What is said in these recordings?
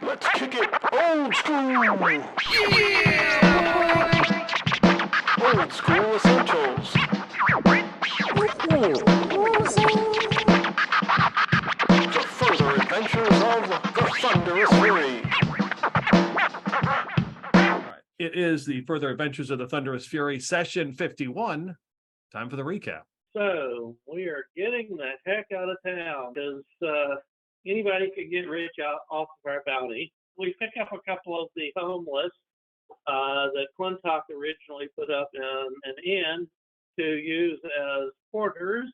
Let's kick it old school! Old school essentials. The further adventures of the Thunderous Fury. All right. It is the Further Adventures of the Thunderous Fury, session 51. Time for the recap. So we are getting the heck out of town because anybody could get rich off of our bounty. We pick up a couple of the homeless that Clintock originally put up in an inn to use as porters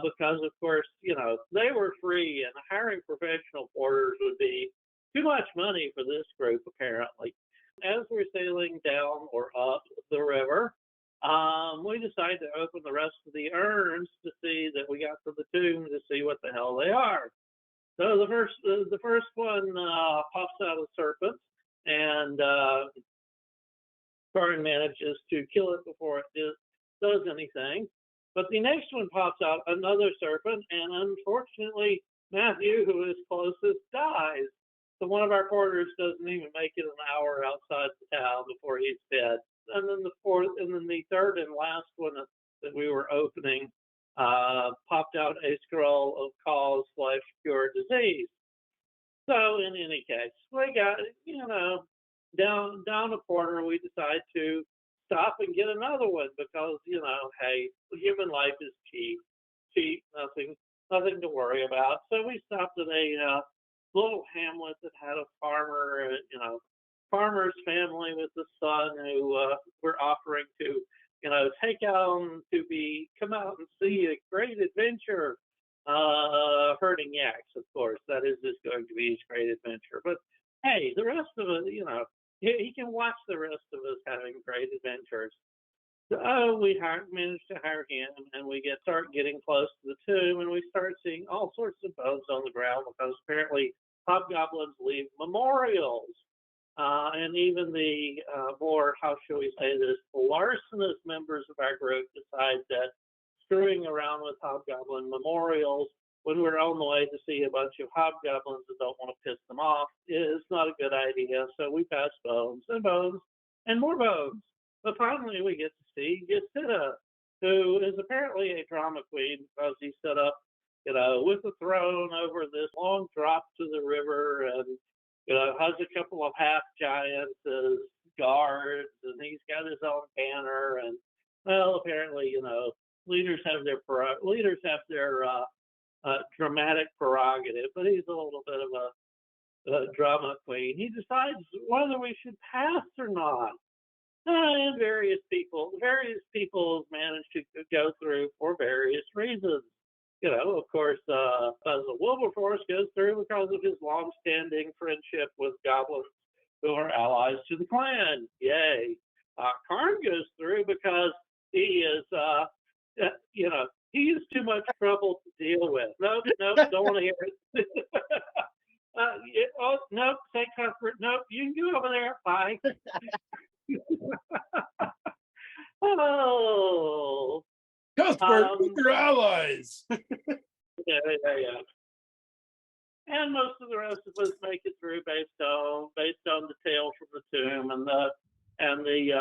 because, of course, they were free, and hiring professional porters would be too much money for this group, apparently. As we're sailing down or up the river, we decided to open the rest of the urns to see that we got to the tomb to see what the hell they are. So the first one pops out a serpent, and Corin manages to kill it before it does anything. But the next one pops out another serpent, and unfortunately, Matthew, who is closest, dies. So one of our porters doesn't even make it an hour outside the town before he's dead. And then the third and last one that we were opening popped out a scroll of cause/cure disease. So in any case, we got down a quarter. We decide to stop and get another one because hey, human life is cheap, nothing to worry about. So we stopped at a little hamlet that had a farmer's family with the son who were offering to, take out come out and see a great adventure, herding yaks, of course. That is just going to be his great adventure. But hey, the rest of it, he can watch the rest of us having great adventures. So we managed to hire him, and we start getting close to the tomb, and we start seeing all sorts of bones on the ground because apparently hobgoblins leave memorials. And even the more, how shall we say this, larcenous members of our group decide that screwing around with hobgoblin memorials when we're on the way to see a bunch of hobgoblins that don't want to piss them off is not a good idea. So we pass bones and bones and more bones. But finally we get to see Yasida, who is apparently a drama queen because he set up, with a throne over this long drop to the river, and has a couple of half giants as guards, and he's got his own banner. And well, apparently, leaders have their dramatic prerogative, but he's a little bit of a drama queen. He decides whether we should pass or not. And various people manage to go through for various reasons. Of course, Basil Wilberforce goes through because of his long-standing friendship with goblins who are allies to the clan. Yay. Karn goes through because he is, he is too much trouble to deal with. Nope, don't want to hear it. Nope, say comfort. Nope, you can go over there. Bye. Oh. Cuthbert, we're allies. Yeah. And most of the rest of us make it through based on the tale from the tomb and the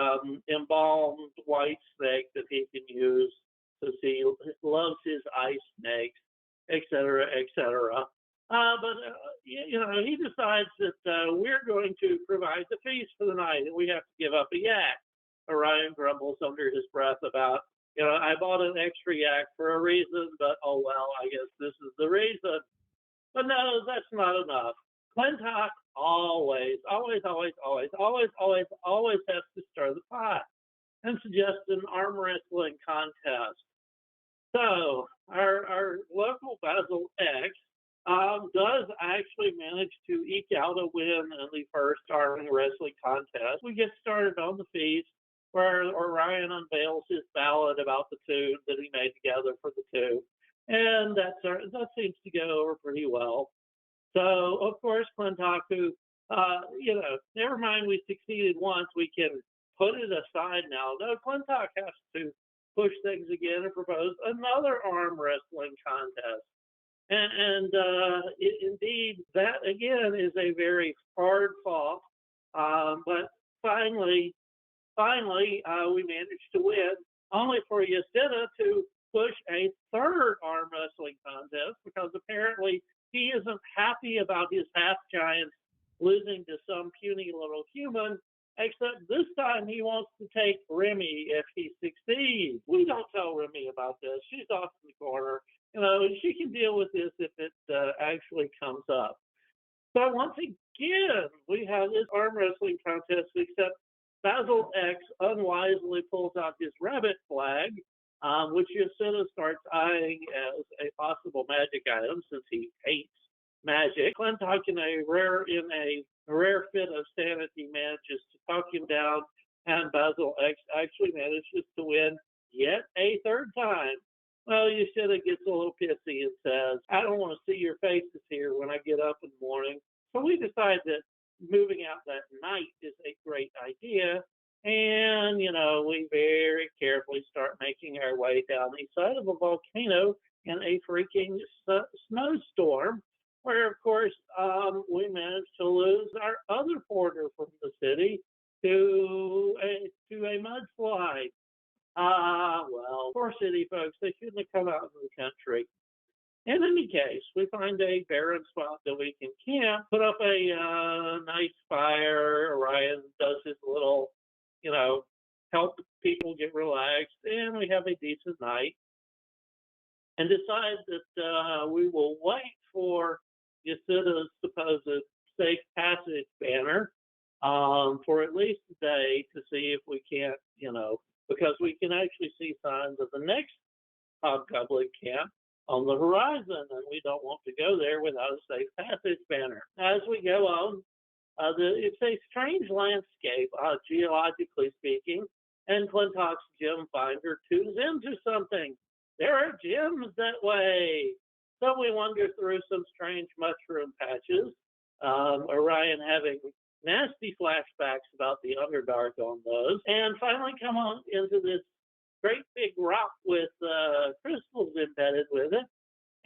embalmed white snake that he can use to see. He loves his ice snakes, etc., etc. But he decides that we're going to provide the feast for the night, and we have to give up a yak. Orion grumbles under his breath about, I bought an extra yak for a reason, but oh well, I guess this is the reason. But no, that's not enough. Clintock always has to stir the pot and suggest an arm wrestling contest. So our local Basil X does actually manage to eke out a win in the first arm wrestling contest. We get started on the feast, where Orion unveils his ballad about the tune that he made together for the two. And that seems to go over pretty well. So, of course, Clintock, who, never mind we succeeded once, we can put it aside now. No, Clintock has to push things again and propose another arm wrestling contest. Indeed, that again is a very hard fought. But finally, we managed to win, only for Yasida to push a third arm wrestling contest because apparently he isn't happy about his half giants losing to some puny little human. Except this time he wants to take Remy if he succeeds. We don't tell Remy about this. She's off in the corner. She can deal with this if it actually comes up. So once again, we have this arm wrestling contest, except Basil X unwisely pulls out his rabbit flag, which Yasida starts eyeing as a possible magic item since he hates magic. Clintock, in a rare fit of sanity, manages to talk him down, and Basil X actually manages to win yet a third time. Well, Yasida gets a little pissy and says, I don't want to see your faces here when I get up in the morning. So we decide that moving out that night is a great idea. And, we very carefully start making our way down the side of a volcano in a freaking snowstorm, where, of course, we managed to lose our other porter from the city to a mudslide. Well, poor city folks, they shouldn't have come out in the country. In any case, we find a barren spot that we can camp, put up a nice fire. Orion does his little, help people get relaxed, and we have a decent night. And decide that we will wait for Yasida's supposed safe passage banner for at least a day to see if we can't, because we can actually see signs of the next hobgoblin camp on the horizon, and we don't want to go there without a safe passage banner. As we go on, it's a strange landscape, geologically speaking, and Clintock's gem finder tunes into something. There are gems that way. So we wander through some strange mushroom patches, Orion having nasty flashbacks about the Underdark on those, and finally come on into this great big rock with crystals embedded with it,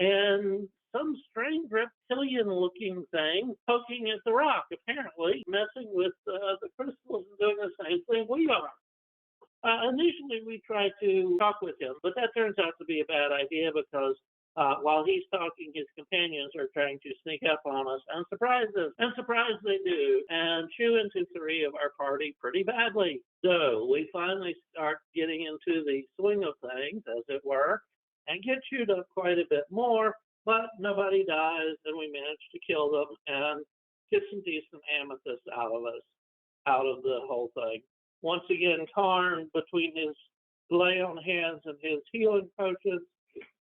and some strange reptilian-looking thing poking at the rock, apparently messing with the crystals and doing the same thing we are. Initially, we try to talk with him, but that turns out to be a bad idea because while he's talking, his companions are trying to sneak up on us and surprise us. And surprise they do, and chew into three of our party pretty badly. So we finally start getting into the swing of things, as it were, and get chewed up quite a bit more, but nobody dies, and we manage to kill them and get some decent amethyst out of the whole thing. Once again, Karn, between his lay on hands and his healing potions,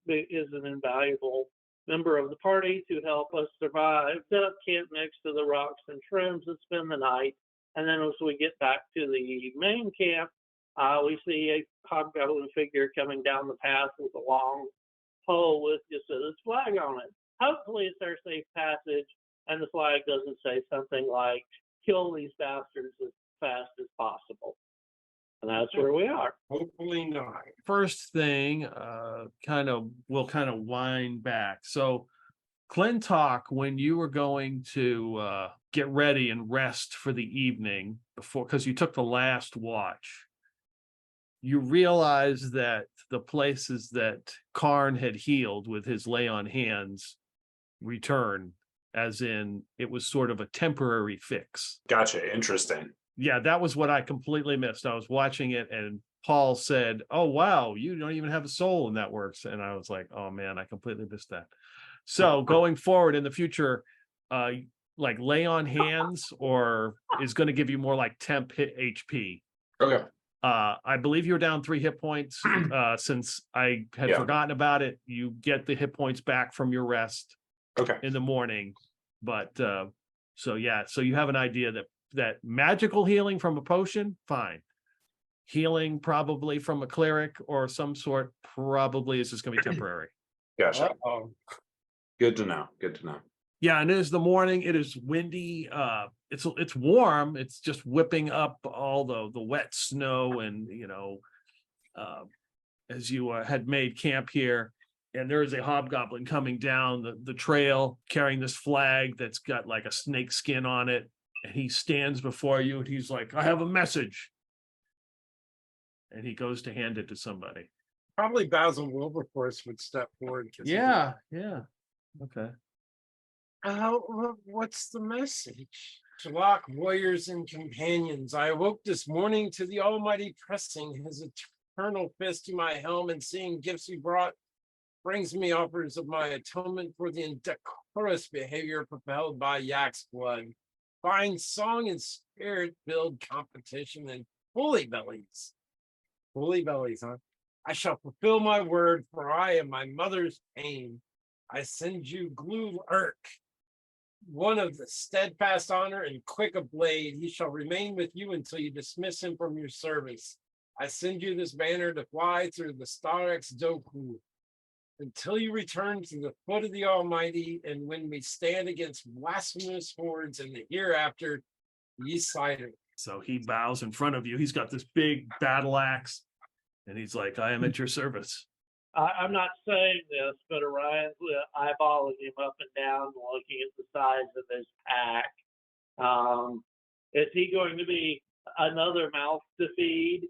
is an invaluable member of the party to help us survive. Set up camp next to the rocks and shrooms and spend the night. And then as we get back to the main camp, we see a hobgoblin figure coming down the path with a long pole with Yasida's flag on it. Hopefully it's our safe passage, and the flag doesn't say something like, kill these bastards as fast as possible. And that's where we are. Hopefully not. First thing, we'll kind of wind back. So Clintock, when you were going to get ready and rest for the evening before, because you took the last watch, you realized that the places that Karn had healed with his lay on hands return, as in it was sort of a temporary fix. Gotcha. Interesting. Yeah, that was what I completely missed. I was watching it and Paul said, oh, wow, you don't even have a soul, and that works. And I was like, oh, man, I completely missed that. So going forward in the future, like lay on hands or is going to give you more like temp hit HP. Okay. I believe you're down 3 hit points. Since I had forgotten about it, you get the hit points back from your rest in the morning. But so you have an idea that magical healing from a potion, fine. Healing probably from a cleric or some sort probably is just going to be temporary. Gotcha. Good to know. Good to know. Yeah, and it is the morning. It is windy. It's warm. It's just whipping up all the wet snow, and as you had made camp here, and there is a hobgoblin coming down the trail carrying this flag that's got like a snake skin on it. And he stands before you and he's like, I have a message. And he goes to hand it to somebody. Probably Basil Wilberforce would step forward. Yeah. Okay. What's the message? Sherlock, warriors and companions, I awoke this morning to the Almighty pressing his eternal fist to my helm, and seeing gifts he brought brings me offers of my atonement for the indecorous behavior propelled by Yak's blood. Fine song and spirit-filled competition and woolly bellies. Woolly bellies, huh? I shall fulfill my word, for I am my mother's pain. I send you glue Lerx, one of the steadfast honor and quick of blade. He shall remain with you until you dismiss him from your service. I send you this banner to fly through the Starx Doku until you return to the foot of the Almighty, and when we stand against blasphemous hordes in the hereafter, ye sight it. So he bows in front of you. He's got this big battle axe, and he's like, I am at your service. I'm not saying this, but Orion's eyeballing him up and down, looking at the size of his pack. Is he going to be another mouth to feed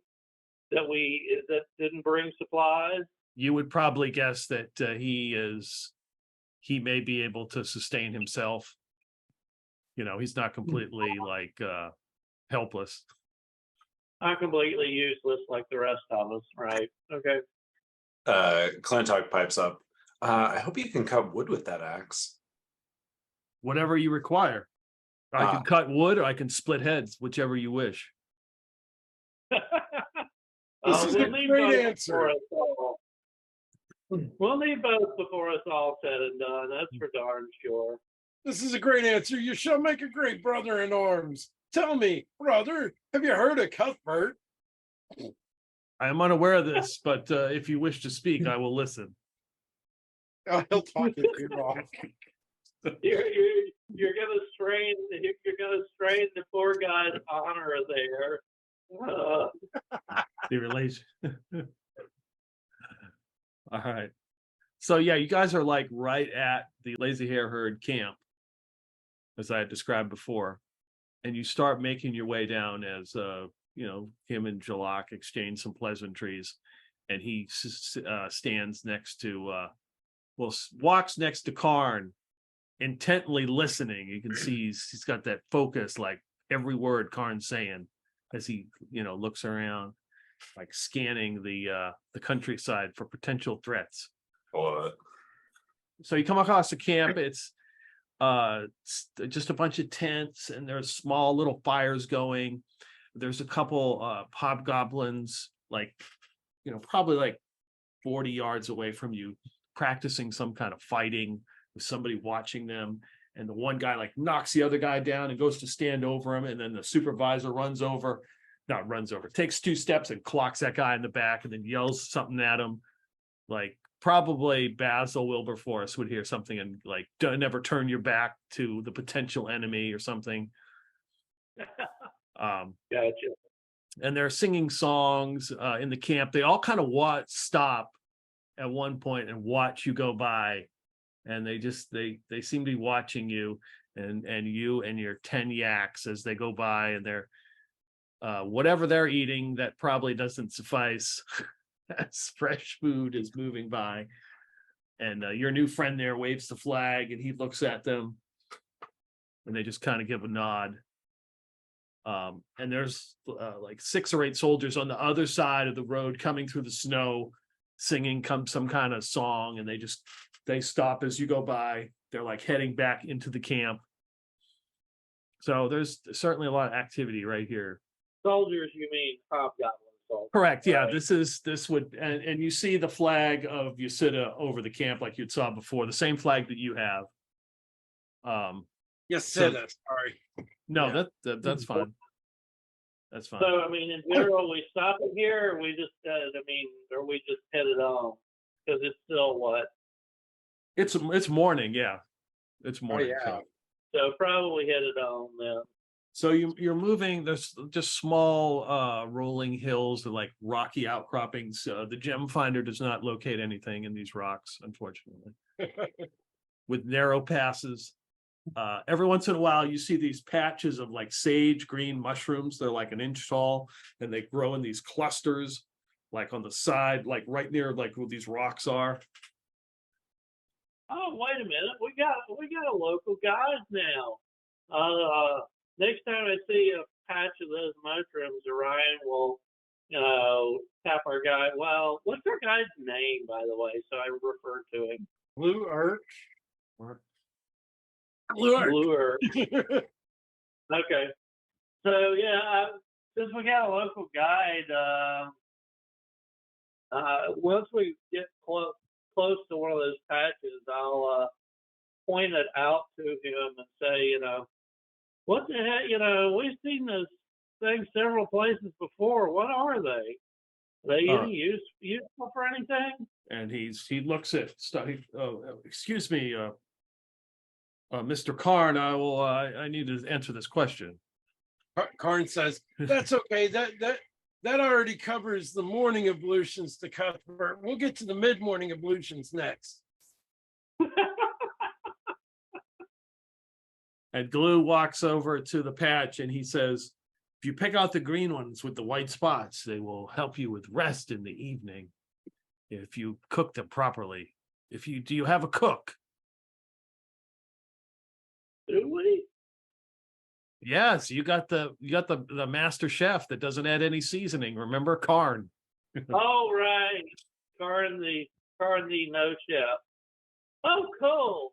that didn't bring supplies? You would probably guess that he may be able to sustain himself. You know, he's not completely like helpless. Not completely useless like the rest of us, right? Okay. Clintock pipes up. I hope you can cut wood with that axe. Whatever you require. I can cut wood or I can split heads, whichever you wish. This is a great answer. We'll need both before it's all said and done. That's for darn sure. This is a great answer. You shall make a great brother in arms. Tell me, brother, have you heard of Cuthbert? I am unaware of this, but if you wish to speak, I will listen. Oh, he'll talk you off. You're gonna strain the poor guy's honor there. The relation. All right. So yeah, you guys are like right at the Lazyhair Herd camp, as I had described before, and you start making your way down as him and Jalak exchange some pleasantries, and he stands next to walks next to Karn, intently listening. You can see he's got that focus, like every word Karn's saying as he looks around, like scanning the countryside for potential threats. So you come across the camp. It's just a bunch of tents, and there's small little fires going. There's a couple hobgoblins, probably like 40 yards away from you, practicing some kind of fighting with somebody watching them. And the one guy knocks the other guy down and goes to stand over him, and then the supervisor takes 2 steps and clocks that guy in the back, and then yells something at him. Probably Basil Wilberforce would hear something and don't never turn your back to the potential enemy or something. Gotcha. And they're singing songs in the camp. They all kind of stop at one point and watch you go by, and they seem to be watching you and you and your 10 yaks as they go by, and they're whatever they're eating that probably doesn't suffice. As fresh food is moving by, and your new friend there waves the flag, and he looks at them, and they just kind of give a nod. And there's 6 or 8 soldiers on the other side of the road coming through the snow, singing some kind of song, and they stop as you go by. They're heading back into the camp. So there's certainly a lot of activity right here. Soldiers, you mean hobgoblins? Correct. Yeah, right. This would and you see the flag of Yasida over the camp like you'd saw before, the same flag that you have. Yasida, sorry. No, yeah. That's fine. That's fine. So in general, we stopping here, or we just or we just headed on? Because it's still what? It's morning, yeah. It's morning. Oh, yeah. So probably headed on then. So you're moving. There's just small rolling hills and like rocky outcroppings. The gem finder does not locate anything in these rocks, unfortunately. With narrow passes. Every once in a while, you see these patches of like sage green mushrooms. They're like an inch tall, and they grow in these clusters, like on the side, like right near like where these rocks are. Oh, wait a minute. We got a local guide now. Next time I see a patch of those mushrooms, Orion will, tap our guide. Well, what's our guide's name, by the way? So I refer to him. Blue Earth. Blue Earth. Okay. So yeah, since we got a local guide, once we get close to one of those patches, I'll point it out to him and say, what the heck, we've seen this thing several places before. What are they? Are they any useful for anything? And he looks at stuff. Excuse me, Mr. Karn. I need to answer this question. Karn says, that's okay. That already covers the morning ablutions to Cuthbert. We'll get to the mid-morning ablutions next. And Glue walks over to the patch and he says, if you pick out the green ones with the white spots, they will help you with rest in the evening. If you cook them properly. Do you have a cook? Do we? Yes, you got the master chef that doesn't add any seasoning. Remember, Karn? Oh, right. Karn the no chef. Oh, cool.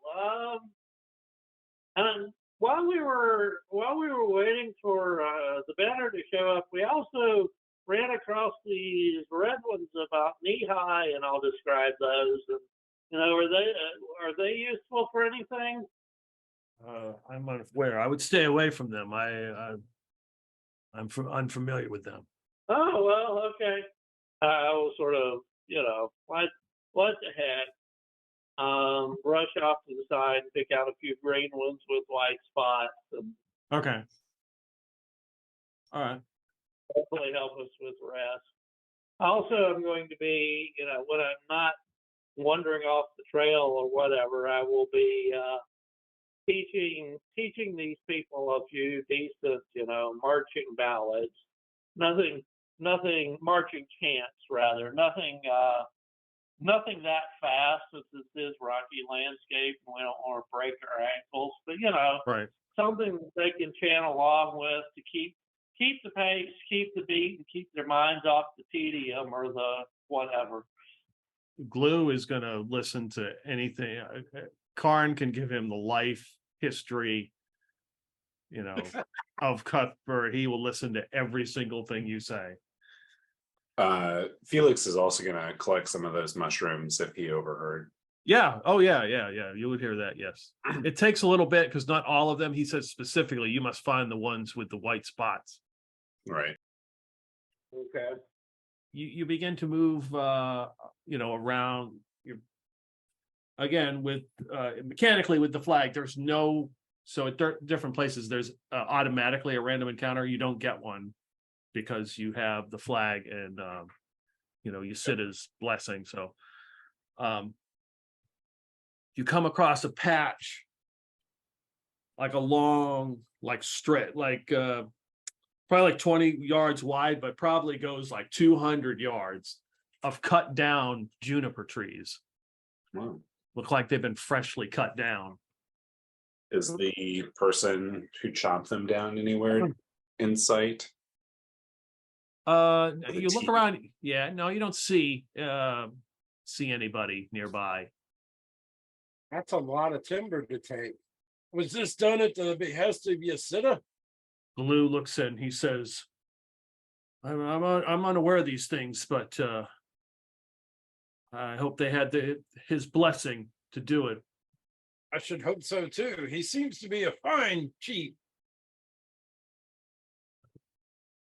And while we were waiting for the banner to show up, we also ran across these red ones about knee high, and I'll describe those. And are they useful for anything? I'm unaware. I would stay away from them. I'm unfamiliar with them. Oh, well, okay. I will sort of, what the heck? Brush off to the side and pick out a few green ones with white spots and Okay. All right. hopefully help us with rest. Also, I'm going to be, when I'm not wandering off the trail or whatever, I will be teaching these people a few decent, marching ballads. Nothing marching chants, rather. Nothing that fast, since this is rocky landscape and we don't want to break our ankles. But Right. something that they can chant along with to keep the pace, keep the beat, and keep their minds off the tedium or the whatever. Glue is going to listen to anything. Karn can give him the life history, of Cuthbert. He will listen to every single thing you say. Felix is also going to collect some of those mushrooms if he overheard. Yeah. Oh, yeah. You would hear that. Yes. It takes a little bit because not all of them. He says specifically, you must find the ones with the white spots. Right. Okay. You begin to move, around. Again, with mechanically with the flag, there's no. So at different places, there's automatically a random encounter. You don't get one because you have the flag and you sit as blessing. So you come across a patch, like a long, like straight, like probably like 20 yards wide, but probably goes like 200 yards of cut down juniper trees. Wow. Look like they've been freshly cut down. Is the person who chopped them down anywhere in sight? You look around. Yeah, no, you don't see anybody nearby. That's a lot of timber to take. Was this done at the behest of Yasida? Blue looks in. He says, I'm unaware of these things, but I hope they had his blessing to do it. I should hope so too. He seems to be a fine chief.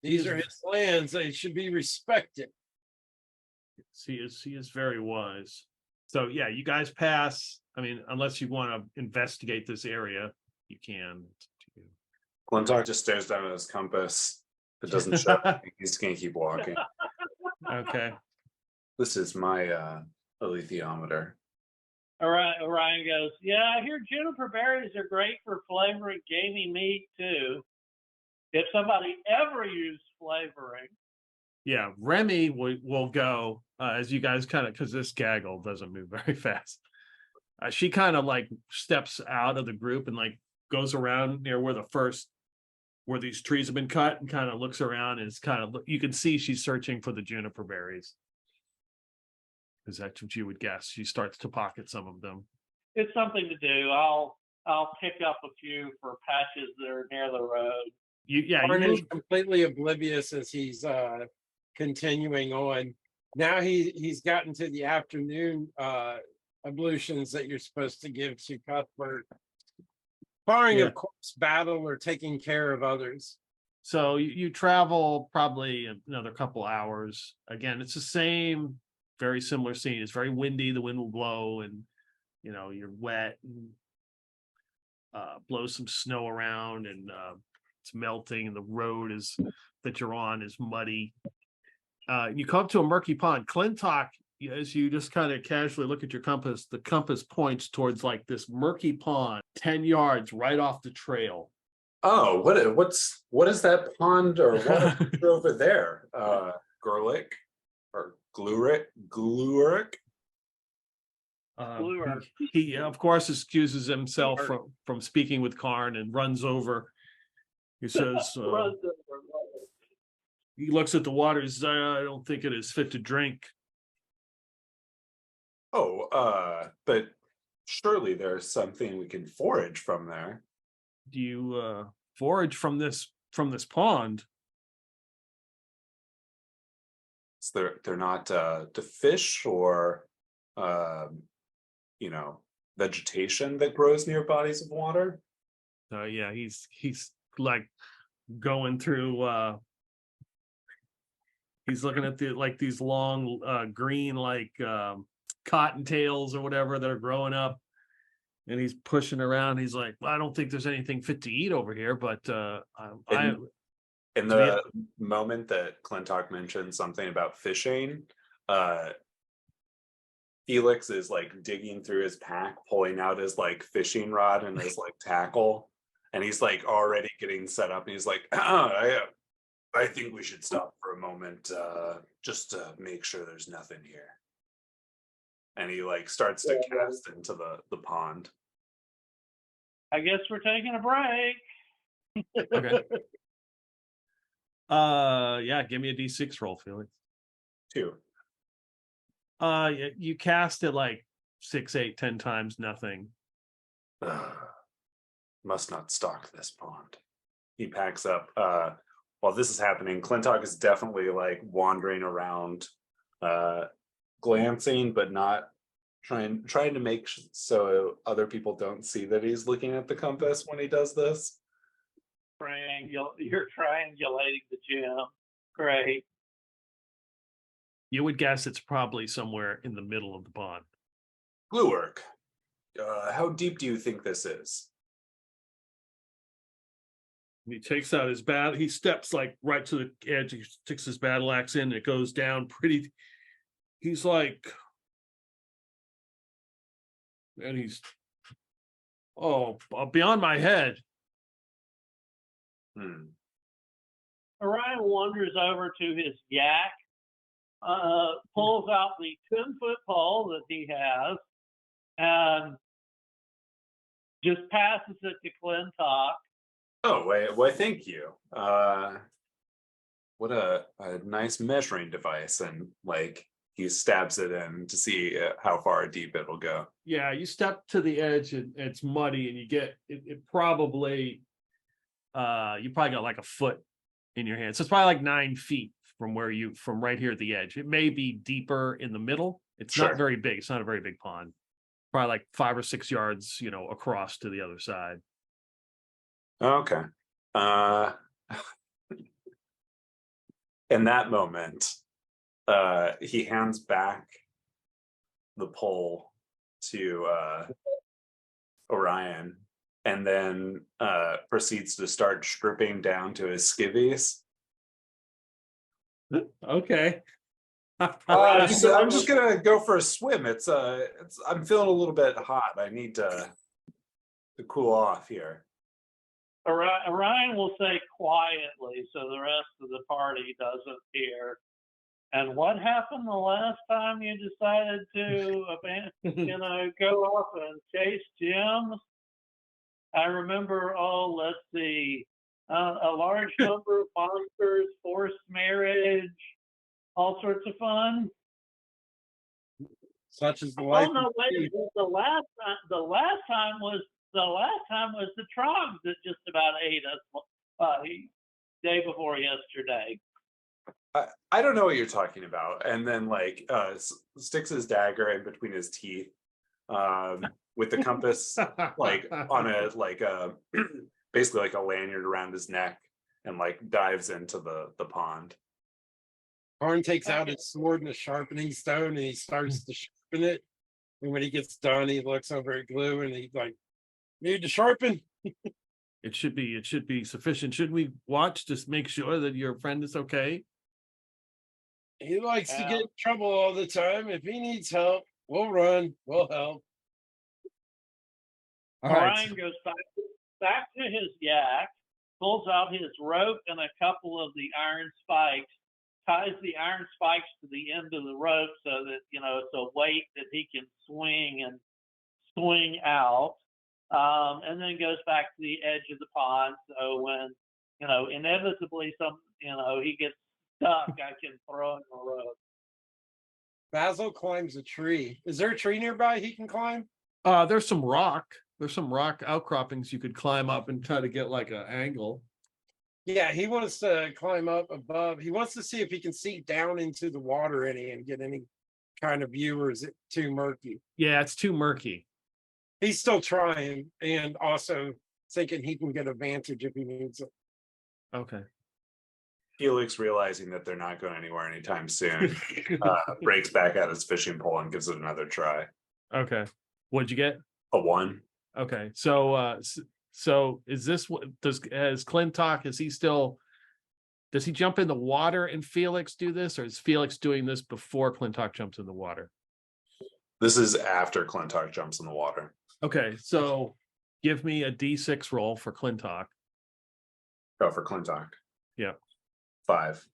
These are his lands. They should be respected. He is very wise. So yeah, you guys pass. I mean, unless you want to investigate this area, you can. Clintock just stares down at his compass. If it doesn't show, he's gonna keep walking. Okay. This is my alethiometer. Orion goes, yeah, I hear juniper berries are great for flavoring gamey meat too. If somebody ever used flavoring. Yeah, Remy will go as you guys kind of, because this gaggle doesn't move very fast. She kind of like steps out of the group and like goes around near where these trees have been cut and kind of looks around and is kind of, you can see she's searching for the juniper berries. Is that what you would guess? She starts to pocket some of them. It's something to do. I'll pick up a few for patches that are near the road. You Arn is move, completely oblivious as he's continuing on. Now he's gotten to the afternoon ablutions that you're supposed to give to Cuthbert, barring Yeah. of course battle or taking care of others. so you travel probably another couple hours. Again, it's the same, very similar scene. It's very windy. The wind will blow, and you're wet and blow some snow around, and it's melting, and the road that you're on is muddy. You come up to a murky pond. Clintock, as you just kind of casually look at your compass, the compass points towards like this murky pond, 10 yards right off the trail. Oh, what is that pond or what over there? Gurlick or Glurick? Glur. He of course excuses himself from speaking with Karn and runs over. He says, he looks at the water. He says, I don't think it is fit to drink. Oh, but surely there's something we can forage from there. Do you forage from this pond? So they're not to fish or vegetation that grows near bodies of water. Yeah, he's like going through. He's looking at these long green cottontails or whatever that are growing up, and he's pushing around. He's like, well, I don't think there's anything fit to eat over here, but in the moment that Clintock mentioned something about fishing, Felix is like digging through his pack, pulling out his like fishing rod and his like tackle, and he's like already getting set up. And he's like, I think we should stop for a moment, just to make sure there's nothing here. And he like starts to cast into the pond. I guess we're taking a break. Okay. Yeah, give me a D6 roll, Felix. 2. You cast it like 6, 8, 10 times, nothing. Must not stalk this pond. He packs up. While this is happening, Clintock is definitely like wandering around, glancing, but not trying to make so other people don't see that he's looking at the compass when he does this. You're triangulating the gem. Great. You would guess it's probably somewhere in the middle of the pond. Glurk, how deep do you think this is? He takes out his bat. He steps like right to the edge. He sticks his battle axe in. And it goes down pretty. He's like, and he's beyond my head. Orion wanders over to his yak, pulls out the 10-foot pole that he has, and just passes it to Clintock. Oh, wait, thank you. What a nice measuring device, and like he stabs it in to see how far deep it'll go. Yeah, you step to the edge and it's muddy, and you get it probably you probably got like a foot in your hand. So it's probably like 9 feet from right here at the edge. It may be deeper in the middle. It's not very big. It's not a very big pond. Probably like 5 or 6 yards, across to the other side. Okay. In that moment, he hands back the pole to Orion, and then proceeds to start stripping down to his skivvies. Okay. I'm just gonna go for a swim. I'm feeling a little bit hot. I need to cool off here. Orion will say quietly so the rest of the party doesn't hear. And what happened the last time you decided to go off and chase gems? I remember, let's see, a large number of monsters, forced marriage, all sorts of fun. Such as the life. Oh no, wait! The last time was the trogs that just about ate us day before yesterday. I don't know what you're talking about. And then like sticks his dagger in between his teeth, with the compass like on a basically like a lanyard around his neck, and like dives into the pond. Karn takes out his sword and a sharpening stone and he starts to sharpen it. And when he gets done, he looks over at Glue and he's like, need to sharpen. It should be sufficient. Should we watch to make sure that your friend is okay? He likes to get in trouble all the time. If he needs help, we'll run, we'll help. All right. Orion goes back to his yak, pulls out his rope and a couple of the iron spikes, ties the iron spikes to the end of the rope so that, it's a weight that he can swing out, and then goes back to the edge of the pond. So when, inevitably he gets stuck, I can throw him a rope. Basil climbs a tree. Is there a tree nearby he can climb? There's some rock outcroppings you could climb up and try to get like an angle. Yeah, he wants to climb up above. He wants to see if he can see down into the water and get any kind of view, or is it too murky? Yeah, it's too murky. He's still trying and also thinking he can get advantage if he needs it. Okay. Felix, realizing that they're not going anywhere anytime soon, breaks back out his fishing pole and gives it another try. Okay. What'd you get? A 1. Okay. So is this what has Clintock, does he jump in the water and Felix do this, or is Felix doing this before Clintock jumps in the water? This is after Clintock jumps in the water. Okay, so give me a D6 roll for Clintock. Oh, for Clintock. Yeah. 5.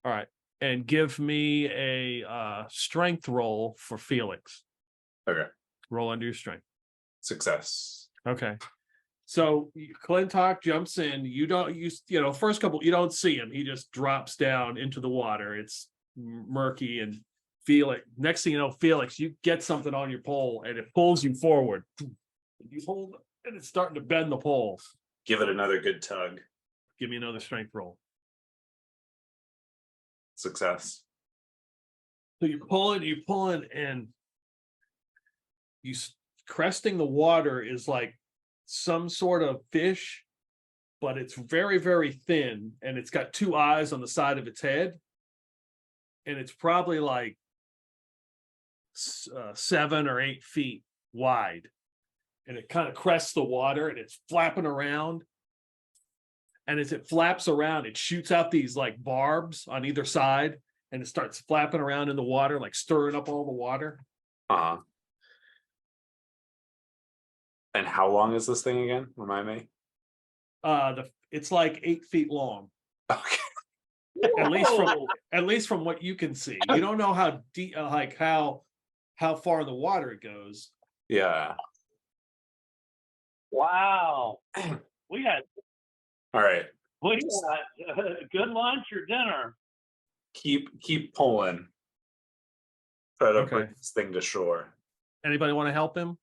All right. And give me a strength roll for Felix. Okay. Roll under your strength. Success. Okay. So Clintock jumps in. First couple, you don't see him. He just drops down into the water. It's murky, and Felix, next thing you know, Felix, you get something on your pole and it pulls you forward. You hold and it's starting to bend the pole. Give it another good tug. Give me another strength roll. Success. So you're pulling, and cresting the water is like some sort of fish, but it's very, very thin, and it's got 2 eyes on the side of its head, and it's probably like 7 or 8 feet wide, and it kind of crests the water, and it's flapping around. And as it flaps around, it shoots out these like barbs on either side, and it starts flapping around in the water, like stirring up all the water. And how long is this thing again? Remind me. It's like 8 feet long. Okay. At least from what you can see. You don't know how deep, like how far in the water it goes. Yeah. Wow. All right. We got good lunch or dinner. Keep pulling. Try to bring this thing to shore. Anybody want to help him?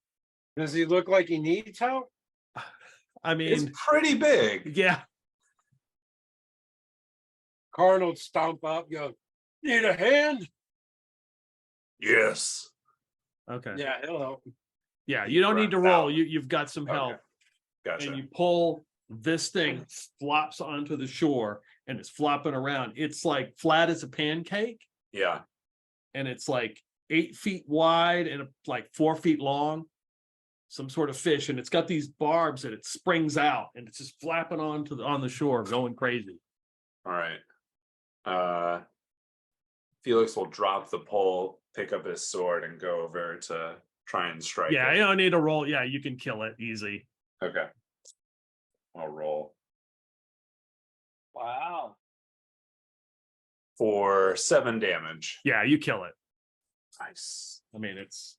Does he look like he needs help? I mean, it's pretty big. Yeah. Karn will stomp up, go, need a hand? Yes. Okay. Yeah, he'll help. Yeah, you don't need to roll. You've got some help. Okay. Gotcha. And you pull, this thing flops onto the shore and it's flopping around. It's like flat as a pancake. Yeah. And it's like 8 feet wide and like 4 feet long. some sort of fish, and it's got these barbs that it springs out, and it's just flapping on the shore, going crazy. All right. Felix will drop the pole, pick up his sword, and go over to try and strike Yeah, it. you don't need to roll. Yeah, you can kill it easy. Okay. I'll roll Wow. for 7 damage. Yeah, you kill it. Nice. I mean, it's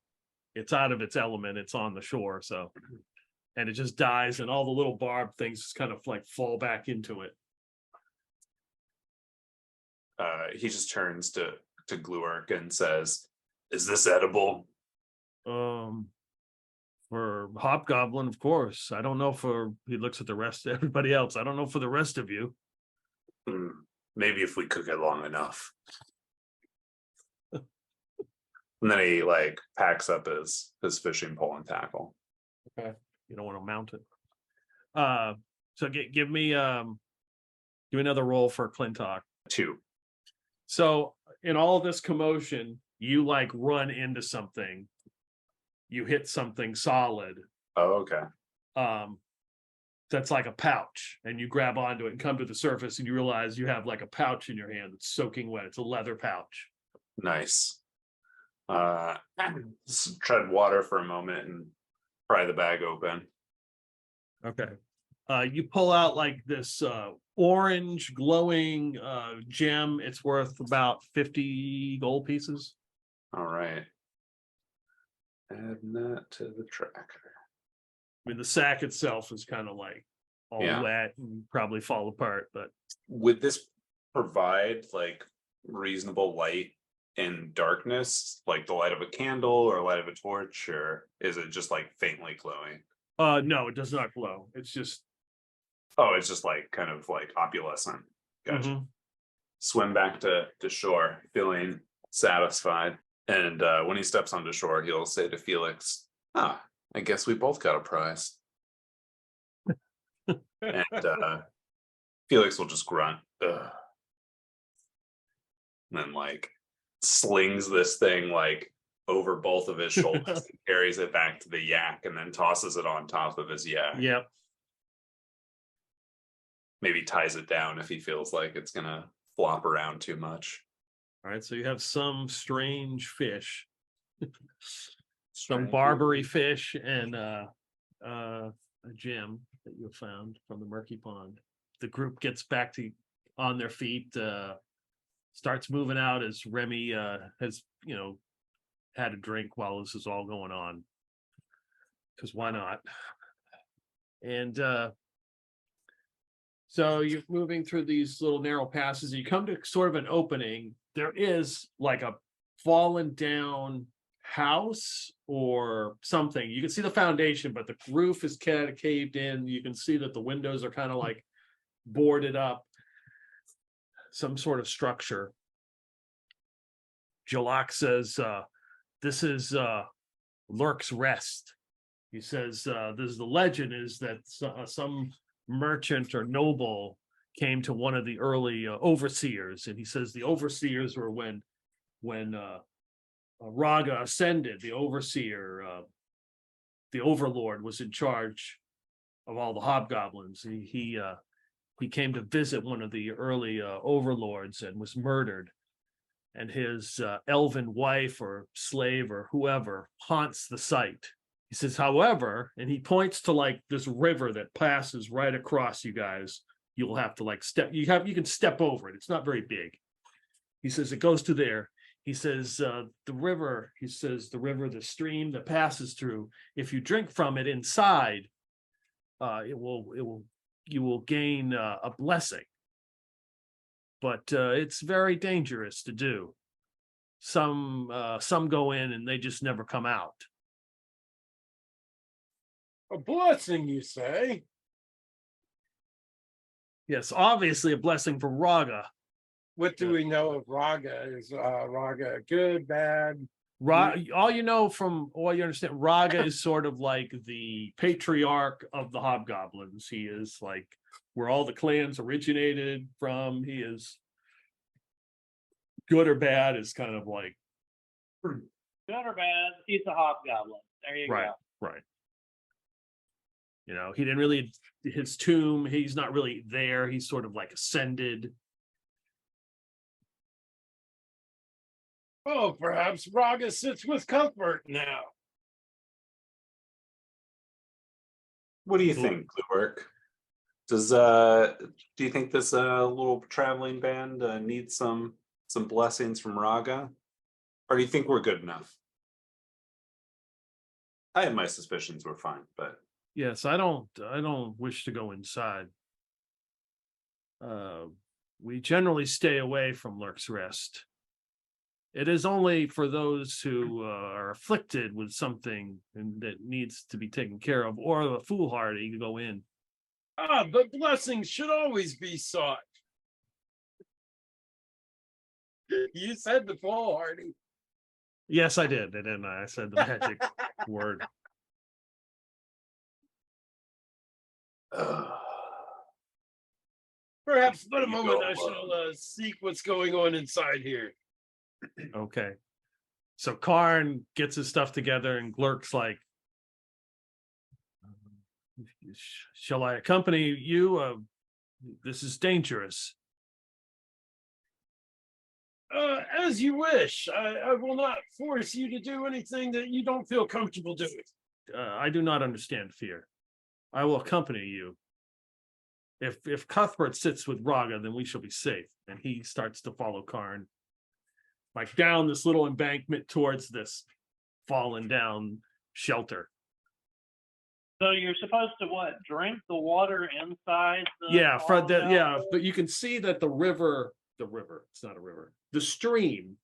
out of its element. It's on the shore, so, and it just dies, and all the little barb things just kind of like fall back into it. He just turns to Gluerk and says, "Is this edible?" For Hobgoblin, of course. I don't know for, he looks at the rest of everybody else. I don't know for the rest of you. Maybe if we cook it long enough. And then he like packs up his fishing pole and tackle. Okay. You don't want to mount it. So give me another roll for Clintock. 2. So in all of this commotion, you like run into something. You hit something solid. Oh, okay. That's like a pouch, and you grab onto it and come to the surface, and you realize you have like a pouch in your hand that's soaking wet. It's a leather pouch. Nice. Tread water for a moment and pry the bag open. Okay. You pull out like this orange glowing gem. It's worth about 50 gold pieces. All right. Add that to the tracker. I mean, the sack itself is kind of like all wet and probably fall apart, but Would this provide like reasonable light in darkness, like the light of a candle or light of a torch, or is it just like faintly glowing? no, it does not glow. It's just It's just like kind of like opalescent. Gotcha. Mhm. Swim back to shore, feeling satisfied. And when he steps onto shore, he'll say to Felix, I guess we both got a prize. And Felix will just grunt. Ugh. And then like slings this thing like over both of his shoulders and carries it back to the yak and then tosses it on top of his yak. Yep. Maybe ties it down if he feels like it's gonna flop around too much. All right, so you have some strange fish, some Strange. Barbary fish, and a gem that you have found from the Murky Pond. The group gets back on their feet, starts moving out as Remy has, had a drink while this is all going on. Because why not? And so you're moving through these little narrow passes, and you come to sort of an opening. There is like a fallen down house or something. You can see the foundation, but the roof is kind of caved in. You can see that the windows are kind of like boarded up. Some sort of structure. Jalak says, this is Lerx Rest. He says, the legend is that some merchant or noble came to one of the early overseers, and he says the overseers were when Raga ascended. The overseer, the overlord, was in charge of all the hobgoblins. He came to visit one of the early overlords and was murdered, and his elven wife or slave or whoever haunts the site. He says, however, and he points to like this river that passes right across you guys. You'll have to like you can step over it. It's not very big. He says it goes to there. He says the river, the stream that passes through, if you drink from it inside, you will gain a blessing. But it's very dangerous to do. Some go in and they just never come out. A blessing, you say? Yes, obviously a blessing for Raga. What do we know of Raga? Is Raga good, bad? All you know from all you understand, Raga is sort of like the patriarch of the hobgoblins. He is like where all the clans originated from. He is good or bad is kind of like Good or bad, he's a hobgoblin. There you go. right. You know, he didn't really, his tomb, he's not really there. He's sort of like ascended. Oh, perhaps Raga sits with Cuthbert now. What do you think, Gluework? Do you think this little traveling band needs some blessings from Raga? Or do you think we're good enough? I have my suspicions we're fine, but Yes, I don't wish to go inside. We generally stay away from Lerx Rest. It is only for those who are afflicted with something and that needs to be taken care of, or the foolhardy to go in. Ah, but blessings should always be sought. You said the foolhardy. Yes, I did, and I said the magic word. Perhaps but a You moment go I shall seek what's going on inside here. Okay. So Karn gets his stuff together and Glurk's like, shall I accompany you? This is dangerous. As you wish. I will not force you to do anything that you don't feel comfortable doing. I do not understand fear. I will accompany you. If Cuthbert sits with Raga, then we shall be safe. And he starts to follow Karn, like down this little embankment towards this fallen down shelter. So you're supposed to what? Drink the water inside the Yeah, from the, fallen yeah, shelter? but you can see that the river, it's not a river. The stream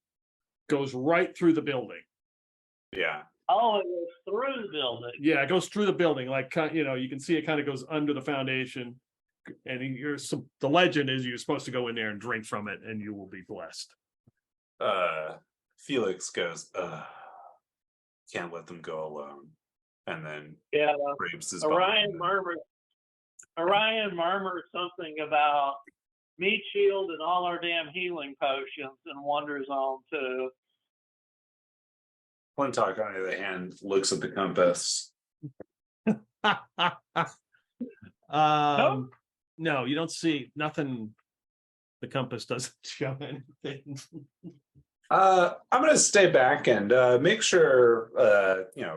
goes right through the building. yeah. Oh, it was through the building. Yeah, it goes through the building. Like, you know, you can see it kind of goes under the foundation. And the legend is you're supposed to go in there and drink from it and you will be blessed. Felix goes, can't let them go alone. And then Yeah. rapes his Orion murmurs something about meat shield and all our damn healing potions and wanders on to Clintock, on the other hand, looks at the compass. No, you don't see nothing. The compass doesn't show anything. I'm gonna stay back and make sure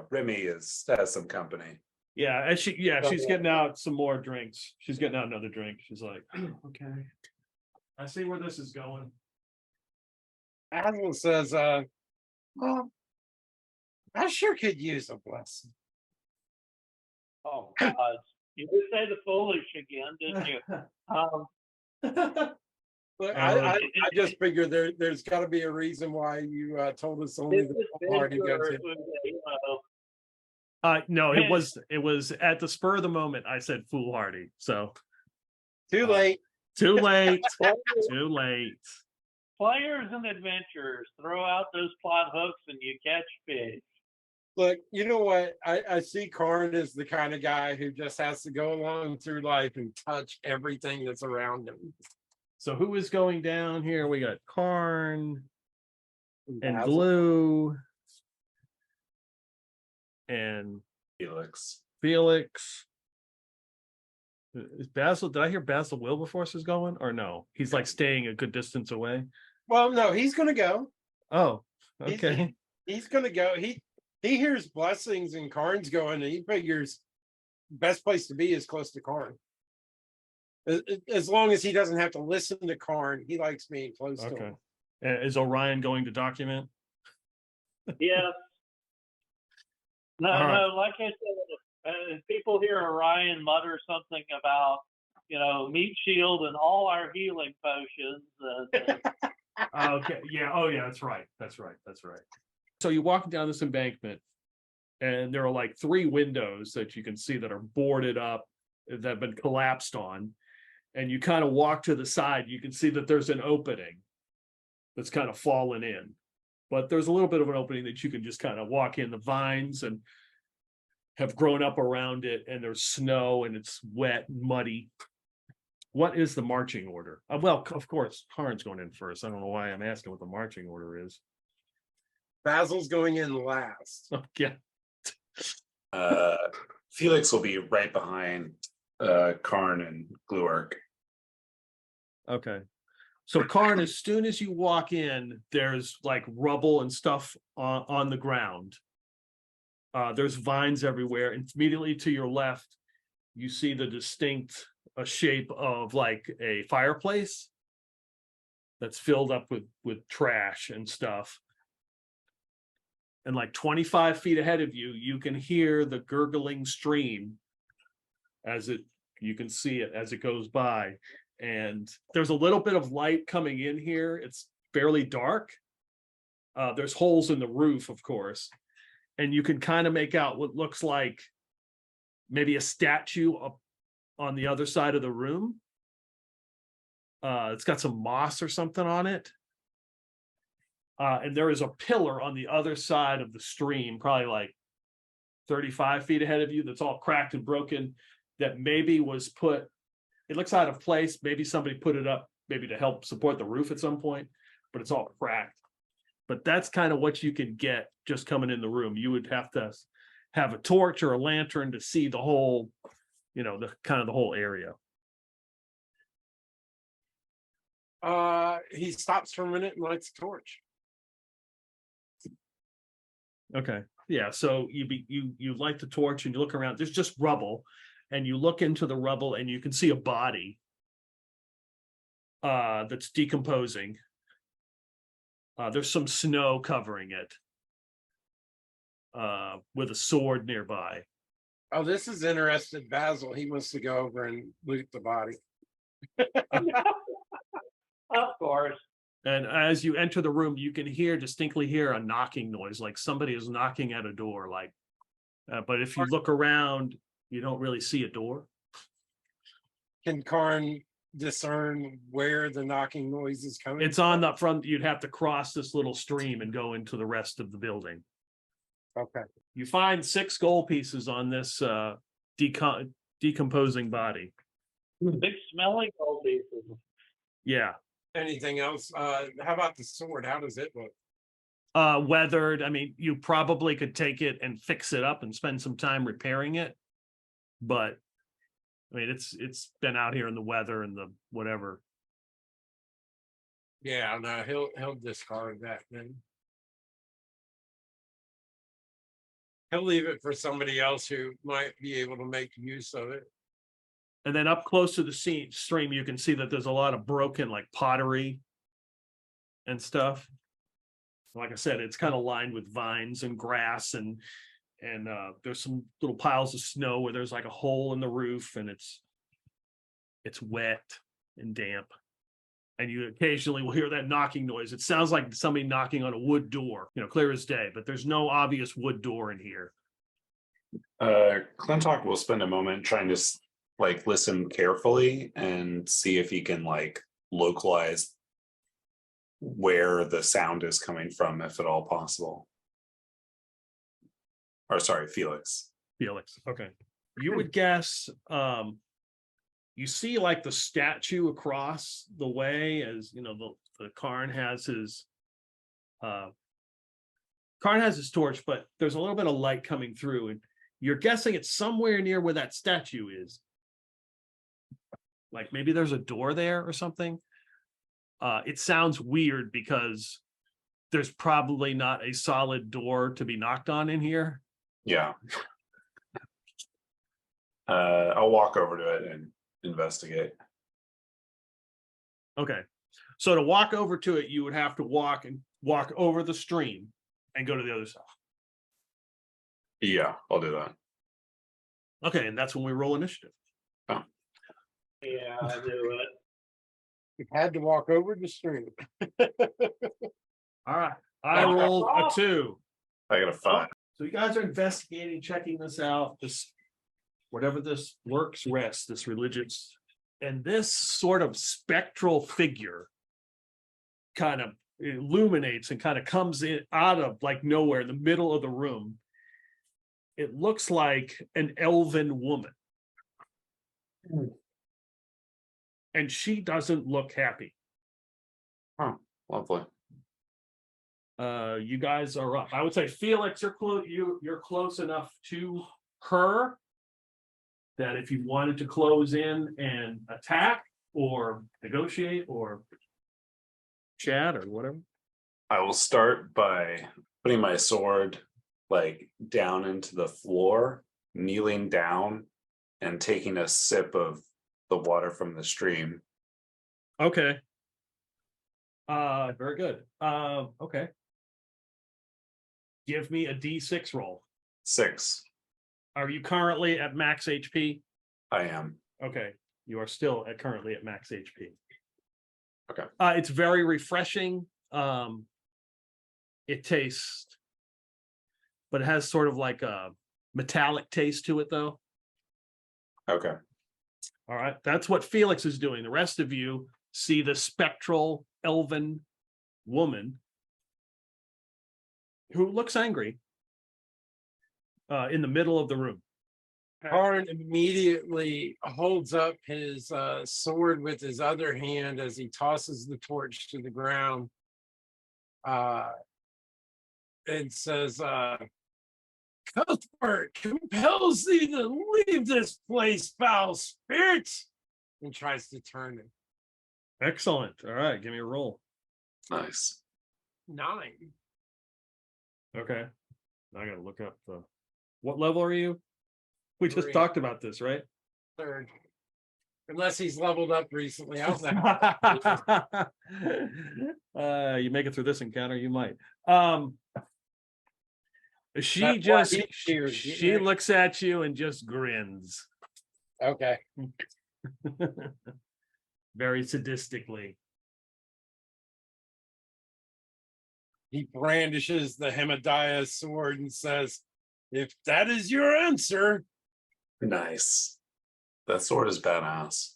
Remy has some company. Yeah, and she's getting out some more drinks. She's getting out another drink. She's like, okay, I see where this is going. Basil says, well, I sure could use a blessing. oh God. You did say the foolish again, didn't you? But I just figured there's got to be a reason why you told us only the party goes in. No, it was at the spur of the moment. I said foolhardy. So Too late. Too late. Too late. Players and adventurers, throw out those plot hooks and you catch fish. Look, you know what? I see Karn as the kind of guy who just has to go along through life and touch everything that's around him. So who is going down here? We got Karn and Basil. Glue and Felix. Is Basil? Did I hear Basil Wilberforce is going or no? He's like staying a good distance away. Well, no, he's going to go. Oh, okay. He's going to go. He hears blessings and Karn's going, and he figures best place to be is close to Karn. As long as he doesn't have to listen to Karn, he likes being close to him. Is Orion going to document? Yes. No, right. no, like I said, people hear Orion mutter something about, meat shield and all our healing potions. Okay. Yeah. Oh, yeah. That's right. So you're walking down this embankment, and there are like 3 windows that you can see that are boarded up, that have been collapsed on. And you kind of walk to the side. You can see that there's an opening that's kind of fallen in. But there's a little bit of an opening that you can just kind of walk in. The vines and have grown up around it, and there's snow, and it's wet, muddy. What is the marching order? Well, of course, Karn's going in first. I don't know why I'm asking what the marching order is. Basil's going in last. Yeah. Felix will be right behind Karn and Gluark. Okay. So Karn, as soon as you walk in, there's like rubble and stuff on the ground. There's vines everywhere. And immediately to your left, you see the distinct shape of like a fireplace that's filled up with trash and stuff. And like 25 feet ahead of you, you can hear the gurgling stream you can see it as it goes by. And there's a little bit of light coming in here. It's fairly dark. There's holes in the roof, of course. And you can kind of make out what looks like maybe a statue up on the other side of the room. It's got some moss or something on it. And there is a pillar on the other side of the stream, probably like 35 feet ahead of you, that's all cracked and broken, that maybe was put, it looks out of place. Maybe somebody put it up, maybe to help support the roof at some point, but it's all cracked. But that's kind of what you can get just coming in the room. You would have to have a torch or a lantern to see the whole, the whole area. He stops for a minute and lights a torch. Okay. Yeah. So you light the torch and you look around. There's just rubble, and you look into the rubble and you can see a body that's decomposing. There's some snow covering it with a sword nearby. Oh, this is interested Basil. He wants to go over and loot the body. Of course. And as you enter the room, you can distinctly hear a knocking noise, like somebody is knocking at a door. But if you look around, you don't really see a door. Can Karn discern where the knocking noise is coming? It's on the front. You'd have to cross this little stream and go into the rest of the building. Okay. You find 6 gold pieces on this decomposing body. Big smelling gold pieces. Yeah. Anything else? How about the sword? How does it look? Weathered. I mean, you probably could take it and fix it up and spend some time repairing it. But I mean, it's been out here in the weather and the whatever. Yeah, no, he'll discard that then. He'll leave it for somebody else who might be able to make use of it. And then up close to the stream, you can see that there's a lot of broken like pottery and stuff. Like I said, it's kind of lined with vines and grass, and there's some little piles of snow where there's like a hole in the roof, and it's wet and damp. And you occasionally will hear that knocking noise. It sounds like somebody knocking on a wood door, clear as day, but there's no obvious wood door in here. Clintock will spend a moment trying to listen carefully and see if he can localize where the sound is coming from, if at all possible. Or sorry, Felix. Okay. You would guess you see the statue across the way, as the Karn has his torch, but there's a little bit of light coming through, and you're guessing it's somewhere near where that statue is. Like maybe there's a door there or something. It sounds weird because there's probably not a solid door to be knocked on in here. Yeah. I'll walk over to it and investigate. Okay. So to walk over to it, you would have to walk over the stream and go to the other side. Yeah, I'll do that. Okay, and that's when we roll initiative. Oh. Yeah, I'll do it. You had to walk over the stream. All right. I rolled a 2. I got a 5. So you guys are investigating, checking this out, whatever this Lerx Rest, this religious, and this sort of spectral figure kind of illuminates and kind of comes in out of nowhere in the middle of the room. It looks like an elven woman. And she doesn't look happy. Oh, lovely. You guys are up. I would say, Felix, you're close enough to her that if you wanted to close in and attack or negotiate or chat or whatever. I will start by putting my sword like down into the floor, kneeling down, and taking a sip of the water from the stream. Okay. Very good. Okay. Give me a D6 roll. 6. Are you currently at max HP? I am. Okay. You are still currently at max HP. Okay. It's very refreshing. It tastes, but it has sort of like a metallic taste to it, though. Okay. All right. That's what Felix is doing. The rest of you see the spectral elven woman who looks angry in the middle of the room. Karn immediately holds up his sword with his other hand as he tosses the torch to the ground and says, Cuthbert compels thee to leave this place, foul spirit, and tries to turn him. Excellent. All right. Give me a roll. Nice. 9. Okay. I got to look up the. What level are you? We just 3. talked about this, right? 3rd. Unless he's leveled up recently. I don't know. You make it through this encounter, you might. She That's just why he's here. she looks at you and just grins Okay. very sadistically. He brandishes the Hemadiah sword and says, if that is your answer. Nice. That sword is badass.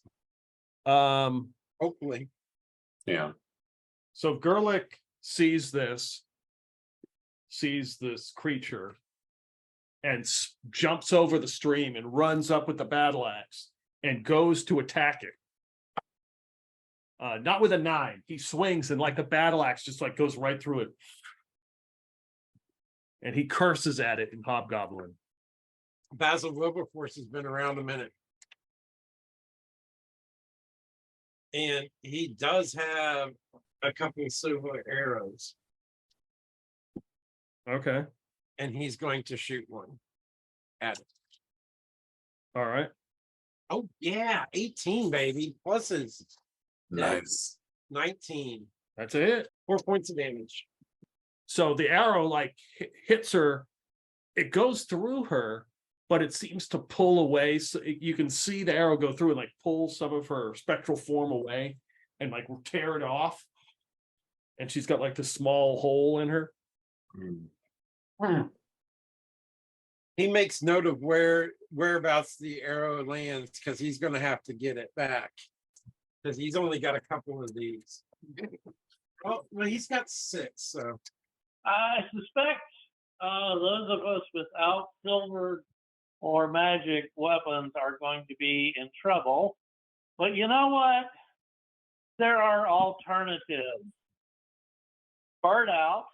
Hopefully. Yeah. So Gerlich sees this creature and jumps over the stream and runs up with the battle axe and goes to attack it. Not with a 9. He swings and like the battle axe just like goes right through it. And he curses at it in Hobgoblin. Basil Wilberforce has been around a minute. And he does have a couple of silver arrows. Okay. And he's going to shoot one at it. All right. Oh, yeah. 18, baby. Pluses. Nice. 19. That's it. 4 points of damage. So the arrow like hits her. It goes through her, but it seems to pull away. So you can see the arrow go through and like pull some of her spectral form away and like tear it off. And she's got like this small hole in her. He makes note of whereabouts the arrow lands because he's going to have to get it back because he's only got a couple of these. Well, he's got 6. So I suspect those of us without silver or magic weapons are going to be in trouble. But you know what? There are alternatives. Bird out.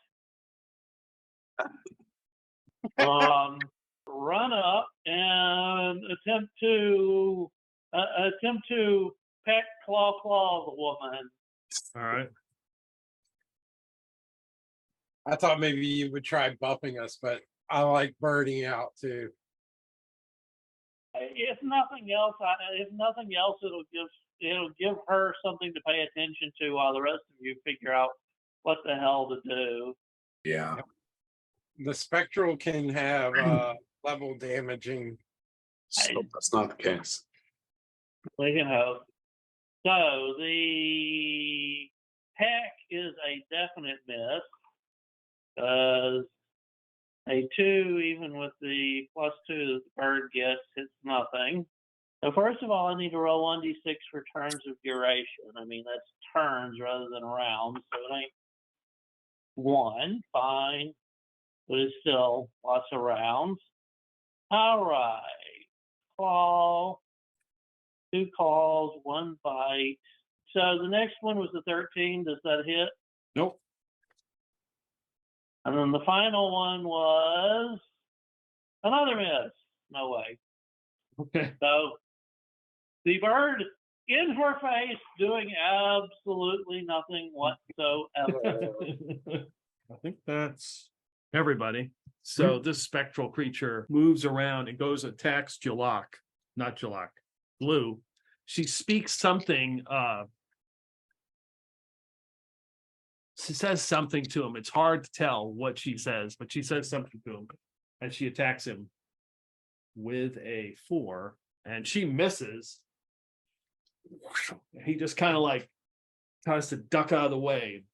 Run up and attempt to peck claw the woman. All right. I thought maybe you would try buffing us, but I like birding out too. If nothing else, it'll give her something to pay attention to while the rest of you figure out what the hell to do. Yeah. The spectral can have level damaging. So that's not the case. We can hope. So the peck is a definite miss. A 2, even with the +2 that the bird gets, it's nothing. So first of all, I need to roll 1d6 for turns of duration. I mean, that's turns rather than rounds, so it ain't 1, fine, but it's still lots of rounds. All right, claw, 2 calls, 1 bite. So the next one was the 13. Does that hit? Nope. And then the final one was another miss. No way. Okay. So the bird in her face doing absolutely nothing whatsoever. I think that's everybody. So this spectral creature moves around and goes attacks Jalak, not Jalak, Blue. She speaks something. She says something to him. It's hard to tell what she says, but she says something to him, and she attacks him with a 4, and she misses. He just kind of like tries to duck out of the way,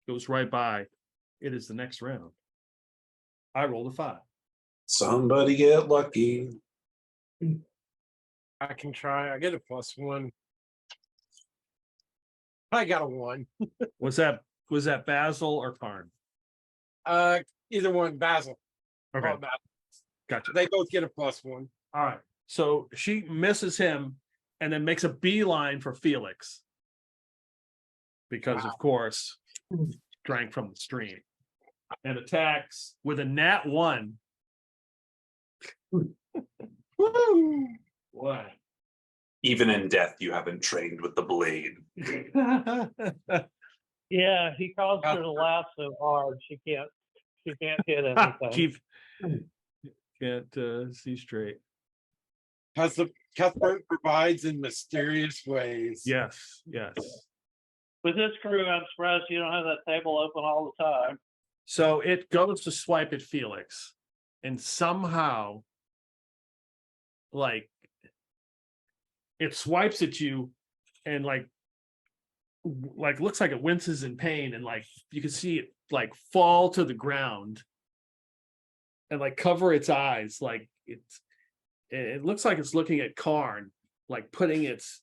goes right by. It is the next round. I rolled a 5. Somebody get lucky. I can try. I get a +1. I got a 1. Was that Basil or Karn? Either one, Basil. Okay, Oh, Basil. gotcha. They both get a +1. All right. So she misses him and then makes a beeline for Felix. Because of course, drank from the stream. And attacks with a nat 1. Woo! What? Even in death, you haven't trained with the blade. Yeah, he caused her to laugh so hard she can't hit anything. Chief can't see straight. Cuthbert provides in mysterious ways. Yes. With this crew, I'm surprised you don't have that table open all the time. So it goes to swipe at Felix, and somehow, like, it swipes at you, and like looks like it winces in pain, and like you can see it like fall to the ground, and like cover its eyes, like it looks like it's looking at Karn, like putting its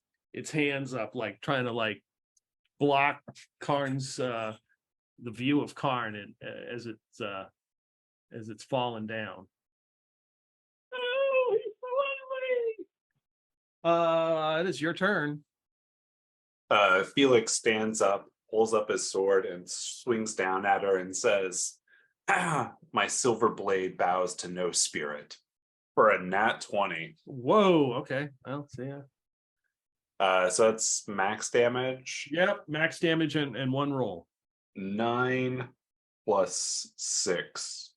hands up, like trying to like block Karn's the view of Karn, and as it's fallen down. Oh, he's so ugly. It is your turn. Felix stands up, pulls up his sword, and swings down at her and says, my silver blade bows to no spirit. For a nat 20. Whoa, okay. Well, see ya. So that's max damage. Yep, max damage and 1 roll. 9 plus 6.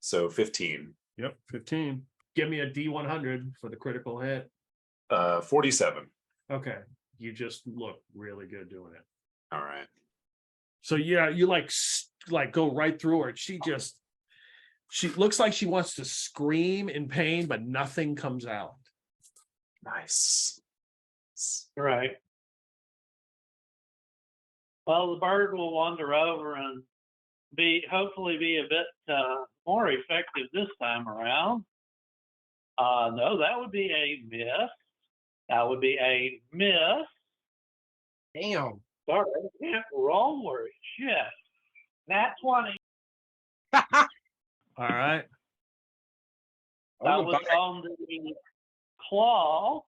So 15. Yep, 15. Give me a D100 for the critical hit. 47. Okay, you just look really good doing it. All right. So yeah, you like go right through her. She looks like she wants to scream in pain, but nothing comes out. Nice. Right. Well, the bird will wander over and hopefully be a bit more effective this time around. No, that would be a miss. That would be a miss. Damn. Sorry, I can't roll worse. Shit. Nat 20. All right. That was on the claw.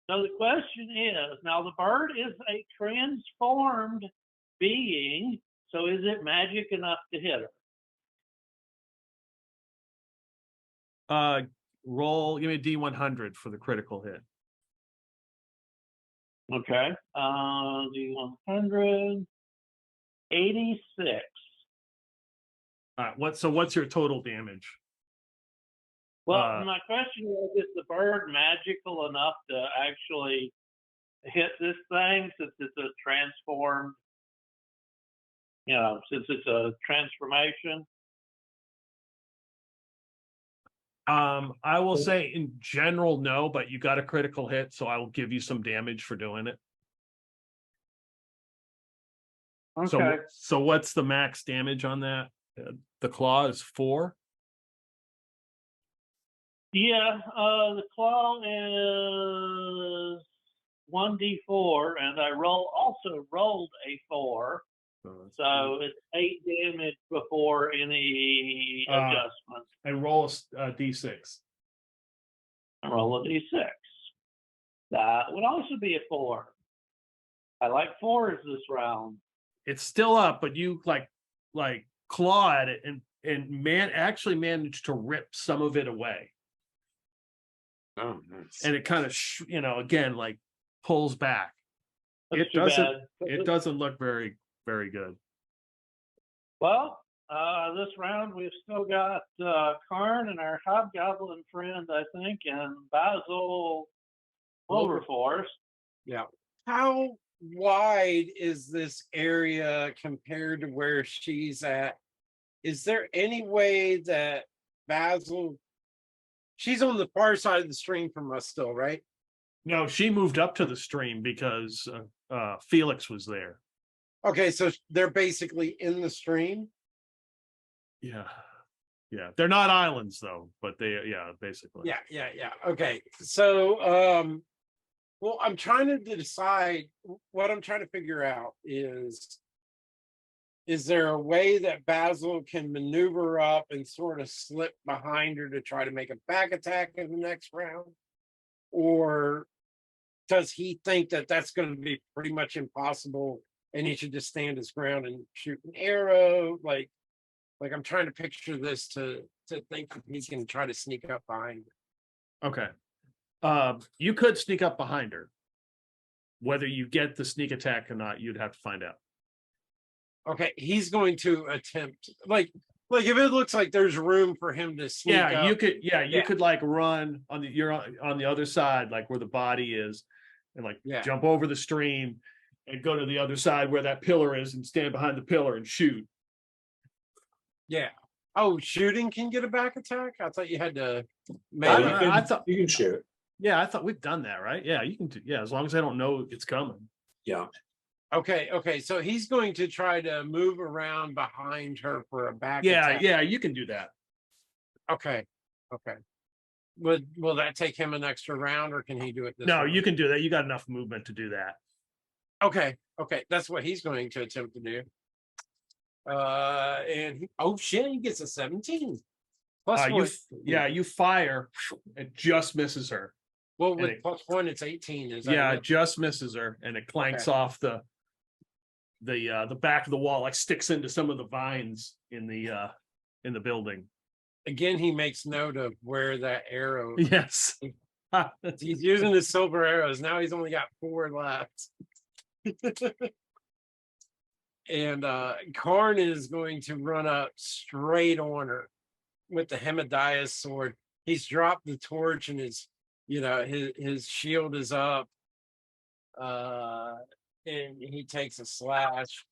So the question is, now the bird is a transformed being, so is it magic enough to hit her? Roll, give me a D100 for the critical hit. Okay. D100. 86. All right, what's your total damage? Well, my question is the bird magical enough to actually hit this thing since it's a transformed, since it's a transformation? I will say in general, no, but you got a critical hit, so I will give you some damage for doing it. Okay. So what's the max damage on that? The claw is 4. Yeah, the claw is 1d4, and I also rolled a 4, so it's 8 damage before any adjustment. And roll a d6. I roll a d6. That would also be a 4. I like 4s this round. It's still up, but you like claw at it and actually managed to rip some of it away. Oh, nice. and it kind of again like pulls back. That's It too doesn't. bad. It doesn't look very good. Well, this round we've still got Karn and our hobgoblin friend, I think, and Basil Wilberforce. Yeah. How wide is this area compared to where she's at? Is there any way that Basil, she's on the far side of the stream from us still, right? No, she moved up to the stream because Felix was there. Okay, so they're basically in the stream. Yeah, they're not islands though, but basically. Yeah. Okay, so well, I'm trying to decide. What I'm trying to figure out is there a way that Basil can maneuver up and sort of slip behind her to try to make a back attack in the next round, or does he think that that's going to be pretty much impossible and he should just stand his ground and shoot an arrow? Like I'm trying to picture this to think that he's going to try to sneak up behind her. Okay. You could sneak up behind her. Whether you get the sneak attack or not, you'd have to find out. Okay, he's going to attempt, like if it looks like there's room for him to sneak up. You could like run you're on the other side, like where the body is, and like jump over the stream and go to the other side where that pillar is and stand behind the pillar and shoot. Yeah. Oh, shooting can get a back attack? I thought you had to I thought you can shoot. Yeah, I thought we've done that, right? Yeah, you can as long as I don't know it's coming. Yeah. Okay. So he's going to try to move around behind her for a back attack. Yeah, you can do that. Okay. Will that take him an extra round, or can he do it this No, round? you can do that. You got enough movement to do that. Okay. That's what he's going to attempt to do. He gets a 17. Plus one. You fire, it just misses her. Well, with plus one, it's 18. Is that it just misses her, and it clanks off the back of the wall, like sticks into some of the vines in the building. Again, he makes note of where that arrow. Yes. He's using his silver arrows. Now he's only got 4 left. And Karn is going to run up straight on her with the Hemadias sword. He's dropped the torch, and his shield is up. And he takes a slash.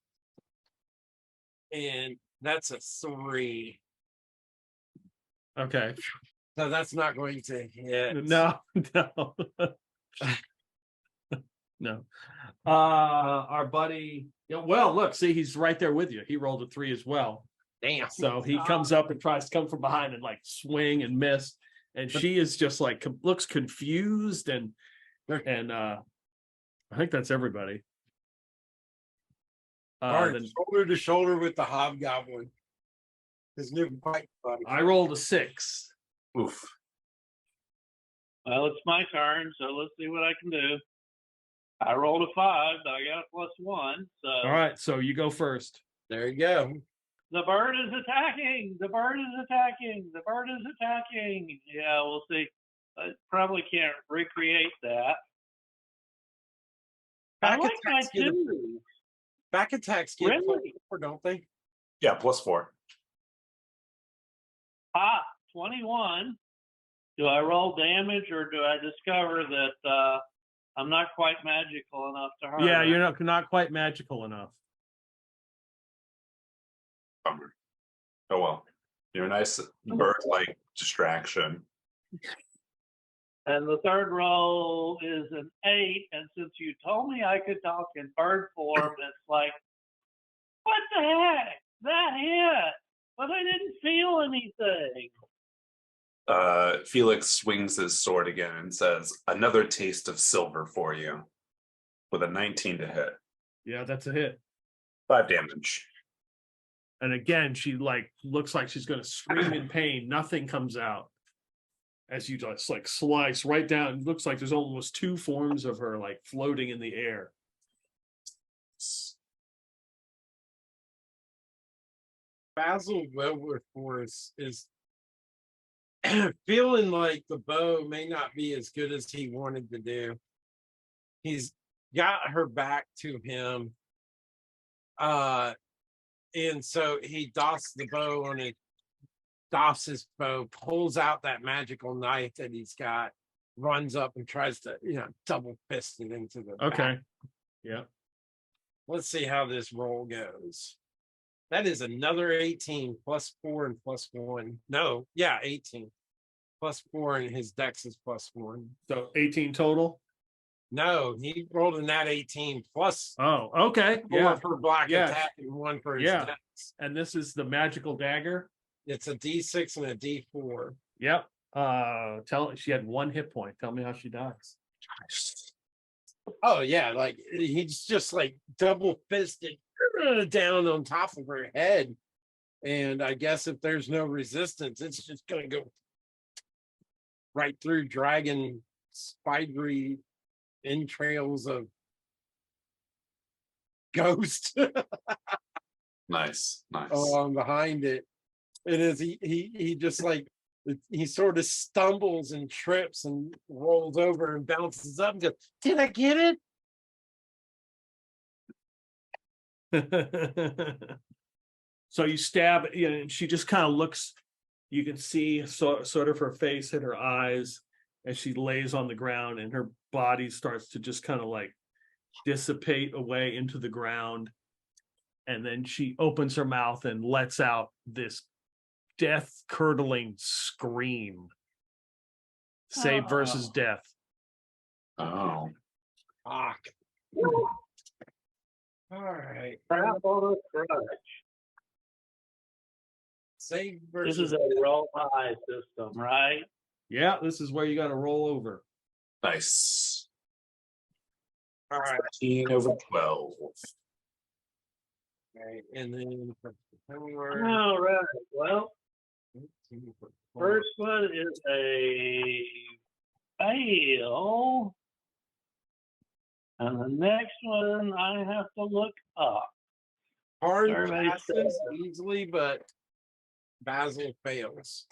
And that's a 3. Okay. So that's not going to hit. No. No. Our buddy. Well, look, see, he's right there with you. He rolled a 3 as well. Damn. So he comes up and tries to come from behind and like swing and miss. And she is just like looks confused and I think that's everybody. Shoulder to shoulder with the hobgoblin. His new fight buddy. I rolled a 6. Oof. Well, it's my turn, so let's see what I can do. I rolled a 5, but I got a +1. So all right, so you go first. There you go. The bird is attacking. The bird is attacking. The bird is attacking. Yeah, we'll see. I probably can't recreate that. I like my 2. Back attacks get Really? +4, don't they? Yeah, +4. 21. Do I roll damage, or do I discover that I'm not quite magical enough to hurt? Yeah, you're not quite magical enough. Bummer. Oh well. You're a nice bird-like distraction. And the third roll is an 8, and since you told me I could talk in bird form, it's like, what the heck? That hit, but I didn't feel anything. Felix swings his sword again and says, "Another taste of silver for you," with a 19 to hit. Yeah, that's a hit. 5 damage. And again, she like looks like she's going to scream in pain. Nothing comes out as you just like slice right down. It looks like there's almost 2 forms of her like floating in the air. Basil Wilberforce is feeling like the bow may not be as good as he wanted to do. He's got her back to him. And so he doffs the bow on it, doffs his bow, pulls out that magical knife that he's got, runs up and tries to, double fist it into the Okay. back. Yeah. Let's see how this roll goes. That is another 18 plus 4 and plus 1. No, yeah, 18 plus 4 and his dex is plus 1. So 18 total. No, he rolled a nat 18 plus Oh, okay. 4 Yeah. for black Yes. attack and 1 for his Yeah. dex. And this is the magical dagger. It's a D6 and a D4. Yep. She had 1 hit point. Tell me how she dies. Oh yeah, like he's just like double fisted down on top of her head. And I guess if there's no resistance, it's just gonna go right through dragon spidery entrails of ghost Nice. along behind it. And as he just like he sort of stumbles and trips and rolls over and bounces up and goes, "Did I get it?" So you stab, and she just kind of looks. You can see sort of her face and her eyes as she lays on the ground, and her body starts to just kind of like dissipate away into the ground. And then she opens her mouth and lets out this death-curdling scream. Save versus death. Oh. Fuck. All right. Crap on a crutch. Save This versus. is a roll high system, right? Yeah, this is where you got to roll over. Nice. All right. 13 over 12. Right. And then for power, All right. Well, first one is a fail. And the next one I have to look up. Karn Survey passes easily, but Basil fails.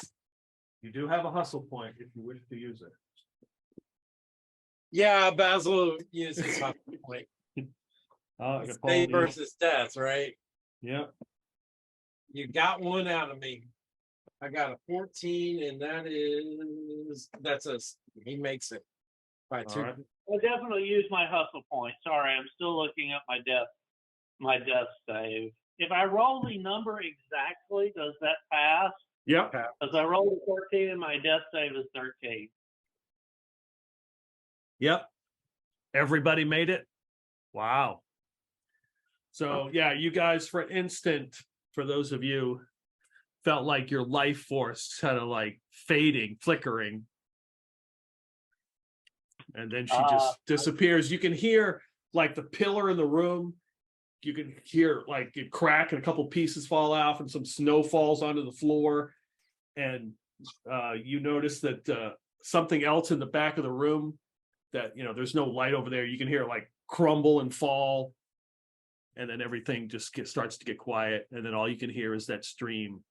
You do have a hustle point if you wish to use it. Yeah, Basil uses hustle point. It's Save versus death, right? Yeah. You got one out of me. I got a 14, and he makes it by 2. All right. I'll definitely use my hustle point. Sorry, I'm still looking up my death save. If I roll the number exactly, does that pass? Yeah. Because I rolled a 14 and my death save is 13. Yep. Everybody made it. Wow. So yeah, you guys for an instant, for those of you, felt like your life force kind of like fading, flickering. And then she just disappears. You can hear like the pillar in the room. You can hear like it crack and a couple pieces fall off and some snow falls onto the floor. And you notice that something else in the back of the room that, there's no light over there. You can hear it like crumble and fall. And then everything just starts to get quiet. And then all you can hear is that stream.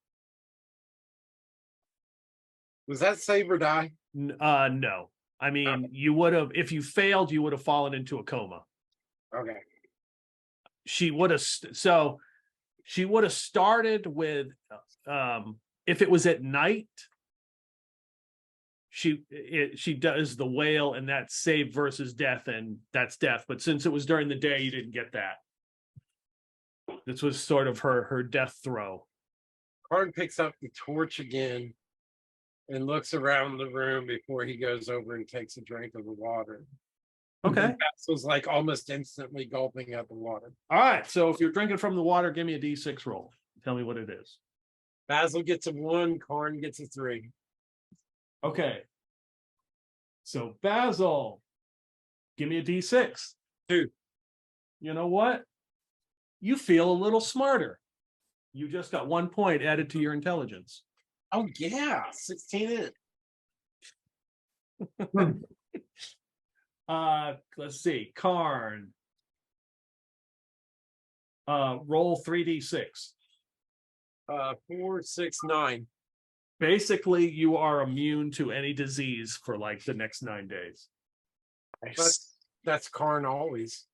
Was that save or die? No. I mean, you would have, if you failed, you would have fallen into a coma. Okay. She would have started with, if it was at night, she does the wail and that's save versus death, and that's death. But since it was during the day, you didn't get that. This was sort of her death throw. Karn picks up the torch again and looks around the room before he goes over and takes a drink of the water. Okay. Basil's like almost instantly gulping up the water. All right. So if you're drinking from the water, give me a D6 roll. Tell me what it is. Basil gets a 1, Karn gets a 3. Okay. So Basil, give me a D6. 2. You know what? You feel a little smarter. You just got 1 point added to your intelligence. Oh yeah, 16 in. Let's see. Karn. Roll 3d6. 4, 6, 9. Basically, you are immune to any disease for like the next 9 days. That's Karn always.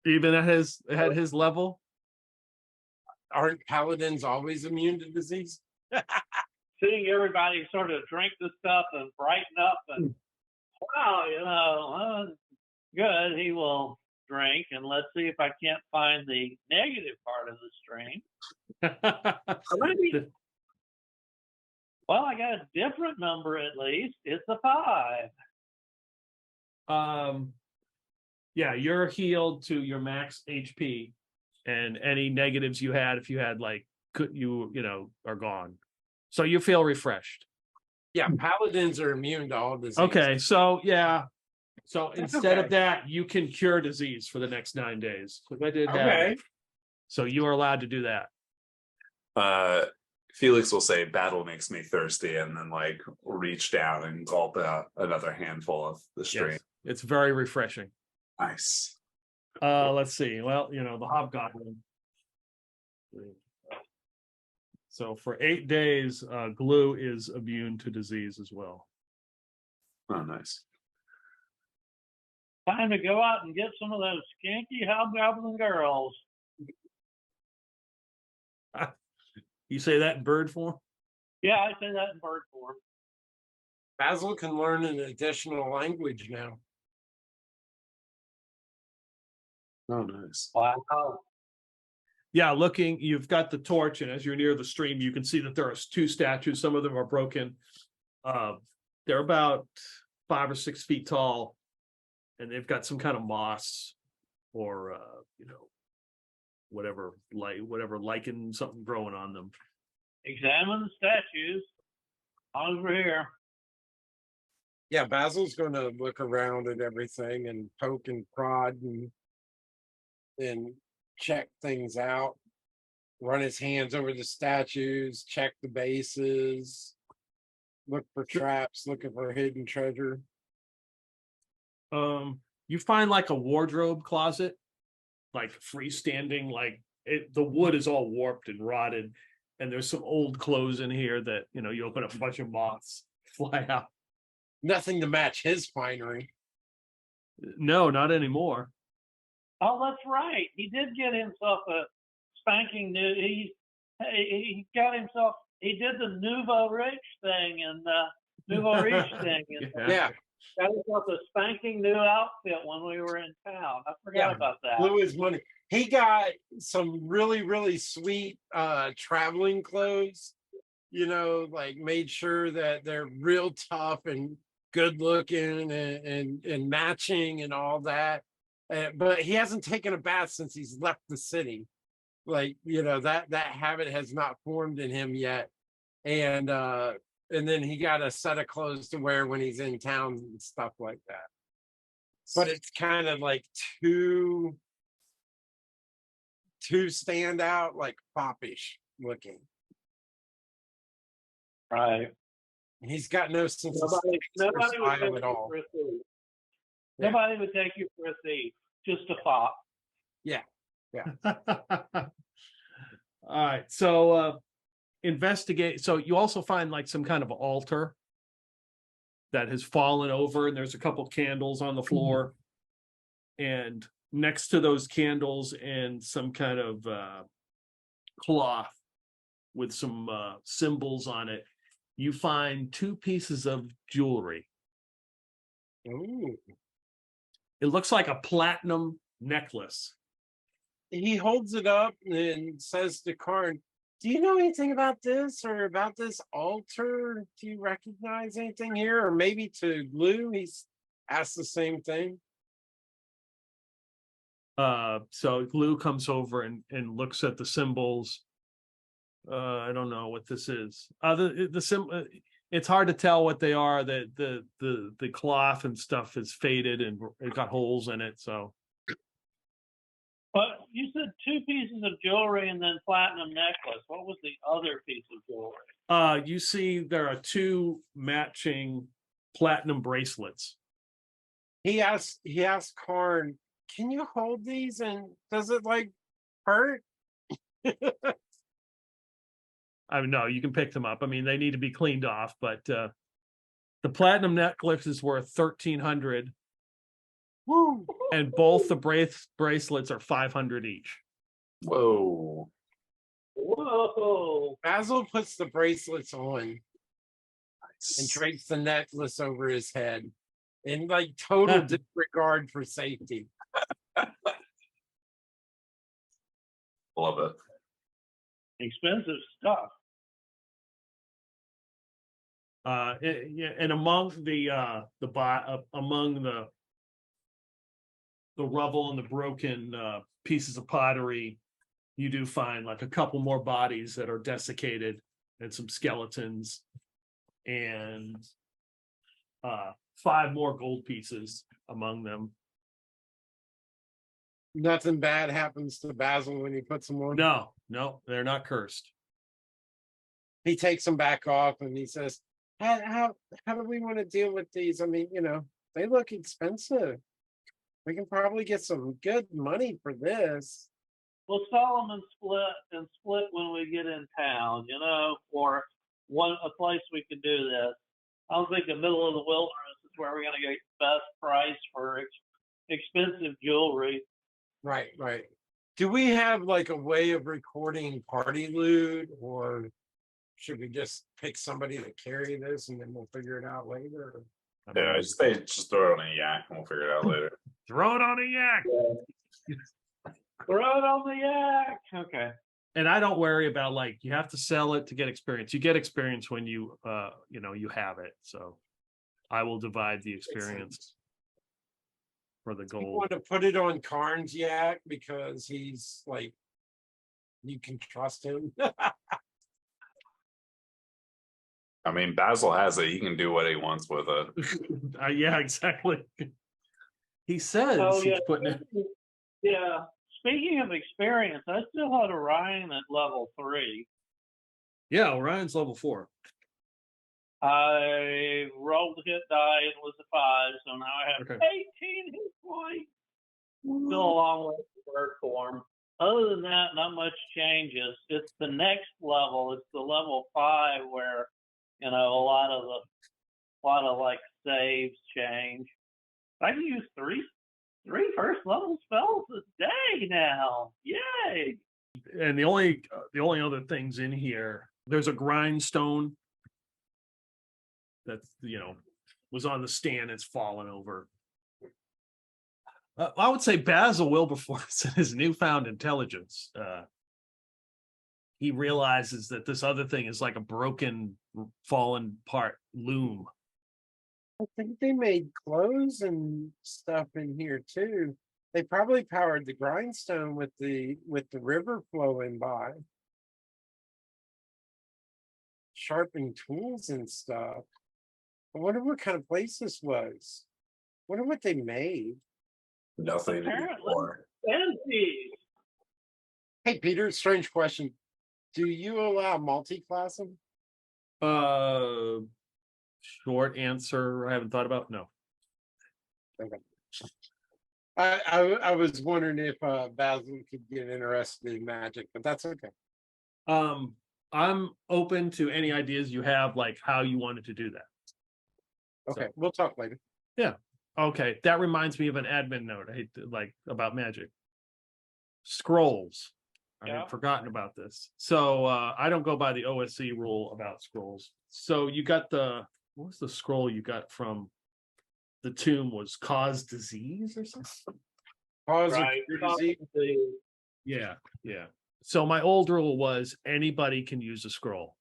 Even at his level. Aren't paladins always immune to disease? Seeing everybody sort of drink this stuff and brighten up and wow, good. He will drink, and let's see if I can't find the negative part of the stream. Well, I got a different number at least. It's a 5. Yeah, you're healed to your max HP, and any negatives you had, if you had like, are gone. So you feel refreshed. Yeah, paladins are immune to all disease. Okay, so yeah. So instead of that, you can cure disease for the next 9 days. I did have it. So you are allowed to do that. Felix will say, "Battle makes me thirsty," and then like reach down and gulp another handful of the stream. Yes, it's very refreshing. Nice. Let's see. Well, the hobgoblin. So for 8 days, Glue is immune to disease as well. Oh, nice. Time to go out and get some of those skanky hobgoblin girls. You say that in bird form? Yeah, I say that in bird form. Basil can learn an additional language now. Oh, nice. Wow. Yeah, you've got the torch, and as you're near the stream, you can see that there are 2 statues. Some of them are broken. They're about 5 or 6 feet tall, and they've got some kind of moss or whatever lichen, something growing on them. Examine the statues. Over here. Yeah, Basil's going to look around at everything and poke and prod and check things out. Run his hands over the statues, check the bases, look for traps, looking for hidden treasure. You find like a wardrobe closet, like freestanding, the wood is all warped and rotted, and there's some old clothes in here that you open up, a bunch of moths fly out. Nothing to match his finery. No, not anymore. Oh, that's right. He did get himself a spanking new. He got himself. He did the nouveau riche thing and nouveau riche thing. And Yeah. Got himself a spanking new outfit when we were in town. I forgot about that. Blew his money. He got some really, really sweet traveling clothes, made sure that they're real tough and good looking and matching and all that. But he hasn't taken a bath since he's left the city. That habit has not formed in him yet. And then he got a set of clothes to wear when he's in town and stuff like that. But it's kind of like too stand out, like foppish looking. Right. He's got no sense of nobody would style take at all. you for a thief. Nobody would take you for a thief. Just a fop. Yeah. All right. So investigate. So you also find like some kind of altar that has fallen over, and there's a couple candles on the floor. And next to those candles and some kind of cloth with some symbols on it, you find 2 pieces of jewelry. Ooh. It looks like a platinum necklace. He holds it up and says to Karn, "Do you know anything about this or about this altar? Do you recognize anything here?" Or maybe to Glue, he's asked the same thing. So Glue comes over and looks at the symbols. I don't know what this is. It's hard to tell what they are. The cloth and stuff is faded and it got holes in it. So, but you said 2 pieces of jewelry and then platinum necklace. What was the other piece of jewelry? You see, there are 2 matching platinum bracelets. He asked Karn, "Can you hold these? And does it hurt?" I mean, no, you can pick them up. I mean, they need to be cleaned off, but the platinum necklace is worth 1,300, Woo! and both the bracelets are 500 each. Whoa. Whoa. Basil puts the bracelets on and Nice. drapes the necklace over his head in like total disregard for safety. Love it. Expensive stuff. Yeah, and among among the rubble and the broken pieces of pottery, you do find like a couple more bodies that are desiccated and some skeletons, and 5 more gold pieces among them. Nothing bad happens to Basil when he puts them on. No, they're not cursed. He takes them back off and he says, how do we want to deal with these? I mean, they look expensive. We can probably get some good money for this. We'll sell them and split when we get in town, or a place we can do this. I don't think the middle of the wilderness is where we're going to get best price for expensive jewelry. Right. Do we have like a way of recording party loot, or should we just pick somebody to carry this and then we'll figure it out later? Yeah, just throw it on a yak and we'll figure it out later. Throw it on a yak. Throw it on the yak. Okay. And I don't worry about like you have to sell it to get experience. You get experience when you you have it. So I will divide the experience for the You gold. want to put it on Karn's yak because he's like, you can trust him. I mean, Basil has it. He can do what he wants with it. Yeah, exactly. He says he's putting it. Yeah. Speaking of experience, I still had Orion at level 3. Yeah, Orion's level 4. I rolled the hit die and was a 5, so now I have Okay. 18 hit points. Still a long way to bird form. Other than that, not much changes. It's the next level. It's the level 5 where a lot of like saves change. I can use three first level spells a day now. Yay! And the only other things in here, there's a grindstone that's was on the stand. It's fallen over. I would say Basil Wilberforce and his newfound intelligence. He realizes that this other thing is like a broken, fallen part loom. I think they made clothes and stuff in here too. They probably powered the grindstone with the river flowing by. Sharpened tools and stuff. I wonder what kind of place this was. I wonder what they made. Nothing Apparently. anymore. Banshee. Hey Peter, strange question. Do you allow multi-classing? Short answer, I haven't thought about. No. Okay. I was wondering if Basil could get interested in magic, but that's okay. I'm open to any ideas you have, like how you wanted to do that. Okay, we'll talk later. Yeah. Okay. That reminds me of an admin note. I hate to, about magic. Scrolls. I had forgotten about this. So I don't go by the OSC rule about scrolls. So you got what was the scroll you got from the tomb? Was cause disease or something? Cause Right. of disease. Yeah. So my old rule was anybody can use a scroll.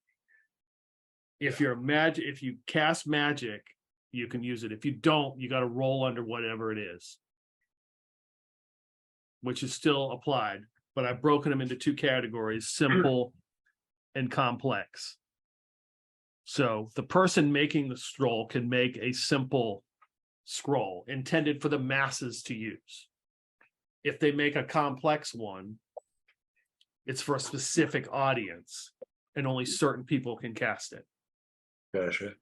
If if you cast magic, you can use it. If you don't, you got to roll under whatever it is, which is still applied. But I've broken them into 2 categories: simple and complex. So the person making the scroll can make a simple scroll intended for the masses to use. If they make a complex one, it's for a specific audience and only certain people can cast it. Gotcha.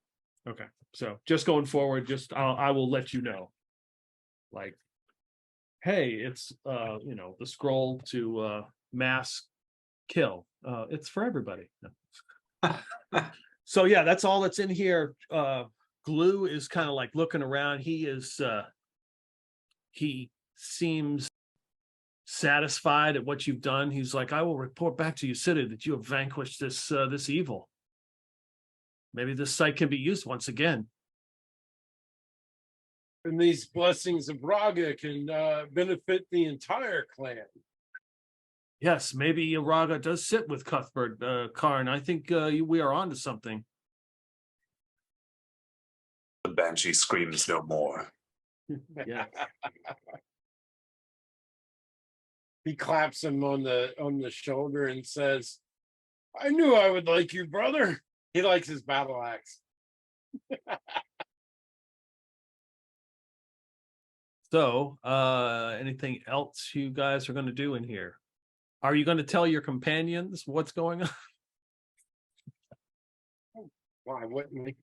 Okay. So just going forward, I will let you know. Like, hey, it's the scroll to mass kill. It's for everybody. No. So yeah, that's all that's in here. Glue is kind of like looking around. He seems satisfied at what you've done. He's like, I will report back to you, city, that you have vanquished this evil. Maybe this site can be used once again. And these blessings of Raga can benefit the entire clan. Yes, maybe Raga does sit with Cuthbert, Karn. I think we are on to something. The Banshee screams no more. Yeah. He claps him on the shoulder and says, I knew I would like you, brother. He likes his battle axe. So, anything else you guys are going to do in here? Are you going to tell your companions what's going on? Why wouldn't we?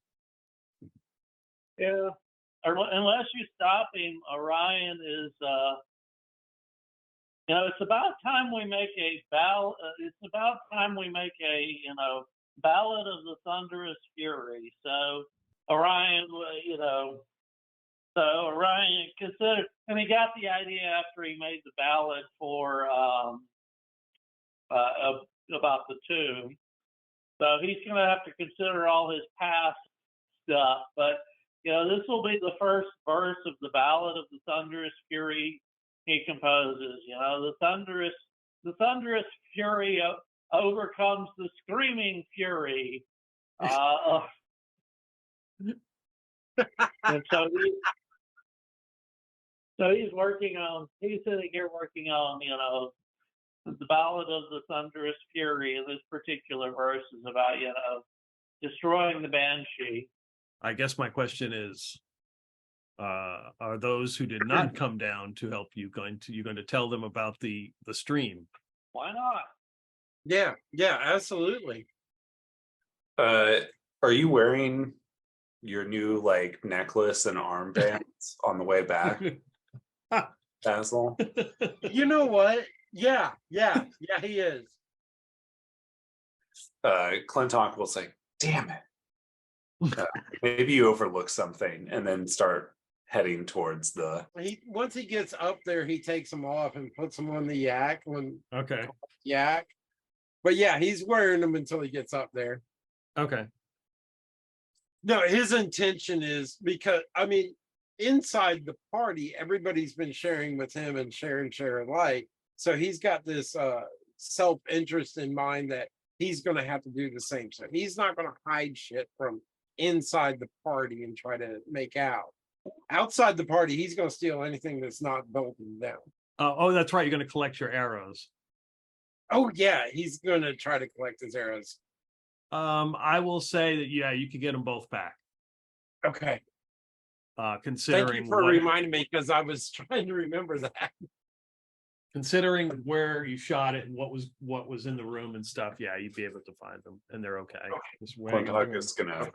Yeah. Unless you stop him, Orion is, it's about time we make a Ballad of the Thunderous Fury. So Orion, Orion considered, and he got the idea after he made the ballad for about the tomb. So he's going to have to consider all his past stuff. But this will be the first verse of the Ballad of the Thunderous Fury he composes. The thunderous fury overcomes the screaming fury. And so he's sitting here working on, the Ballad of the Thunderous Fury. And this particular verse is about, destroying the Banshee. I guess my question is, are those who did not come down to help you going to tell them about the stream? Why not? Yeah, absolutely. Are you wearing your new necklace and armbands on the way back, Basil? You know what? Yeah, he is. Clintock will say, damn it. Maybe you overlook something, and then start heading towards the. Once he gets up there, he takes them off and puts them on the yak. Okay. Yak. But yeah, he's wearing them until he gets up there. Okay. No, his intention is because inside the party, everybody's been sharing with him and share alike. So he's got this self-interest in mind that he's going to have to do the same. So he's not going to hide shit from inside the party and try to make out. Outside the party, he's going to steal anything that's not bolted down. Oh, that's right. You're going to collect your arrows. Oh yeah, he's going to try to collect his arrows. I will say that you could get them both back. Okay. Considering Thank you for reminding me, because I was trying to remember that. Considering where you shot it and what was in the room and stuff, you'd be able to find them, and they're okay. Clintock is gonna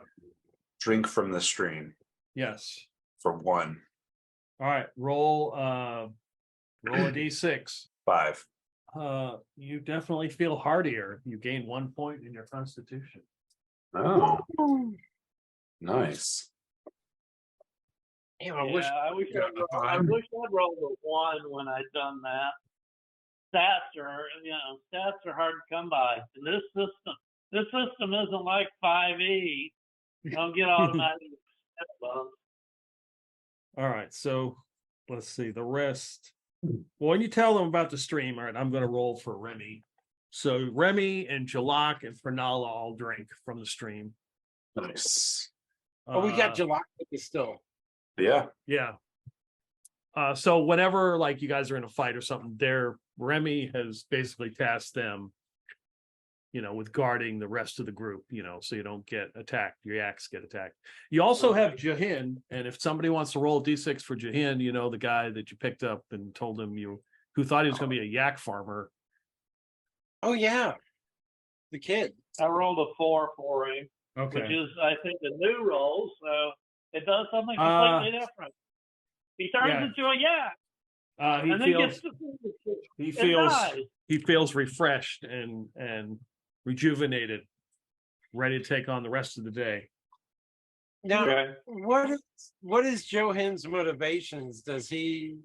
drink from the stream. Yes. For one. All right. Roll a d6. 5. You definitely feel hardier. You gain 1 point in your constitution. Oh. Nice. Damn, I wish I'd rolled a 1 when I'd done that. Stats are hard to come by. And this system isn't like 5e. You don't get automatic step bumps. All right, so let's see the rest. Well, when you tell them about the stream, all right, I'm going to roll for Remy. So Remy and Jalak and Fernala all drink from the stream. Nice. We got Jalak still. Yeah. Yeah. So whenever you guys are in a fight or something, Remy has basically tasked them, with guarding the rest of the group, so you don't get attacked. Your yaks get attacked. You also have Jahin, and if somebody wants to roll a d6 for Jahin, the guy that you picked up and told him who thought he was going to be a yak farmer. Oh yeah, the kid. I rolled a 4 for him, Okay. which is I think the new roll, so it does something completely different. He turns into a yak. He feels refreshed and rejuvenated. ready to take on the rest of the day. Now, Okay. what is Johan's motivations? Does he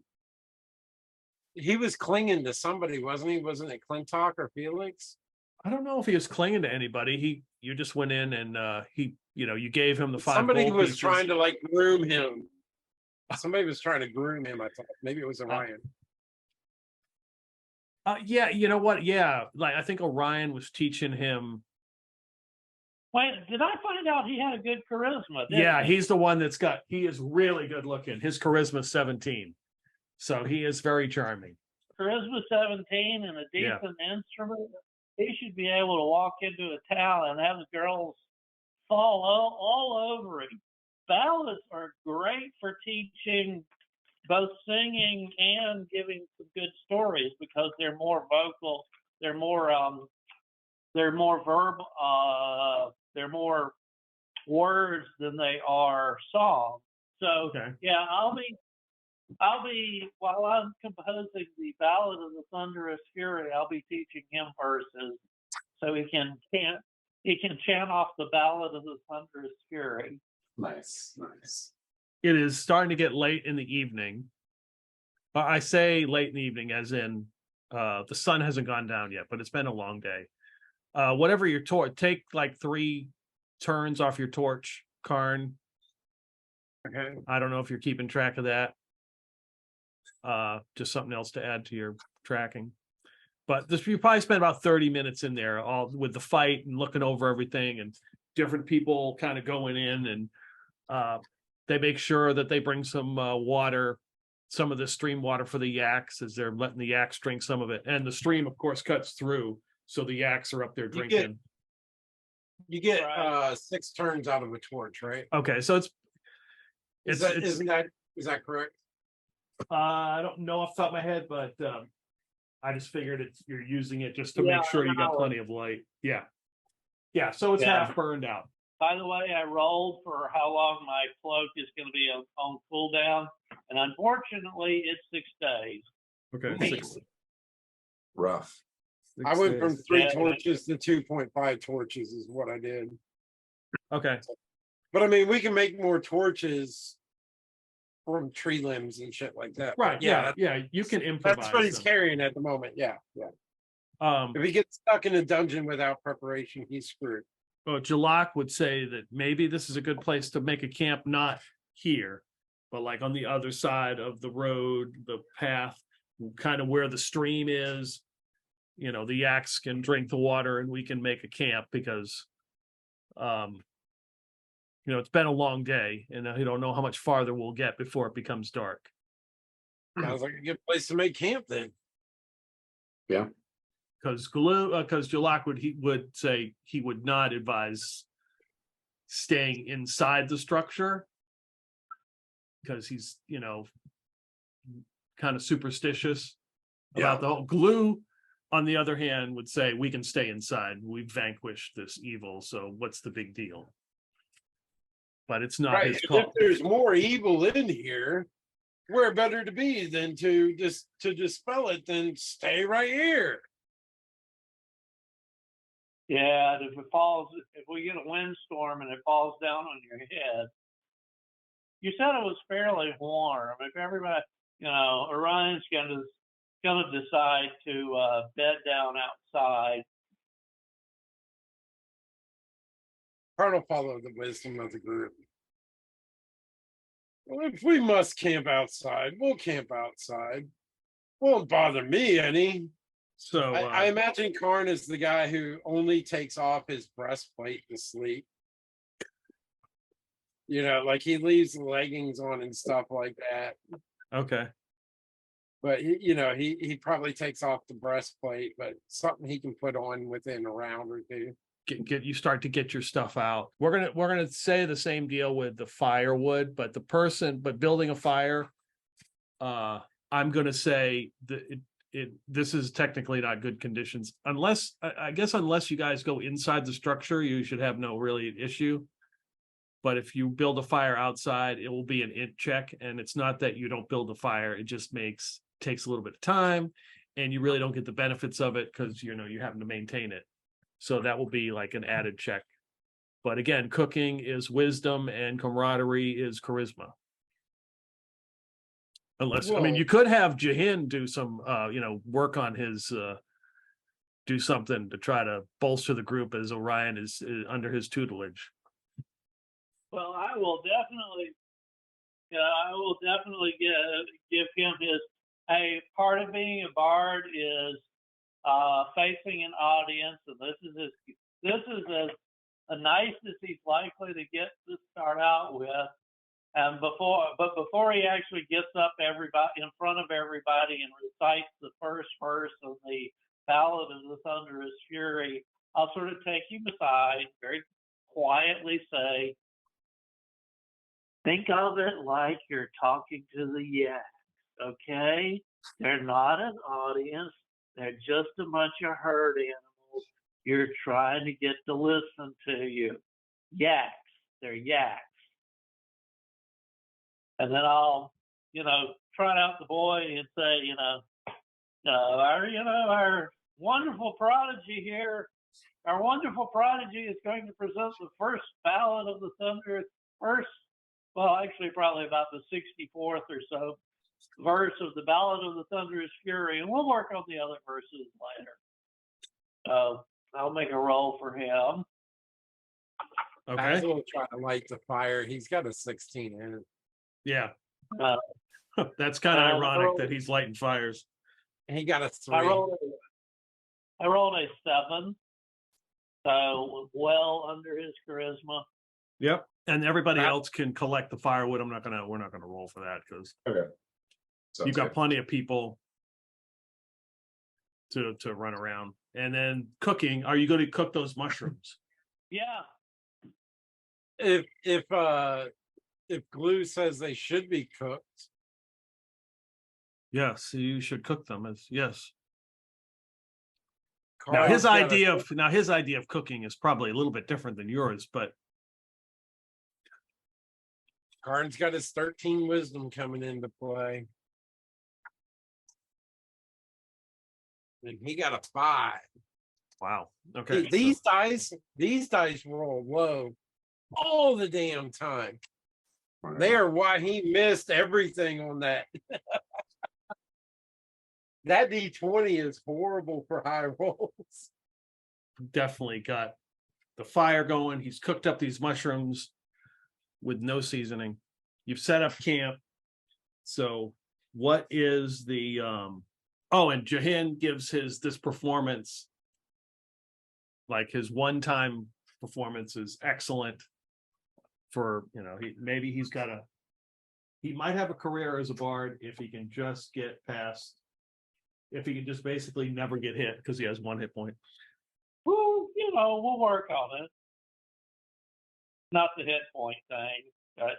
was clinging to somebody, wasn't he? Wasn't it Clintock or Felix? I don't know if he was clinging to anybody. You just went in and you gave him the 5 Somebody gold was pieces. trying to like groom him. Somebody was trying to groom him, I thought. Maybe it was Orion. Yeah, you know what? Yeah, like I think Orion was teaching him. Wait, did I find out he had a good charisma? Yeah, He he's the one he is really good looking. His charisma 17. So he is very charming. charisma 17 and a decent instrument. He should be able to walk into a town and have the girls fall all over him. Ballads are great for teaching both singing and giving some good stories because they're more vocal, they're more verbal, they're more words than they are song. So Okay. yeah, I'll be while I'm composing the Ballad of the Thunderous Fury, I'll be teaching him verses so he can chant off the Ballad of the Thunderous Fury. Nice. It is starting to get late in the evening. I say late in the evening as in the sun hasn't gone down yet, but it's been a long day. Whatever your torch, take like 3 turns off your torch, Karn. Okay. I don't know if you're keeping track of that. Just something else to add to your tracking. But you probably spent about 30 minutes in there, all with the fight and looking over everything and different people kind of going in, and they make sure that they bring some water, some of the stream water for the yaks as they're letting the yaks drink some of it. And the stream, of course, cuts through, so the yaks are up there drinking. You get 6 turns out of a torch, right? Okay, so Is that correct? I don't know off the top of my head, but I just figured you're using it just to make sure you got plenty of light. Yeah. So it's half burned out. By the way, I rolled for how long my cloak is going to be on cooldown, and unfortunately, it's 6 days. Okay. 6. Rough. I went from 3 Yeah. torches to 2.5 torches is what I did. Okay. But I mean, we can make more torches from tree limbs and shit like that. Right. But Yeah. You can improvise. that's what he's them. carrying at the moment. Yeah. If he gets stuck in a dungeon without preparation, he's screwed. Well, Jalak would say that maybe this is a good place to make a camp, not here, but like on the other side of the road, the path, kind of where the stream is. You know, the yaks can drink the water and we can make a camp because, it's been a long day and I don't know how much farther we'll get before it becomes dark. Sounds like a good place to make camp then. Yeah. Because Jalak would say he would not advise staying inside the structure because he's kind of superstitious about the whole. Glue, on the other hand, would say we can stay inside. We've vanquished this evil, so what's the big deal? But it's not his call. If there's more evil in here, where better to be than to dispel it than stay right here. Yeah, if we get a windstorm and it falls down on your head, you said it was fairly warm. If everybody, Orion's gonna decide to bed down outside. Carl follow the wisdom of the group. Well, if we must camp outside, we'll camp outside. Won't bother me any. So I imagine Karn is the guy who only takes off his breastplate to sleep. Like he leaves the leggings on and stuff like that. okay. But he probably takes off the breastplate, but something he can put on within a round or two. Get you start to get your stuff out. We're gonna say the same deal with the firewood, but building a fire, I'm gonna say that this is technically not good conditions unless you guys go inside the structure, you should have no really issue. But if you build a fire outside, it will be an int check, and it's not that you don't build a fire; it just takes a little bit of time, and you really don't get the benefits of it because you having to maintain it. So that will be like an added check But again, cooking is wisdom and camaraderie is charisma. Unless, I mean, Whoa. you could have Jahin do some, work on his, do something to try to bolster the group as Orion is under his tutelage. Well, I will definitely give him his. Hey, part of being a bard is facing an audience, and this is as nice as he's likely to get to start out with. And before he actually gets up everybody in front of everybody and recites the first verse of the Ballad of the Thunderous Fury, I'll sort of take him aside, very quietly say, think of it like you're talking to the yaks, okay? They're not an audience. They're just a bunch of herd animals you're trying to get to listen to you. Yaks. They're yaks. And then I'll, trot out the boy and say, our wonderful prodigy here, our wonderful prodigy is going to present the first ballad of the Thunderous, actually probably about the 64th or so verse of the Ballad of the Thunderous Fury, and we'll work on the other verses later. So I'll make a roll for him. Okay. Basil will try to light the fire. He's got a 16 in it. Yeah. Uh, That's kind of I ironic rolled- that he's lighting fires. And he got a 3. I rolled a 7, so well under his charisma. Yep. And everybody That- else can collect the firewood. We're not gonna roll for that because Okay. you've got plenty of people to run around. And then cooking. Are you going to cook those mushrooms? Yeah. If Glue says they should be cooked, Yes, you should cook them. Yes. Carl's His got a- idea of cooking is probably a little bit different than yours, but Karn's got his 13 wisdom coming into play. And he got a 5. wow. Okay. These dice roll low all the damn time. They are why he missed everything on that. That D20 is horrible for high rolls. Definitely got the fire going. He's cooked up these mushrooms with no seasoning. You've set up camp. So what is the and Jahin gives this performance, like his one-time performance is excellent for, he might have a career as a bard if he can just get past, if he can just basically never get hit because he has 1 hit point. Well, we'll work on it. Not the hit point thing, but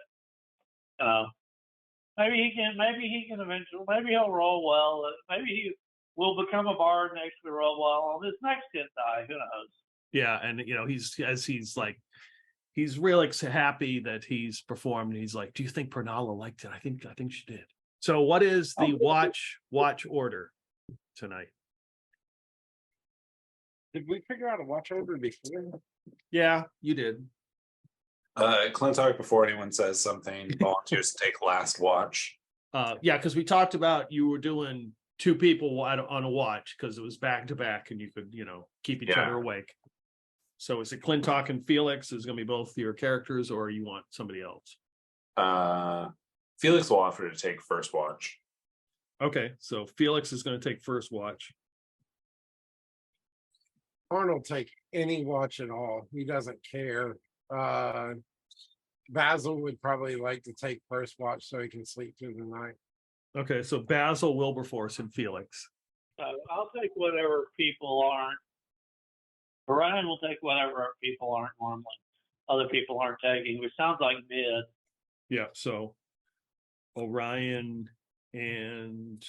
maybe he can eventually. Maybe he'll roll well. Maybe he will become a bard and actually roll well on his next hit die. Who knows? Yeah, and he's really happy that he's performed. And he's like, "Do you think Pernala liked it? I think she did." So, what is the watch order tonight? Did we figure out a watch order before? Yeah, you did. Clintock, before anyone says something, volunteers to take last watch. Yeah, because we talked about you were doing 2 people on a watch because it was back to back and you could, keep each other awake. So is it Clintock and Felix is going to be both your characters or you want somebody else? Felix will offer to take first watch. Okay, so Felix is going to take first watch. Karn will take any watch at all. He doesn't care. Basil would probably like to take first watch so he can sleep through the night. Okay, so Basil, Wilberforce, and Felix. So I'll take whatever people aren't. Orion will take whatever people aren't normally. Other people aren't taking, which sounds like mid. Yeah, so Orion and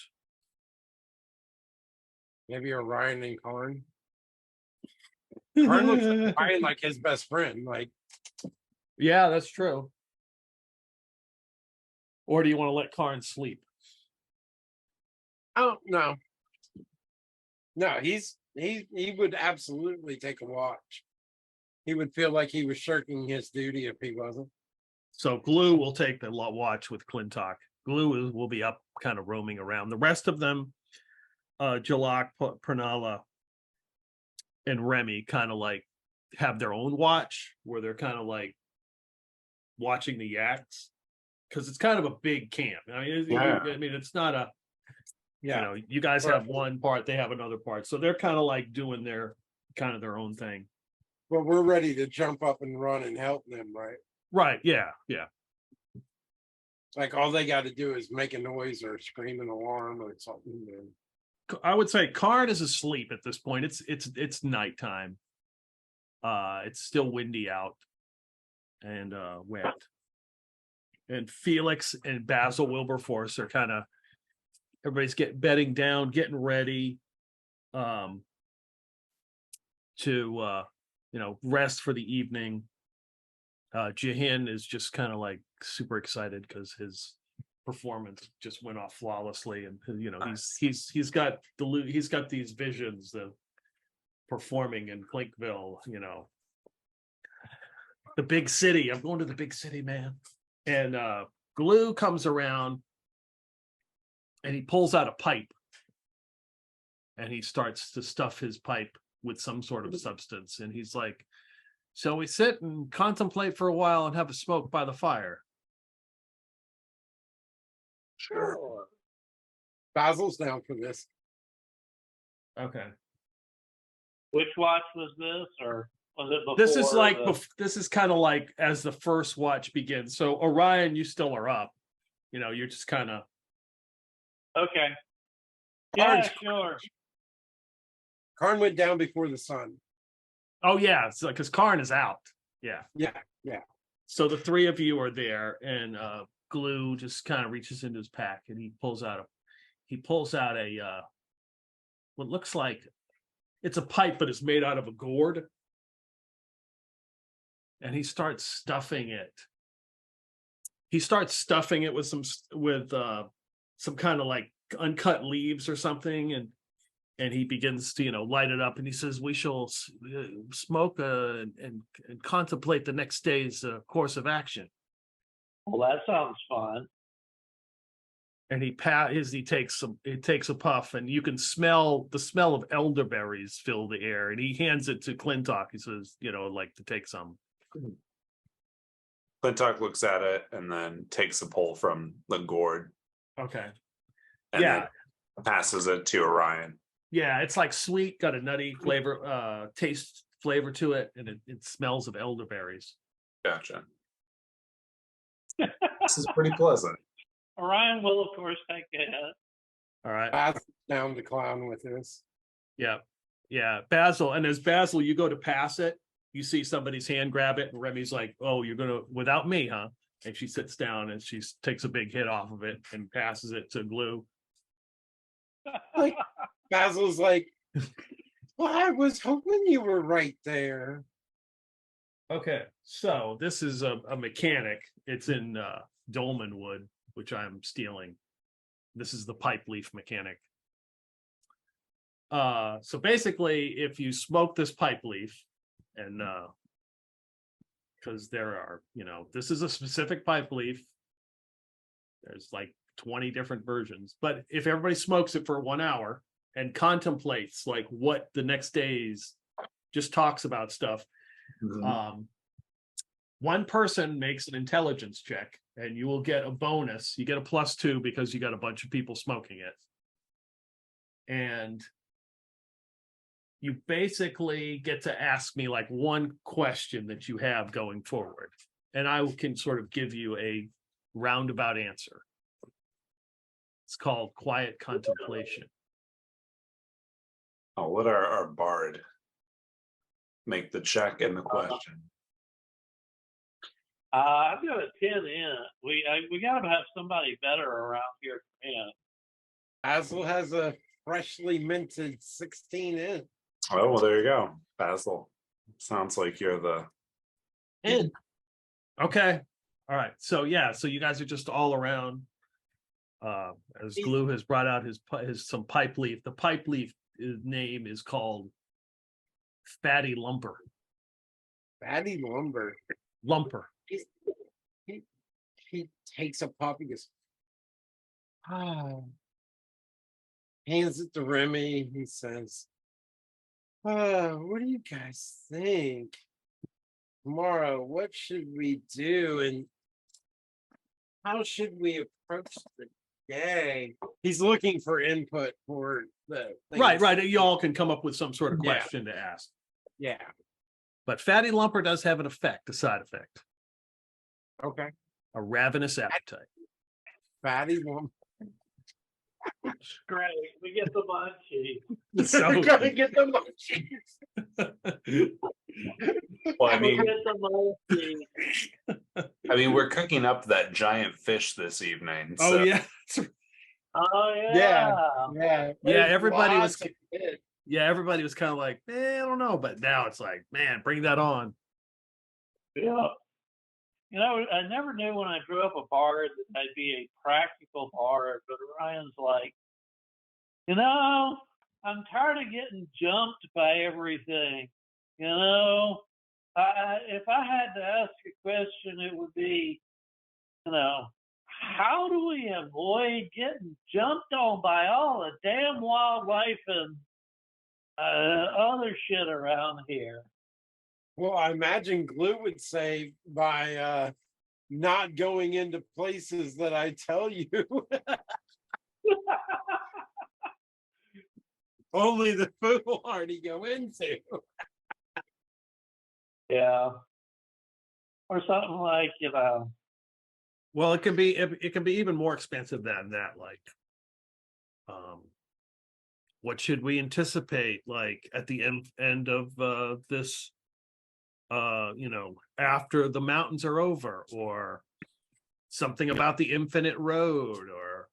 Maybe Orion and Karn. Karn looks at Orion like his best friend. Like, yeah, that's true. Or do you want to let Karn sleep? oh no. No, he would absolutely take a watch. He would feel like he was shirking his duty if he wasn't. So Glue will take the watch with Clintock. Glue will be up, kind of roaming around. The rest of them, Jalak, Pranala, and Remy, kind of like have their own watch where they're kind of like watching the yaks, because it's kind of a big camp. I mean, it's not a, you know, you guys have one part, they have another part, so they're kind of like doing their own thing. But we're ready to jump up and run and help them, right? Right. Yeah. Yeah. Like all they got to do is make a noise or scream an alarm or something. I would say Karn is asleep at this point. It's nighttime. It's still windy out and wet. And Felix and Basil Wilberforce are kind of, everybody's bedding down, getting ready to rest for the evening. Jahin is just kind of like super excited because his performance just went off flawlessly, and he's got these visions of performing in Clinkville, the big city. I'm going to the big city, man. And Glue comes around and he pulls out a pipe and he starts to stuff his pipe with some sort of substance, and he's like, shall we sit and contemplate for a while and have a smoke by the fire? Sure. Basil's down for this. Okay. Which watch was this, or was it before? This is like this is kind of like as the first watch begins. So Orion, you still are up. You're just kind of Okay. Yeah, sure. Karn went down before the sun. Oh yeah, so because Karn is out. Yeah. Yeah. So the three of you are there, and Glue just kind of reaches into his pack and he pulls out a what looks like it's a pipe, but it's made out of a gourd. And he starts stuffing it. He starts stuffing it with some kind of like uncut leaves or something, and he begins to light it up, and he says, we shall smoke and contemplate the next day's course of action. Well, that sounds fun. And he takes a puff, and you can smell the smell of elderberries fill the air, and he hands it to Clintock. He says, like to take some. Clintock looks at it and then takes a pull from the gourd. Okay. And then passes it to Orion. Yeah, it's like sweet, got a nutty flavor, taste flavor to it, and it smells of elderberries. Gotcha. This is pretty pleasant. Orion will, of course, take it. All right. Basil's down to clown with this. Yeah. Basil, and as Basil, you go to pass it, you see somebody's hand grab it, and Remy's like, "Oh, you're gonna without me, huh?" And she sits down and she takes a big hit off of it and passes it to Glue. Like Basil's like, well, I was hoping you were right there. Okay, so this is a mechanic. It's in Dolmenwood, which I'm stealing. This is the pipe leaf mechanic. So basically, if you smoke this pipe leaf, and because there are, this is a specific pipe leaf. There's like 20 different versions, but if everybody smokes it for 1 hour and contemplates like what the next day's, just talks about stuff. Mm-hmm. One person makes an intelligence check and you will get a bonus. You get a +2 because you got a bunch of people smoking it. And you basically get to ask me like one question that you have going forward. And I can sort of give you a roundabout answer. It's called quiet contemplation. I'll let our bard make the check and the question. I've got a 10 in. We gotta have somebody better around here. Man. Basil has a freshly minted 16 in. Oh, well, there you go. Basil. Sounds like you're the in. Okay. All right. So you guys are just all around. As Glue has brought out his some pipe leaf. The pipe leaf name is called Fatty Lumper. Fatty Lumber. Lumper. He takes a pup. He goes, hands it to Remy. He says, what do you guys think? Tomorrow, what should we do? And how should we approach the day? He's looking for input for the Right, things. right. You all can come up with some sort of Yeah. question to ask. Yeah. But Fatty Lumper does have an effect, a side effect, Okay. a ravenous appetite. Fatty Lumber. Great. We get the Banshee. So- We're gonna get the munchies. Well, We get the Banshee. we're cooking up that giant fish this evening. Oh So yeah. Oh yeah. Yeah. Yeah, everybody was- lots of it. Yeah, everybody was kind of like, I don't know, but now it's like, man, bring that on. Yeah. You know, I never knew when I grew up a bard that I'd be a practical bard, but Ryan's like, you know, I'm tired of getting jumped by everything. You know, if I had to ask a question, it would be, you know, how do we avoid getting jumped on by all the damn wildlife and other shit around here? Well, I imagine Glue would say by not going into places that I tell you. Only the foolhardy go into. Yeah. Or something like, you know. Well, it can be even more expensive than that. Like, what should we anticipate? Like at the end of this, after the mountains are over, or something about the infinite road, or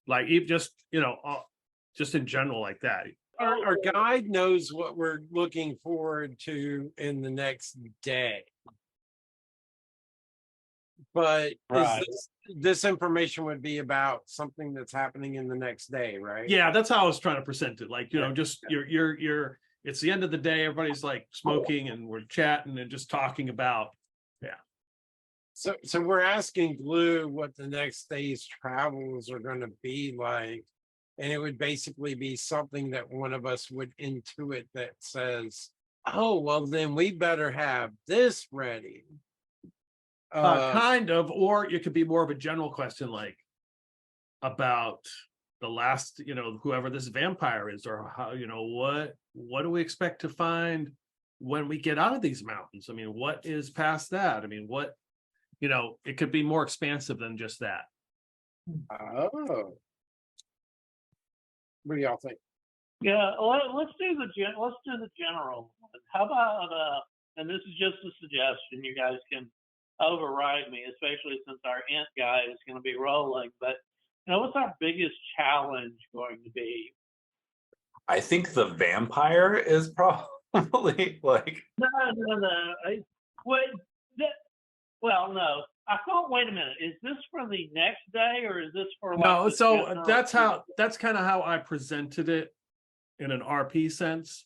like even just in general like that. Our guide knows what we're looking forward to in the next day. But Right. this information would be about something that's happening in the next day, right? Yeah, that's how I was trying to present it. Like, Yeah. just you're it's the end of the day, everybody's like smoking and we're chatting and just talking about. So we're asking Glue what the next day's travels are going to be like, and it would basically be something that one of us would intuit that says, "Oh, well, then we better have this ready." Kind of, or it could be more of a general question, like about the last, whoever this vampire is, or how, what do we expect to find when we get out of these mountains? I mean, what is past that? I mean, what, it could be more expansive than just that. Oh, what do y'all think? Yeah, let's do the general one. How about and this is just a suggestion, you guys can override me, especially since our int guy is going to be rolling, but what's our biggest challenge going to be? I think the vampire is probably like No. No. I thought, wait a minute, is this for the next day or is this for like No, the so general- that's kind of how I presented it in an RP sense,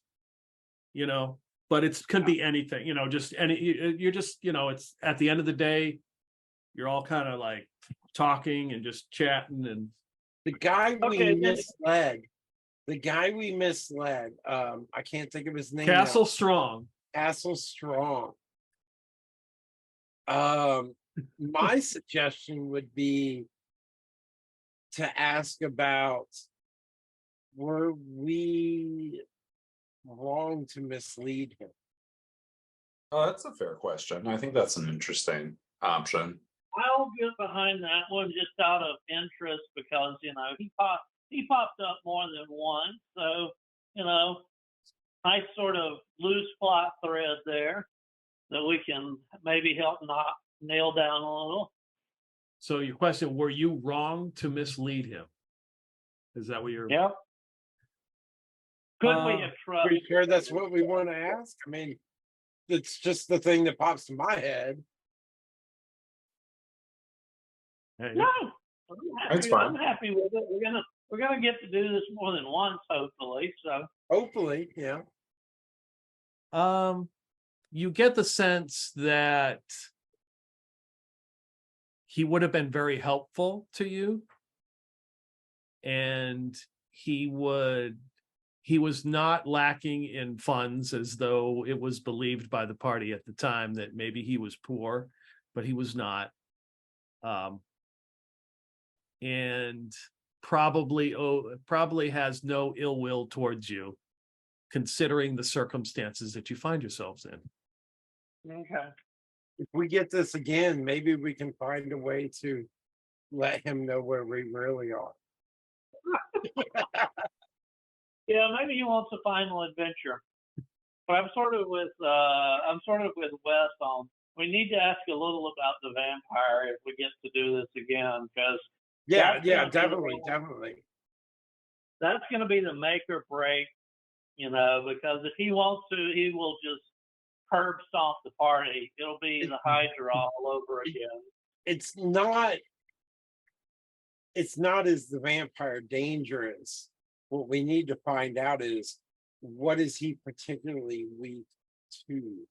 but it could be anything, just you're just, it's at the end of the day, you're all kind of like talking and just chatting. And The guy Okay, we then- misled, I can't think of his name. Castle now. Strong. Castle Strong. My suggestion would be to ask about, were we wrong to mislead him? oh, that's a fair question. I think that's an interesting option. I'll get behind that one just out of interest because he popped up more than once, so nice sort of loose plot thread there that we can maybe help nail down a little. So your question, were you wrong to mislead him? Is that what you're? Yep. Could we have trusted? Pretty sure that's what we want to ask. I mean, it's just the thing that pops to my head. Hey, No, That's fine. I'm happy with it. We're gonna get to do this more than once, hopefully. So Hopefully, yeah. you get the sense that he would have been very helpful to you, and he was not lacking in funds, as though it was believed by the party at the time that maybe he was poor, but he was not. And probably has no ill will towards you, considering the circumstances that you find yourselves in. Okay. If we get this again, maybe we can find a way to let him know where we really are. Yeah, maybe he wants a final adventure. But I'm sort of with Wes on. We need to ask a little about the vampire if we get to do this again, because Yeah, That's definitely. that's going to be the make or break, because if he wants to, he will just curb stomp the party. It'll be the Hydra all over again. It's not as the vampire dangerous. What we need to find out is, what is he particularly weak to?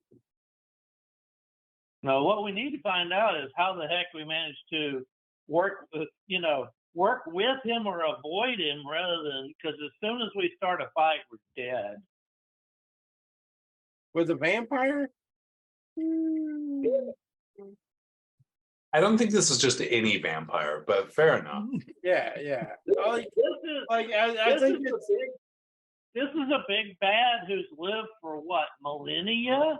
No, what we need to find out is how the heck we manage to work with him or avoid him, rather than, because as soon as we start a fight, we're dead. With a vampire? I don't think this is just any vampire, but fair enough. Yeah. This is a big bad who's lived for what, millennia,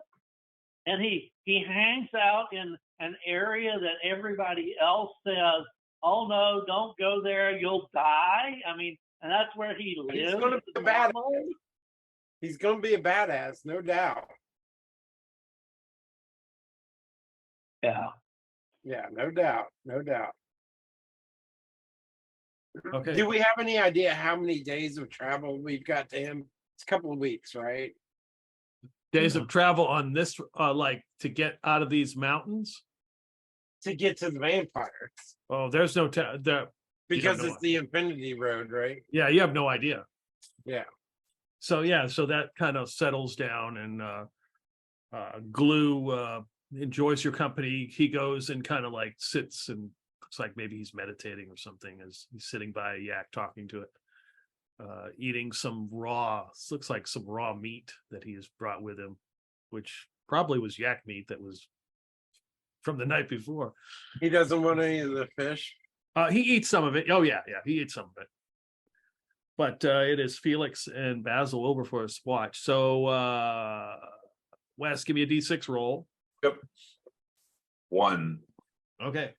and he hangs out in an area that everybody else says, "Oh no, don't go there, you'll die." I mean, and that's where he lives. He's gonna be a badass. He's gonna be a badass, no doubt. Yeah. Yeah, no doubt. Okay. Do we have any idea how many days of travel we've got to him? It's a couple of weeks, right? Days of travel on this, like to get out of these mountains. To get to the vampire. Oh, there's no Because no it's the Infinity Road, right? Yeah, you have no idea. Yeah. So that kind of settles down, and Glue enjoys your company. He goes and kind of like sits, and looks like maybe he's meditating or something as he's sitting by a yak talking to it, eating some looks like some raw meat that he has brought with him, which probably was yak meat that was from the night before. He doesn't want any of the fish. He eats some of it. Oh yeah, he eats some of it. But it is Felix and Basil Wilberforce watch. So Wes, give me a D6 roll. Yep. 1. Okay.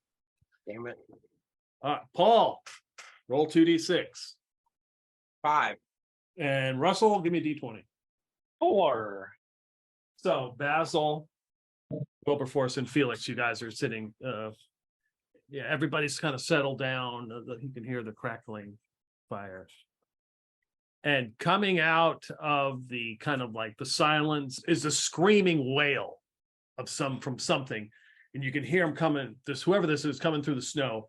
Damn it. Paul, roll 2D6. 5. And Russell, give me a D20. 4. So Basil, Wilberforce, and Felix, you guys are sitting. Everybody's kind of settled down. You can hear the crackling fire. And coming out of the kind of like the silence is a screaming wail of from something. And you can hear them coming, whoever this is coming through the snow.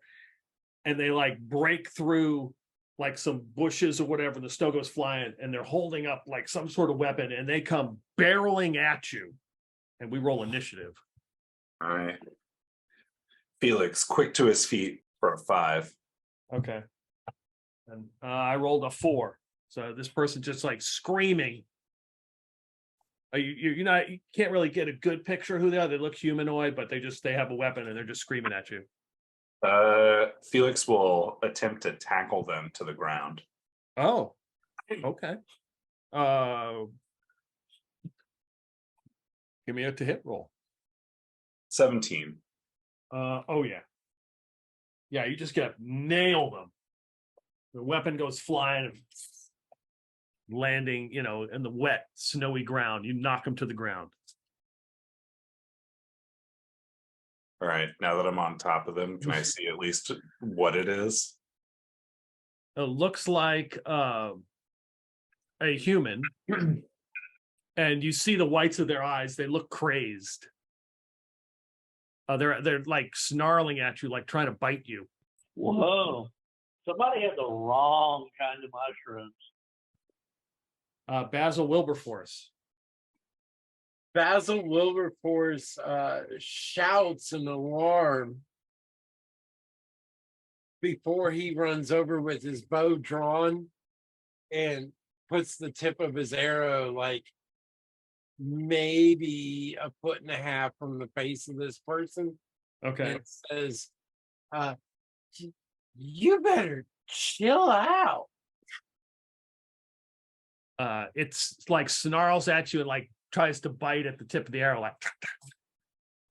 And they like break through like some bushes or whatever. The snow goes flying, and they're holding up like some sort of weapon, and they come barreling at you. And we roll initiative. All right. Felix, quick to his feet for a 5. Okay. And I rolled a 4. So this person just like screaming. You can't really get a good picture of who they are. They look humanoid, but they have a weapon and they're just screaming at you. Felix will attempt to tackle them to the ground. Oh, okay. Give me a to hit roll. 17. Oh yeah. Yeah, you just gotta nail them. The weapon goes flying and landing, in the wet, snowy ground. You knock them to the ground. All right. Now that I'm on top of them, can I see at least what it is? It looks like a human, and you see the whites of their eyes. They look crazed. They're like snarling at you, like trying to bite you. Whoa! Somebody had the wrong kind of mushrooms. Basil Wilberforce. Basil Wilberforce shouts an alarm before he runs over with his bow drawn and puts the tip of his arrow like maybe a foot and a half from the face of this person Okay. and says, you better chill out. It's like snarls at you and like tries to bite at the tip of the arrow. Like,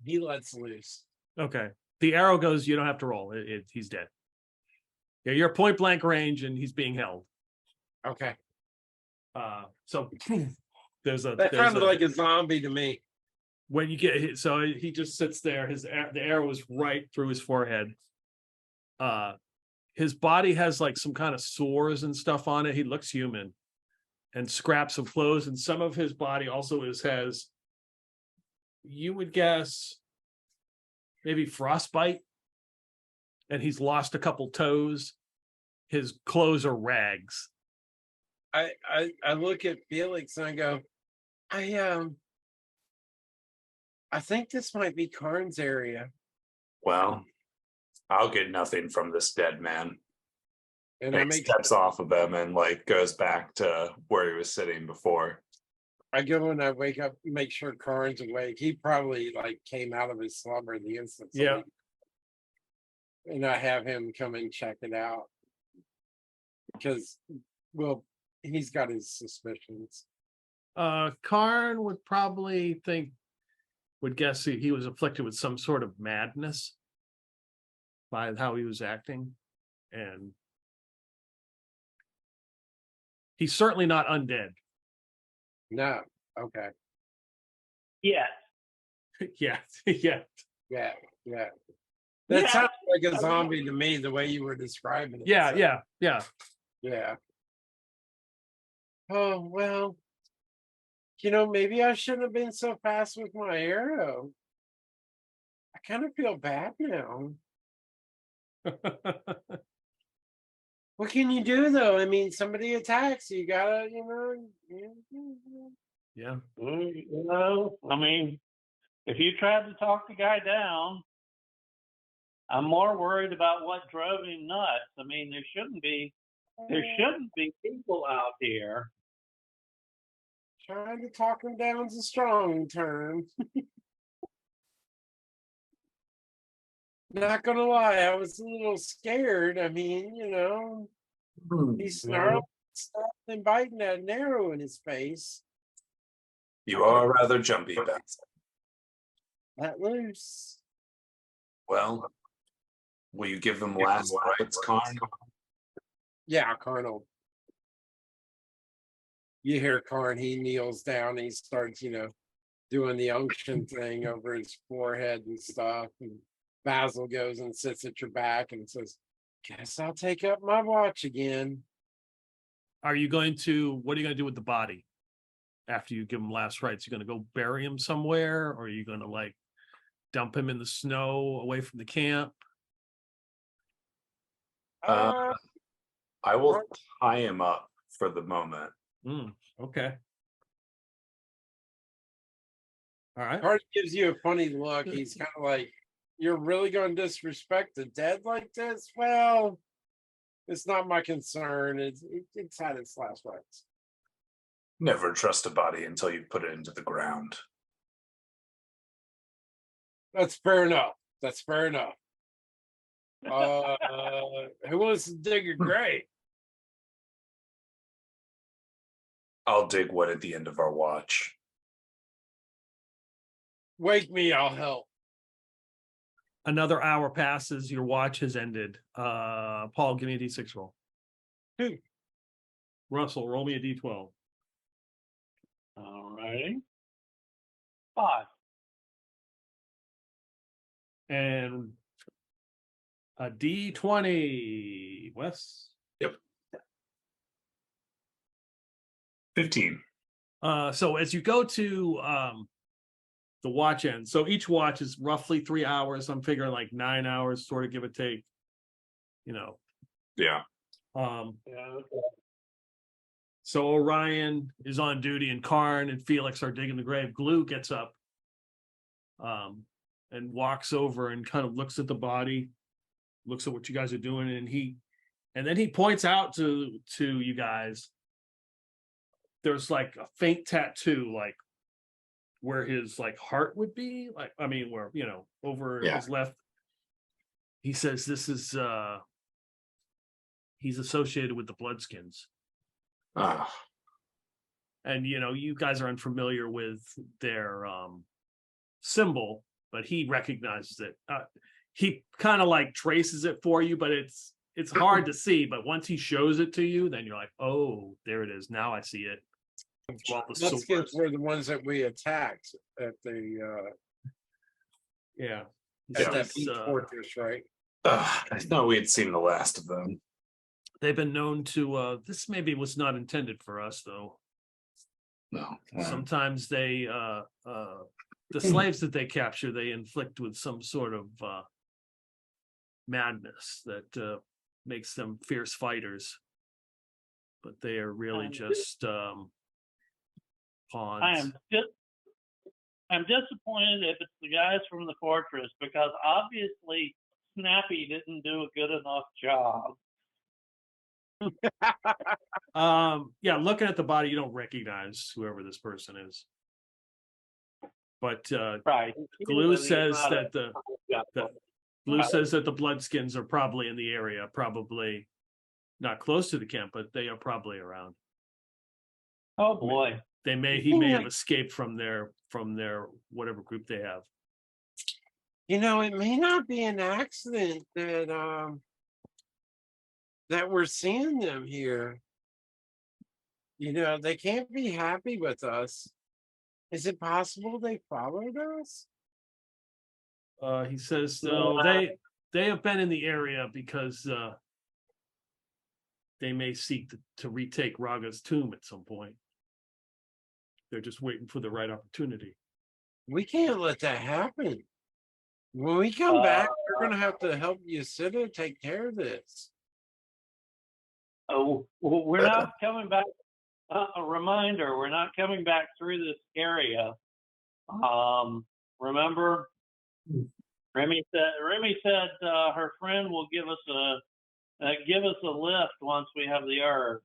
He lets loose. okay, the arrow goes. You don't have to roll. He's dead. Yeah, you're point blank range, and he's being held. Okay. So there's a. That there's sounded like a zombie to me. when you get hit, so he just sits there. The arrow is right through his forehead. His body has like some kind of sores and stuff on it. He looks human, and scraps of clothes, and some of his body also has. You would guess maybe frostbite, and he's lost a couple toes. His clothes are rags. I look at Felix and I go, I think this might be Karn's area. Well, I'll get nothing from this dead man. And He steps off of him and like goes back to where he was sitting before. I go and I wake up, make sure Karn's awake. He probably like came out of his slumber the instant. Yeah. And I have him come and check it out. Because, well, he's got his suspicions. Karn would probably would guess he was afflicted with some sort of madness by how he was acting. And he's certainly not undead. No. Okay. Yes. Yeah. Yeah. That Yeah. sounds like a zombie to me, the way you were describing it. Yeah, So, yeah. Oh, well, maybe I shouldn't have been so fast with my arrow. I kind of feel bad now. What can you do, though? I mean, somebody attacks, you gotta, Yeah. I mean, if you tried to talk the guy down, I'm more worried about what drove him nuts. I mean, there shouldn't be people out here. Trying to talk him down's a strong term. Not gonna lie, I was a little scared. I mean, he snarled stuff and biting that an arrow in his face. You are rather jumpy, Basil. Let loose. Well, will you give them last rites, Karn? Yeah, Karn. You hear Karn, he kneels down, he starts, doing the unction thing over his forehead and stuff. And Basil goes and sits at your back and says, guess I'll take up my watch again. What are you going to do with the body after you give him last rites? You going to go bury him somewhere, or are you going to like dump him in the snow away from the camp? I will tie him up for the moment. Okay. All right. Karn gives you a funny look. He's kind of like, you're really going to disrespect the dead like this? Well, it's not my concern. It's had its last rites. Never trust a body until you put it into the ground. That's fair enough. Who wants to dig a grave? I'll dig one at the end of our watch. Wake me, I'll help. Another hour passes. Your watch has ended. Paul, give me a D6 roll. 2. Russell, roll me a D12. All righty. 5. And a D20. Wes? 15. So as you go to the watch end, so each watch is roughly 3 hours. I'm figuring like 9 hours, sort of give or take. Yeah. Yeah. Okay. So Orion is on duty, and Karn and Felix are digging the grave. Glue gets up, and walks over and kind of looks at the body, looks at what you guys are doing, and then he points out to you guys. There's like a faint tattoo, like where his like heart would be, like I mean, where over his left. He says this is he's associated with the Bloodskins. And you guys are unfamiliar with their symbol, but he recognizes it. He kind of like traces it for you, but it's hard to see. But once he shows it to you, then you're like, oh, there it is. Now I see it. Bloodskins were the ones that we attacked at the at that beach fortress, right? I thought we had seen the last of them. They've been known to. This maybe was not intended for us, though. No. Sometimes they, the slaves that they capture, they inflict with some sort of madness that makes them fierce fighters. But they are really just pawns. I'm disappointed if it's the guys from the fortress, because obviously Snappy didn't do a good enough job. Looking at the body, you don't recognize whoever this person is. But right. Glue says that the Bloodskins are probably in the area, probably not close to the camp, but they are probably around. Oh boy. He may have escaped from their whatever group they have. It may not be an accident that we're seeing them here. They can't be happy with us. Is it possible they followed us? He says they have been in the area because they may seek to retake Raga's tomb at some point. They're just waiting for the right opportunity. We can't let that happen. When we come back, we're going to have to help Yasida take care of this. Oh, we're not coming back. A reminder: we're not coming back through this area. Remember, Remy said her friend will give us a lift once we have the herb.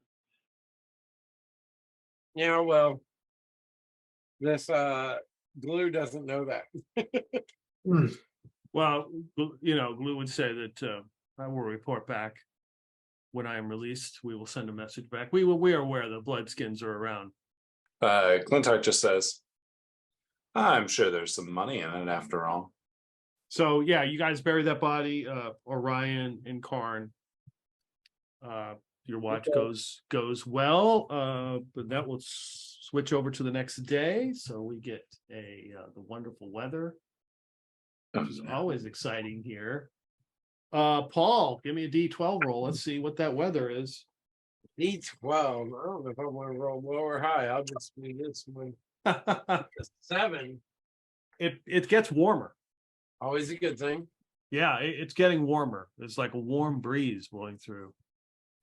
Yeah, well, this Glue doesn't know that. Well, Glue would say that I will report back when I am released. We will send a message back. We are aware the Bloodskins are around. Clintarch just says, I'm sure there's some money in it after all. So yeah, you guys bury that body, Orion and Karn. Your watch goes well, but that will switch over to the next day. So we get the wonderful weather, which is always exciting here. Paul, give me a D12 roll. Let's see what that weather is. D12. I don't know if I want to roll low or high. I'll just do this one. 7. It gets warmer. Always a good thing. Yeah, it's getting warmer. There's like a warm breeze blowing through.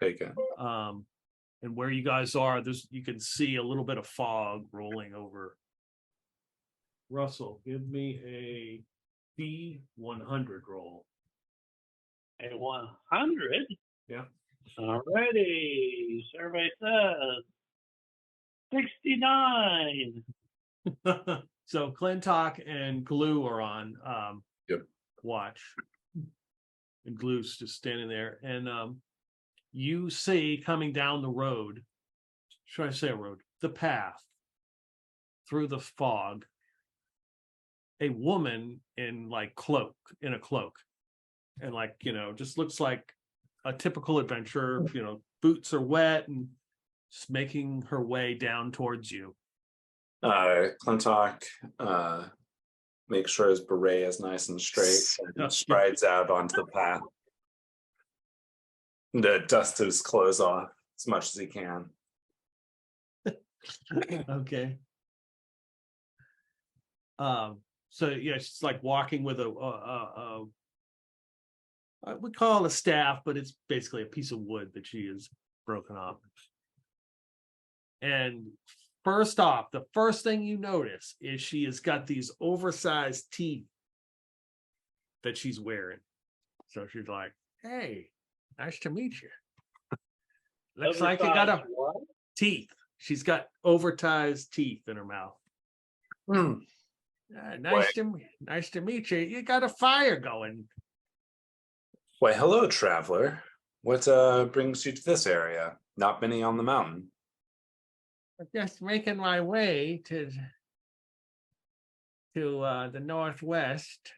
Okay. And where you guys are, you can see a little bit of fog rolling over. Russell, give me a D100 roll. A 100? Yeah. Alrighty. Survey says 69. So Clintock and Glue are on watch. And Glue's just standing there. And you see coming down the road, should I say a road? The path through the fog, a woman in a cloak. And just looks like a typical adventurer. Boots are wet and just making her way down towards you. Clintock makes sure his beret is nice and straight and strides out onto the path to dust his clothes off as much as he can. Okay. So yeah, she's like walking with a I would call it a staff, but it's basically a piece of wood that she has broken off. And first off, the first thing you notice is she has got these oversized teeth that she's wearing. So she's like, hey, nice to meet you. Looks like you got a Oversized what? teeth. She's got oversized teeth in her mouth. Nice to meet you. You got a fire going. Why, hello, traveler. What brings you to this area? Not many on the mountain. I'm just making my way to the northwest.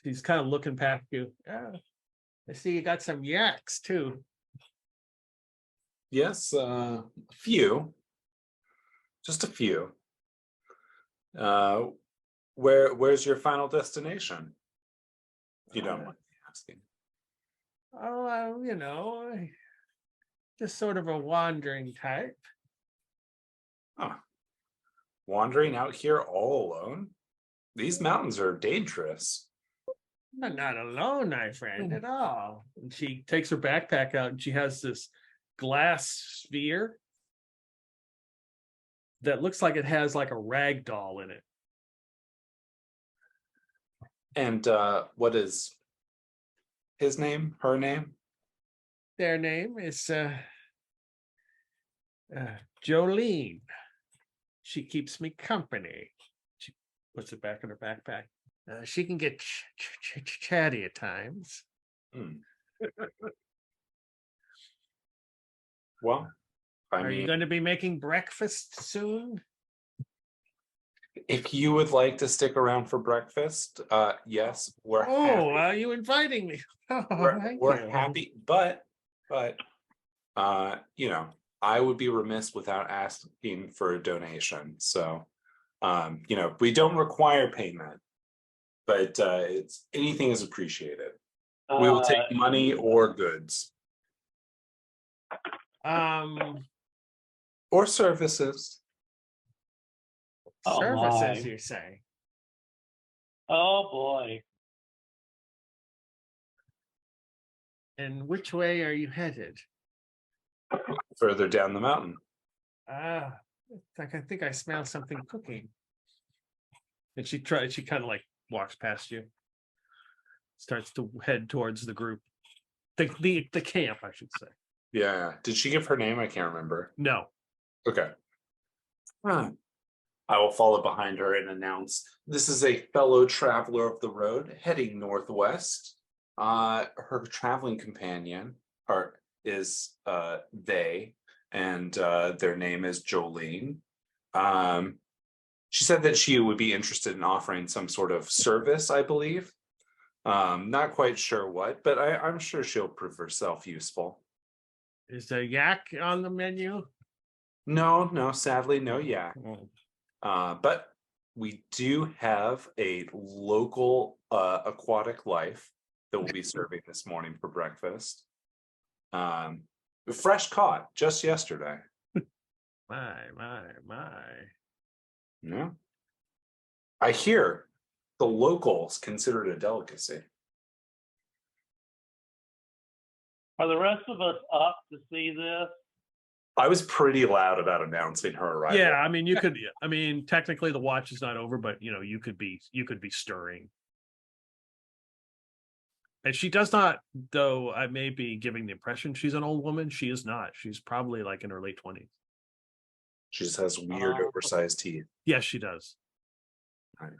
She's kind of looking past you. I see you got some yaks too. Yes, a few. Just a few. Where's your final destination? If you don't mind me asking. Oh, just sort of a wandering type. Huh. Wandering out here all alone? These mountains are dangerous. I'm not alone, my friend, at all. And she takes her backpack out and she has this glass sphere that looks like it has like a rag doll in it. And what is his name? Her name? Their name is Jolene. She keeps me company. She puts it back in her backpack. She can get chatty at times. Well, Are you going to be making breakfast soon? If you would like to stick around for breakfast, yes, we're happy. Are you inviting me? We're happy, but I would be remiss without asking for a donation. So, we don't require payment, but it's anything is appreciated. We will take money or goods. Or services. Services, you say? Oh boy. And which way are you headed? Further down the mountain. I think I smell something cooking. And she kind of like walks past you. Starts to head towards the group. The camp, I should say. Yeah. Did she give her name? I can't remember. No. Okay. I will follow behind her and announce this is a fellow traveler of the road heading northwest. Her traveling companion is they, and their name is Jolene. She said that she would be interested in offering some sort of service, I believe. Not quite sure what, but I'm sure she'll prove herself useful. Is there yak on the menu? No, sadly, no yak. But we do have a local aquatic life that we'll be serving this morning for breakfast. Fresh caught just yesterday. My. Yeah. I hear the locals consider it a delicacy. Are the rest of us up to see this? I was pretty loud about announcing her arrival. Yeah, I mean, technically the watch is not over, but you could be stirring. And she does not, though I may be giving the impression she's an old woman. She is not. She's probably like in her late 20s. She just has weird oversized teeth. Yes, she does. Right.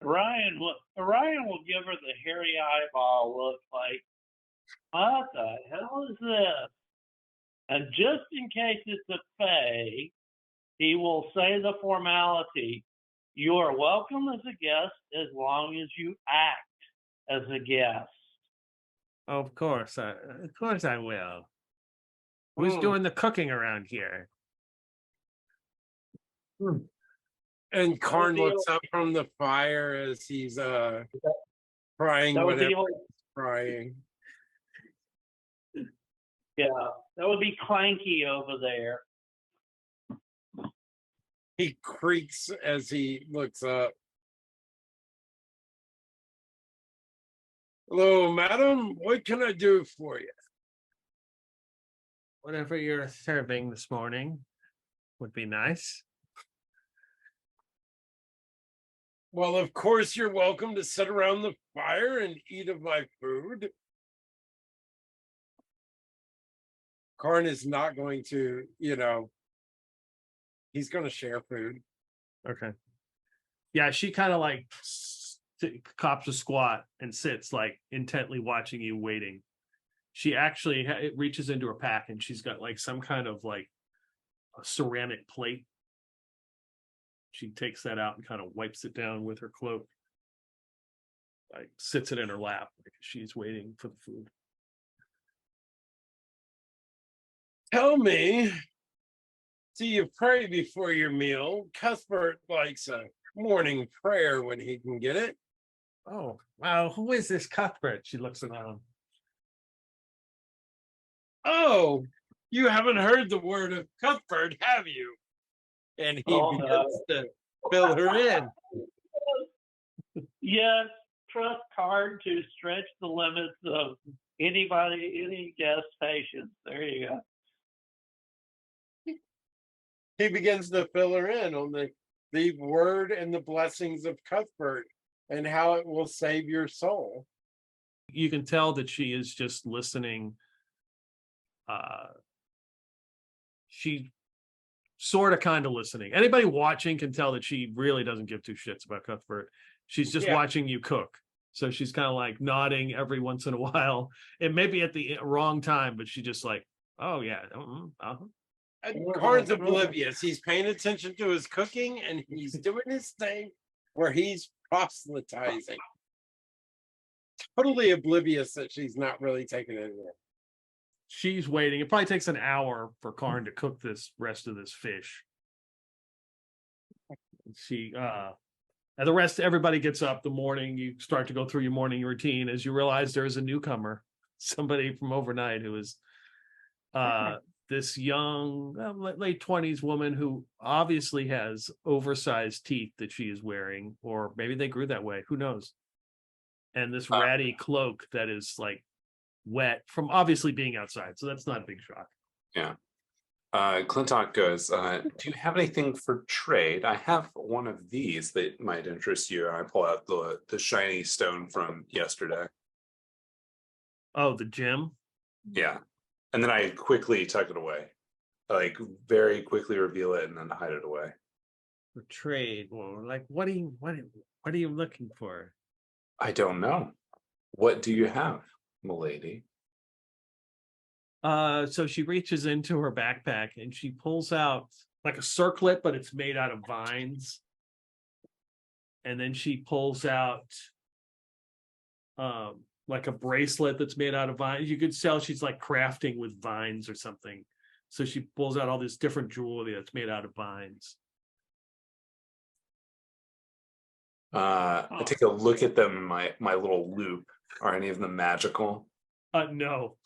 Ryan will give her the hairy eyeball look like, what the hell is this? And just in case it's a fae, he will say the formality. You are welcome as a guest as long as you act as a guest. Of course I will. Who's doing the cooking around here? And Karn looks up from the fire as he's frying whatever he's frying. Yeah, that would be Clanky over there. He creaks as he looks up. Hello, madam. What can I do for you? Whatever you're serving this morning would be nice. Well, of course, you're welcome to sit around the fire and eat of my food. Karn is not going to, he's going to share food. Okay. Yeah, she kind of like cops a squat and sits like intently watching you, waiting. She actually it reaches into her pack and she's got like some kind of like a ceramic plate. She takes that out and kind of wipes it down with her cloak. Like sits it in her lap because she's waiting for the food. Tell me, do you pray before your meal? Cuthbert likes a morning prayer when he can get it. Oh, wow. Who is this Cuthbert? She looks around. Oh, you haven't heard the word of Cuthbert, have you? And he begins to fill her in. Yes, trust Card to stretch the limits of any guest patience. There you go. He begins to fill her in on the word and the blessings of Cuthbert and how it will save your soul. You can tell that she is just listening. She sort of kind of listening. Anybody watching can tell that she really doesn't give two shits about Cuthbert. She's just watching you cook. So she's kind of like nodding every once in a while. It may be at the wrong time, but she just like, oh yeah. Karn's oblivious. He's paying attention to his cooking and he's doing his thing where he's proselytizing. Totally oblivious that she's not really taking it in. She's waiting. It probably takes an hour for Karn to cook this rest of this fish. She and the rest, everybody gets up the morning. You start to go through your morning routine as you realize there is a newcomer, somebody from overnight who is this young, late 20s woman who obviously has oversized teeth that she is wearing, or maybe they grew that way. Who knows? And this ratty cloak that is like wet from obviously being outside. So that's not a big shock. Yeah. Clintock goes, do you have anything for trade? I have one of these that might interest you. I pull out the shiny stone from yesterday. Oh, the gem? Yeah. And then I quickly tuck it away. I like very quickly reveal it and then hide it away. For trade. Well, like what are you looking for? I don't know. What do you have, milady? So she reaches into her backpack and she pulls out like a circlet, but it's made out of vines. And then she pulls out like a bracelet that's made out of vines. You could tell she's like crafting with vines or something. So she pulls out all this different jewelry that's made out of vines. I take a look at them in my little loop. Are any of them magical? No.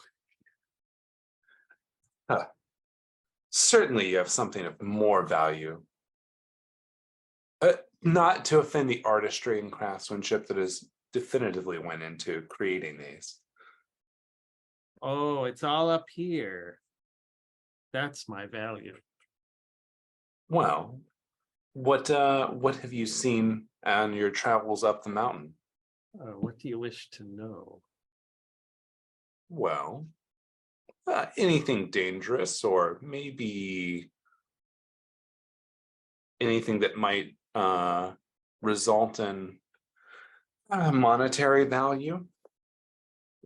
Certainly you have something of more value. Not to offend the artistry and craftsmanship that is definitively went into creating these. Oh, it's all up here. That's my value. Well, what have you seen on your travels up the mountain? What do you wish to know? Well, anything dangerous, or maybe anything that might result in monetary value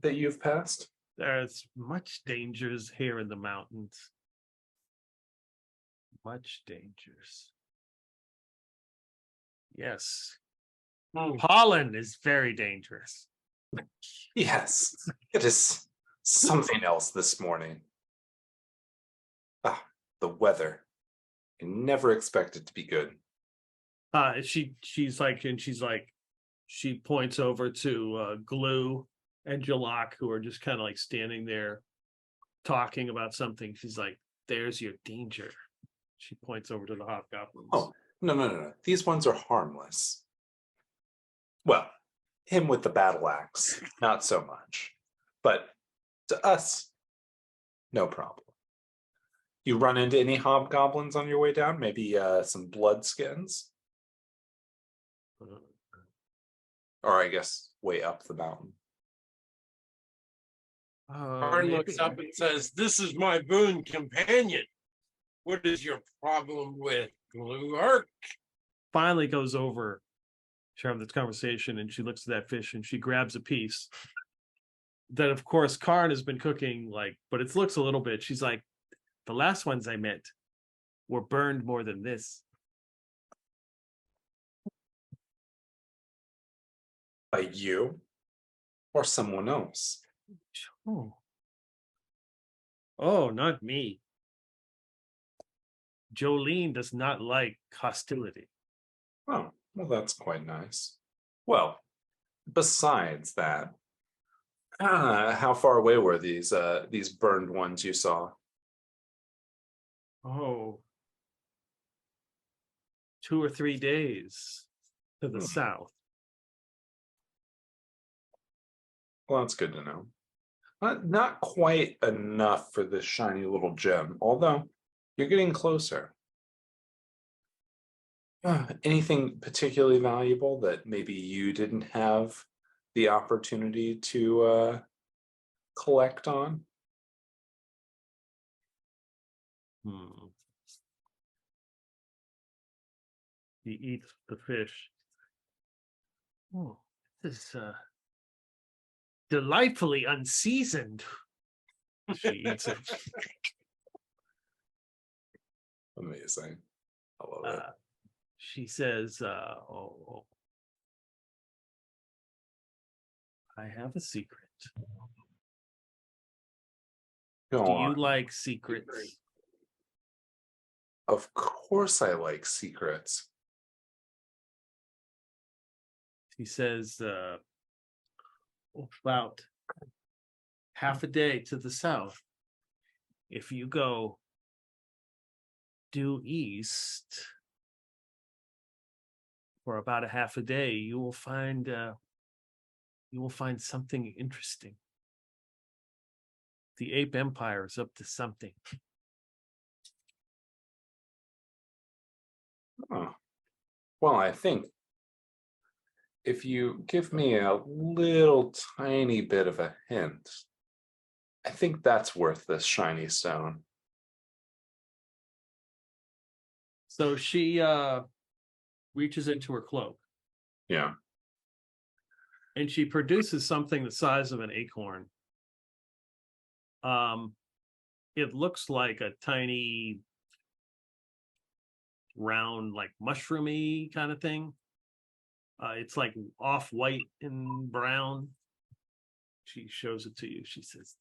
that you've passed? There's much dangers here in the mountains. Much dangers. Yes. Pollen is very dangerous. Yes, it is something else this morning. The weather. I never expect it to be good. She points over to Glue and Jalak, who are just kind of like standing there talking about something. She's like, there's your danger. She points over to the hobgoblins. Oh, no. These ones are harmless. Well, him with the battle axe, not so much. But to us, no problem. You run into any hobgoblins on your way down? Maybe some bloodskins? Or I guess way up the mountain. Karn looks up and says, "This is my boon companion. What is your problem with Blue Arc?" Finally goes over to have this conversation, and she looks at that fish and she grabs a piece that, of course, Karn has been cooking, like, but it looks a little bit. She's like, the last ones I met were burned more than this. By you or someone else? Oh, not me. Jolene does not like hostility. Oh, well, that's quite nice. Well, besides that, how far away were these burned ones you saw? Oh, 2 or 3 days to the south. Well, that's good to know. Not quite enough for this shiny little gem, although you're getting closer. Anything particularly valuable that maybe you didn't have the opportunity to collect on? He eats the fish. Oh, this is delightfully unseasoned. She eats it. Amazing. I love it. She says, oh, I have a secret. Go Do on. you like secrets? Of course I like secrets. He says, about half a day to the south. If you go due east for about a half a day, you will find something interesting. The Ape Empire is up to something. Oh. Well, I think if you give me a little tiny bit of a hint, I think that's worth this shiny stone. So she reaches into her cloak. Yeah. And she produces something the size of an acorn. It looks like a tiny round, like mushroomy kind of thing. It's like off-white and brown. She shows it to you. She says,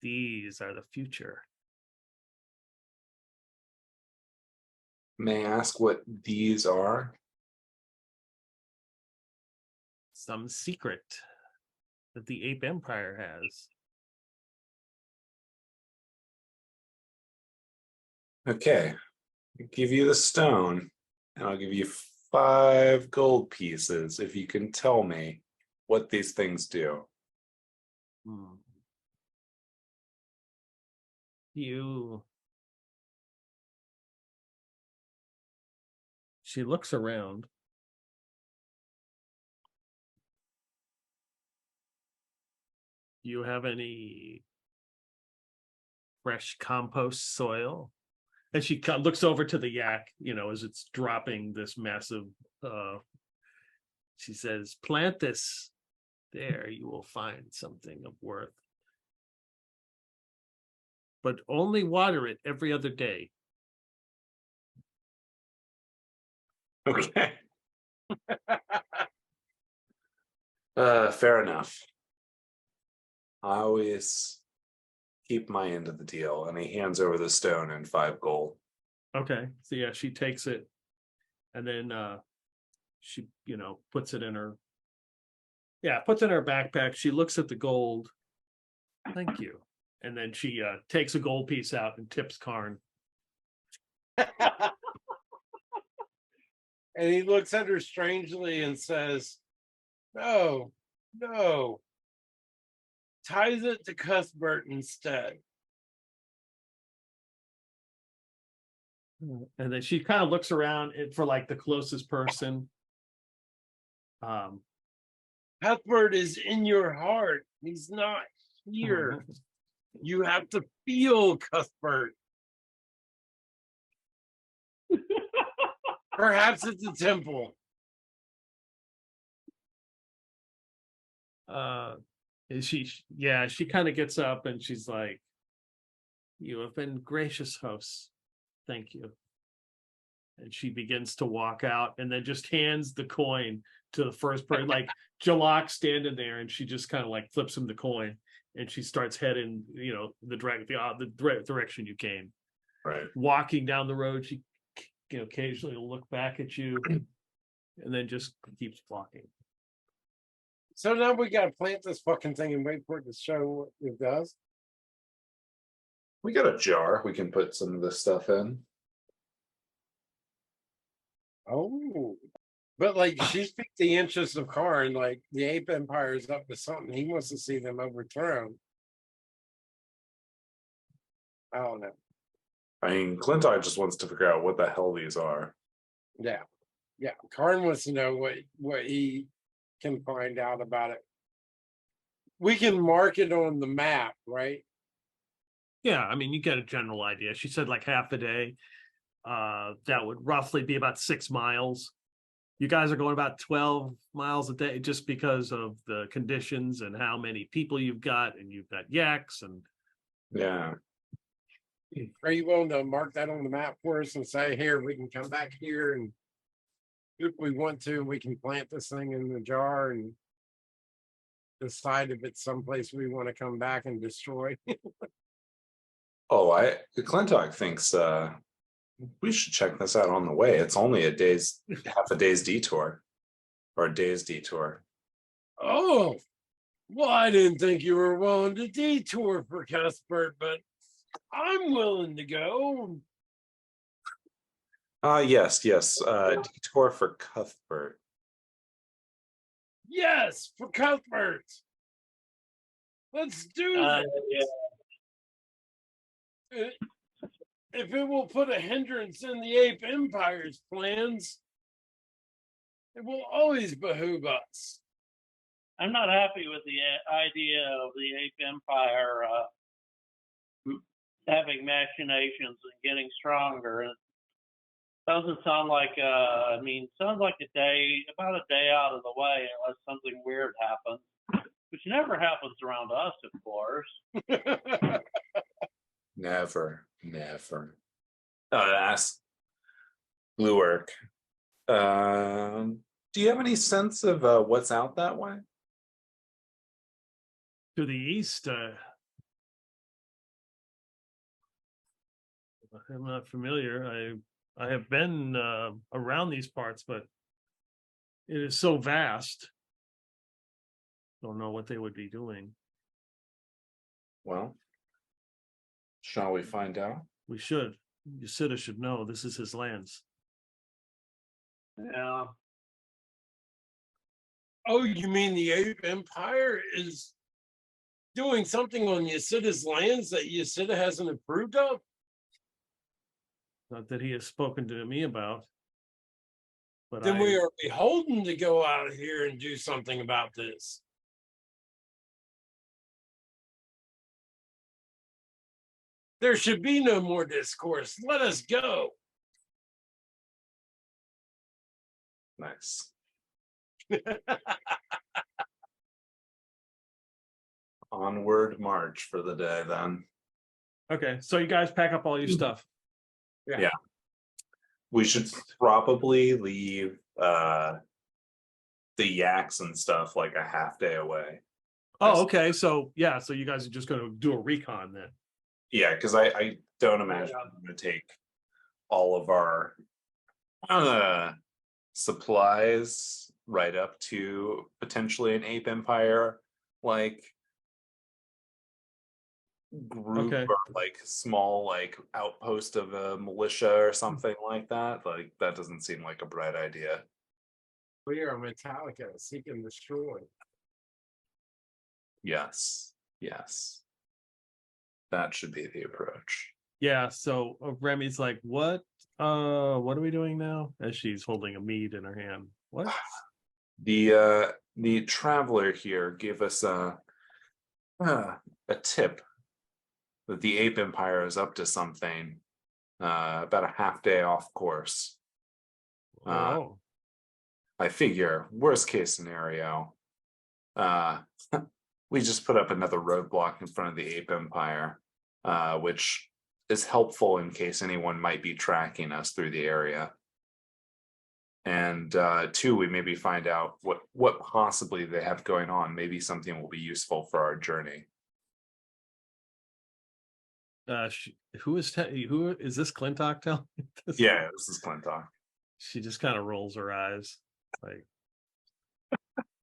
these are the future. May I ask what these are? Some secret that the Ape Empire has. Okay. I'll give you the stone, and I'll give you 5 gold pieces if you can tell me what these things do. She looks around. Do you have any fresh compost soil? And she looks over to the yak, as it's dropping this massive, she says, plant this there, you will find something of worth. But only water it every other day. Okay. Fair enough. I always keep my end of the deal, and he hands over the stone and 5 gold. Okay, so yeah, she takes it, and then she, puts it in her. Yeah, puts it in her backpack. She looks at the gold. Thank you, and then she takes a gold piece out and tips Karn. And he looks at her strangely and says, "No, no." Ties it to Cuthbert instead. And then she kind of looks around for like the closest person. Cuthbert is in your heart. He's not here. You have to feel Cuthbert. Perhaps it's a temple. She kind of gets up and she's like, "You have been gracious hosts. Thank you." And she begins to walk out and then just hands the coin to the first person, like Jalak standing there, and she just kind of like flips him the coin and she starts heading, the direction you came. Right. Walking down the road, she occasionally will look back at you and then just keeps walking. So now we gotta plant this fucking thing and wait for it to show what it does. We got a jar we can put some of this stuff in. Oh, but like she's piqued the interest of Karn. Like the Ape Empire is up to something. He wants to see them overthrown. I don't know. I mean, Clintock just wants to figure out what the hell these are. Yeah. Karn wants to know what he can find out about it. We can mark it on the map, right? Yeah, I mean, you get a general idea. She said like half a day. That would roughly be about 6 miles. You guys are going about 12 miles a day just because of the conditions and how many people you've got, and you've got yaks and Yeah. Are you willing to mark that on the map for us and say, here, we can come back here, and if we want to, we can plant this thing in the jar and decide if it's someplace we want to come back and destroy? Oh, Clintock thinks we should check this out on the way. It's only half a day's detour, or a day's detour. Oh, well, I didn't think you were willing to detour for Cuthbert, but I'm willing to go. Yes. Detour for Cuthbert. Yes, for Cuthbert. Let's do this. Yeah. If it will put a hindrance in the Ape Empire's plans, it will always behoove us. I'm not happy with the idea of the Ape Empire having machinations and getting stronger. It doesn't sound like, sounds like about a day out of the way, unless something weird happens, which never happens around us, of course. Never. Ask Bluework. Do you have any sense of what's out that way? To the east, I'm not familiar. I have been around these parts, but it is so vast. Don't know what they would be doing. Well, shall we find out? We should. Yasuda should know this is his lands. Yeah. Oh, you mean the Ape Empire is doing something on Yasuda's lands that Yasuda hasn't approved of? Not that he has spoken to me about. But Then we are beholden to go out here and do something about this. There should be no more discourse. Let us go. Nice. Onward march for the day then. Okay, so you guys pack up all your stuff. Yeah. We should probably leave the yaks and stuff like a half day away. Oh, okay. So yeah, so you guys are just going to do a recon then. Yeah, because I don't imagine I'm going to take all of our supplies right up to potentially an Ape Empire like group Okay. or like small like outpost of a militia or something like that. Like that doesn't seem like a bright idea. We are Metallica, seek and destroy. Yes. Yes. That should be the approach. Yeah, so Remy's like, what are we doing now? As she's holding a mead in her hand. What? The traveler here gave us a tip that the Ape Empire is up to something. About a half day off course. Oh, I figure worst case scenario, we just put up another roadblock in front of the Ape Empire, which is helpful in case anyone might be tracking us through the area. And two, we maybe find out what possibly they have going on. Maybe something will be useful for our journey. who is this Clintock telling me this? Yeah, this is Clintock. She just kind of rolls her eyes. Like,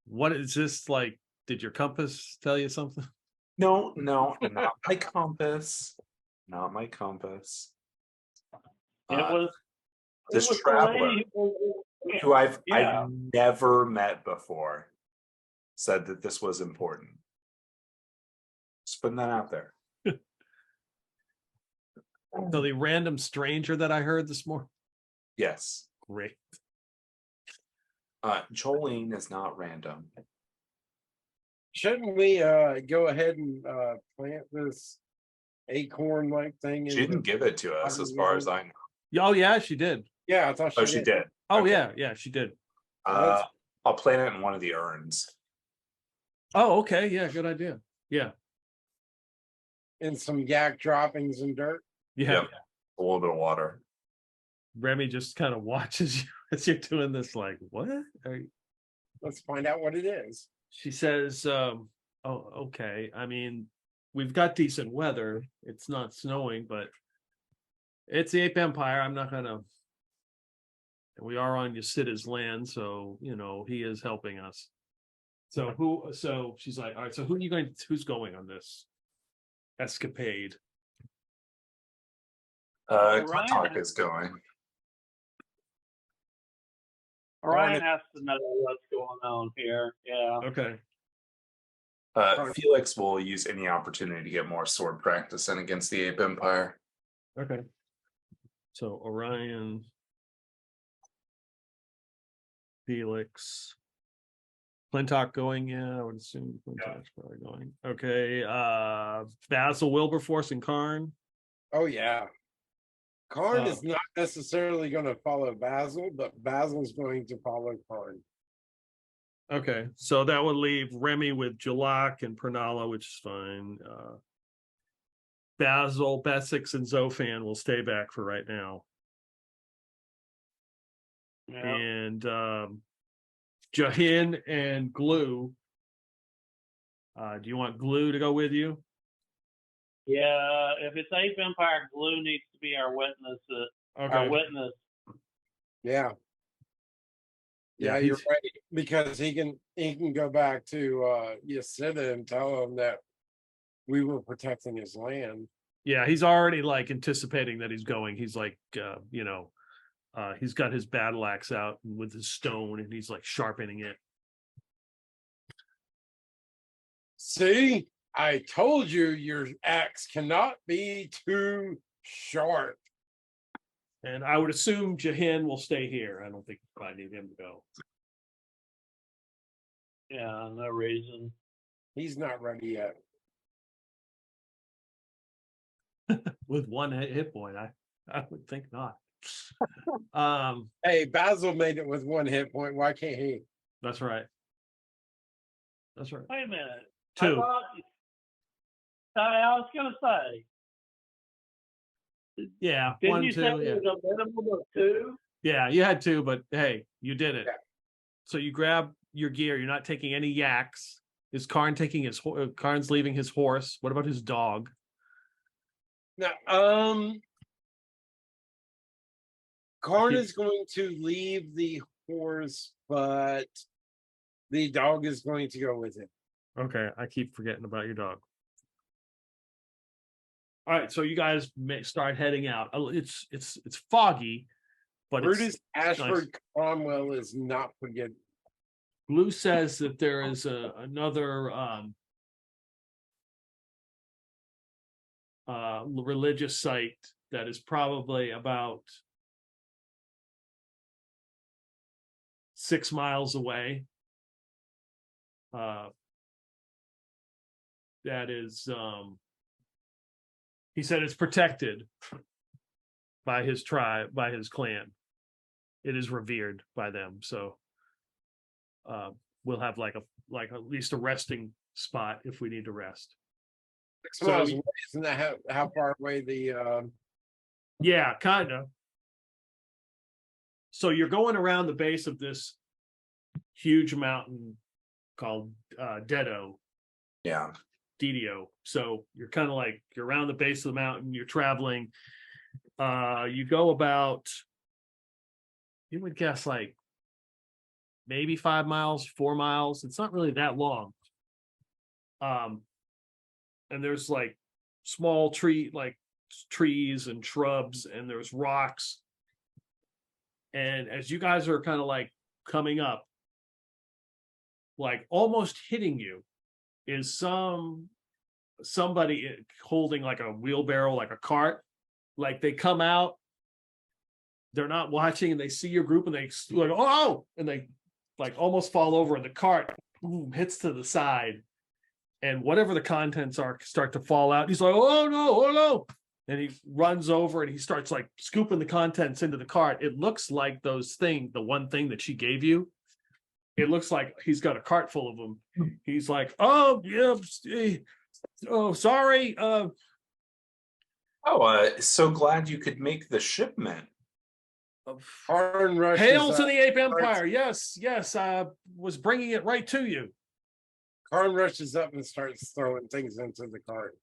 what is this like? Did your compass tell you something? No, not my compass. Not my compass. It was This the traveler lady who I've Yeah. never met before said that this was important. Just putting that out there. So the random stranger that I heard this morning. Yes. Great. Jolene is not random. Shouldn't we go ahead and plant this acorn-like thing? She didn't give it to us, as far as I know. Oh yeah, she did. Yeah, I thought Oh, she did. Oh Okay. yeah, she did. I'll plant it in one of the urns. Oh, okay, yeah, good idea. Yeah, And some yak droppings and dirt. yeah. Yep. A little bit of water. Remy just kind of watches you as you're doing this, like, what? Let's find out what it is. She says, oh, okay. I mean, we've got decent weather. It's not snowing, but it's the Ape Empire. I'm not gonna. We are on Yasida's land, so you know he is helping us. So she's like, all right. So who's going on this escapade? Clintock is going. Ryan has to know what's going on here. Yeah. Okay. Felix will use any opportunity to get more sword practice in against the Ape Empire. Okay. So Orion, Felix, Clintock going. Yeah, I would assume Clintock's probably going. Okay. Basil, Wilberforce, and Karn. Oh yeah. Karn is not necessarily going to follow Basil, but Basil's going to follow Karn. Okay, so that would leave Remy with Jalak and Pernala, which is fine. Basil, Bessix, and Zofan will stay back for right now. Yeah. And Jahin and Glue. Do you want Glue to go with you? Yeah, if it's Ape Empire, Glue needs to be our witness. Okay. Our witness. Yeah. Yeah, you're right. Because he can go back to Yasida and tell him that we were protecting his land. Yeah, he's already like anticipating that he's going. He's like, he's got his battle axe out with his stone, and he's like sharpening it. See, I told you your axe cannot be too sharp. And I would assume Jahin will stay here. I don't think I need him to go. Yeah, no reason. He's not ready yet. With one hit point, I would think not. Hey, Basil made it with one hit point. Why can't he? That's right. That's right. Wait a minute. Two. I was going to say. Yeah, Didn't 1, you 2. say Yeah. it was a minimum of 2? Yeah, you had 2, but hey, you did it. Yeah. So you grab your gear. You're not taking any yaks. Is Karn taking his? Karn's leaving his horse. What about his dog? Now, Karn is going to leave the horse, but the dog is going to go with him. Okay, I keep forgetting about your dog. All right, so you guys may start heading out. It's foggy, but Brutus it's Ashford Cromwell is not forgetting. Blue says that there is another religious site that is probably about 6 miles away. That is, he said it's protected by his tribe, by his clan. It is revered by them. So we'll have like at least a resting spot if we need to rest. 6 So- miles away, isn't that how far away the Yeah, kind of. So you're going around the base of this huge mountain called Dedo, Yeah. DDO. So you're kind of like you're around the base of the mountain, you're traveling. You go about, you would guess like maybe 5 miles, 4 miles. It's not really that long. And there's like small trees and shrubs, and there's rocks. And as you guys are kind of like coming up, like almost hitting you is somebody holding like a wheelbarrow, like a cart. Like they come out, they're not watching, and they see your group, and they like, oh, and they like almost fall over, and the cart boom, hits to the side, and whatever the contents are start to fall out. He's like, oh no, and he runs over and he starts like scooping the contents into the cart. It looks like those things, the one thing that she gave you. It looks like he's got a cart full of them. He's like, oh yeah, oh sorry. So glad you could make the shipment. Harn Rush? Hail to the Ape Empire. Yes, I was bringing it right to you. Harn rushes up and starts throwing things into the cart.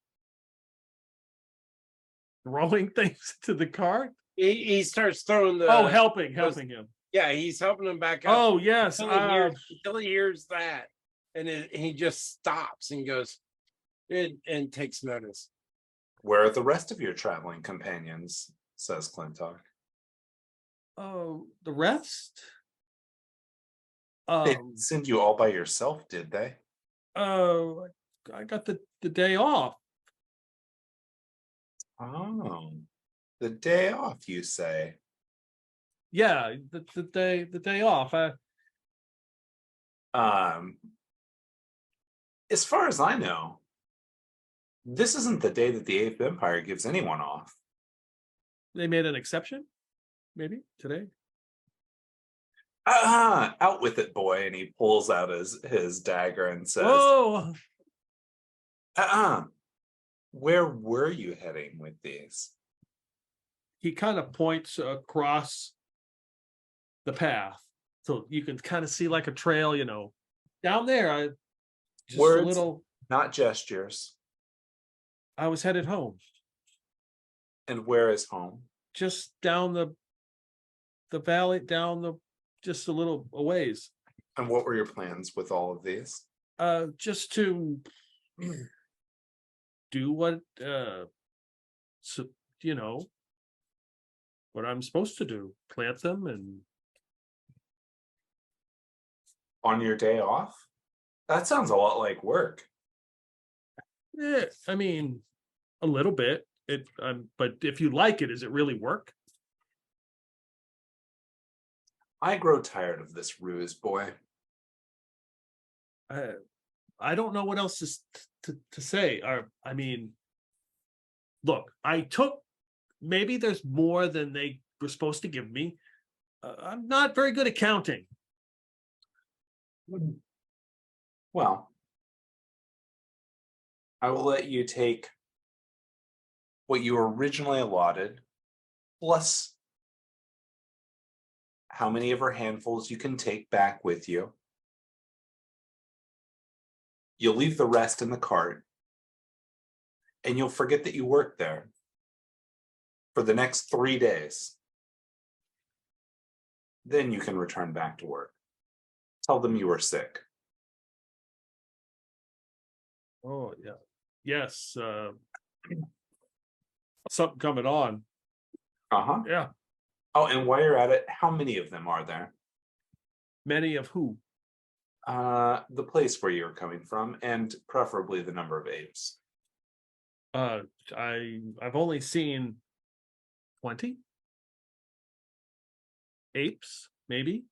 Throwing things to the cart? He starts throwing the helping him. Yeah, he's helping him back up. Oh, yes. Until he hears that. And he just stops and goes and takes notice. Where are the rest of your traveling companions? Says Clintock. Oh, the rest? They didn't send you all by yourself, did they? Oh, I got the day off. Oh, the day off, you say? Yeah, the day off. As far as I know, this isn't the day that the Ape Empire gives anyone off. They made an exception, maybe today. Out with it, boy! And he pulls out his dagger and says, "Oh, where were you heading with these?" He kind of points across the path, so you can kind of see like a trail, down there. Just Words, a little, not gestures. I was headed home. And where is home? Just down the valley, just a little a ways. And what were your plans with all of these? Just to do what what I'm supposed to do, plant them. And on your day off? That sounds a lot like work. I mean, a little bit. But if you like it, is it really work? I grow tired of this ruse, boy. I don't know what else to say. I mean, look, maybe there's more than they were supposed to give me. I'm not very good at counting. Well, I will let you take what you originally allotted, plus how many of her handfuls you can take back with you. You'll leave the rest in the cart, and you'll forget that you worked there for the next 3 days. Then you can return back to work. Tell them you were sick. Oh, yeah. Yes. something coming on. Uh-huh. Yeah. Oh, and while you're at it, how many of them are there? Many of who? The place where you're coming from, and preferably the number of apes. I've only seen 20 apes, maybe.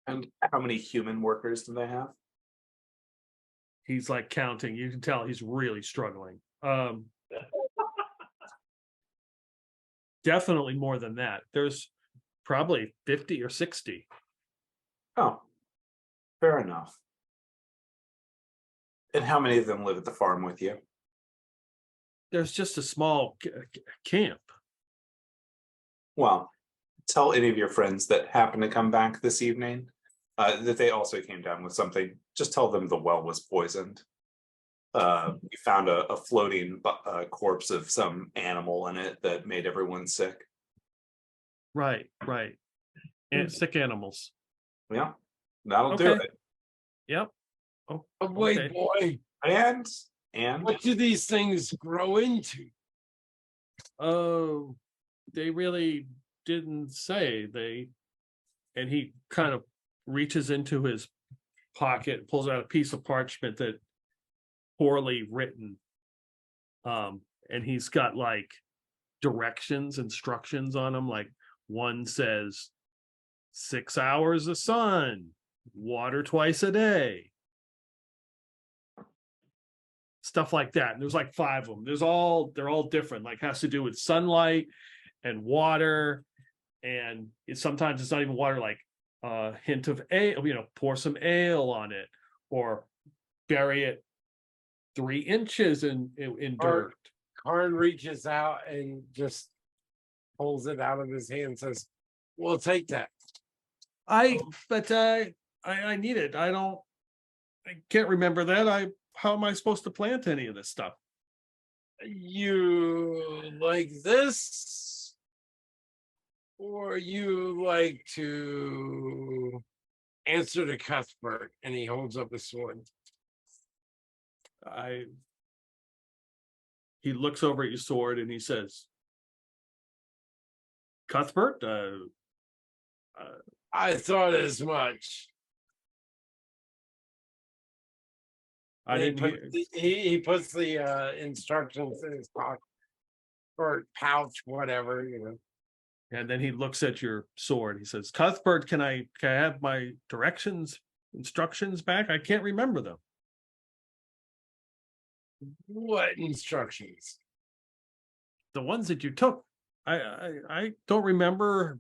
And how many human workers do they have? He's like counting. You can tell he's really struggling. Definitely more than that. There's probably 50 or 60. Oh, fair enough. And how many of them live at the farm with you? There's just a small camp. Well, tell any of your friends that happen to come back this evening that they also came down with something. Just tell them the well was poisoned. We found a floating corpse of some animal in it that made everyone sick. Right. And sick animals. Yeah, that'll do Okay. it. Yep. Oh, Wait, okay. boy, And what do these things grow into? Oh, they really didn't say. And he kind of reaches into his pocket, pulls out a piece of parchment that poorly written. And he's got like instructions on them. Like one says 6 hours of sun, water twice a day. Stuff like that. And there's like 5 of them. They're all different, like has to do with sunlight and water. And sometimes it's not even water, like a hint of ale, pour some ale on it, or bury it 3 inches in dirt. Karn reaches out and just pulls it out of his hand and says, "We'll take that." I need it. I can't remember that. How am I supposed to plant any of this stuff? You like this? Or you like to answer to Cuthbert? And he holds up a sword. He looks over at your sword and he says, Cuthbert, I thought as much. I And didn't hear. he puts the instructions in his pocket or pouch, whatever, And then he looks at your sword. He says, Cuthbert, can I have my instructions back? I can't remember them. What instructions? The ones that you took. I don't remember.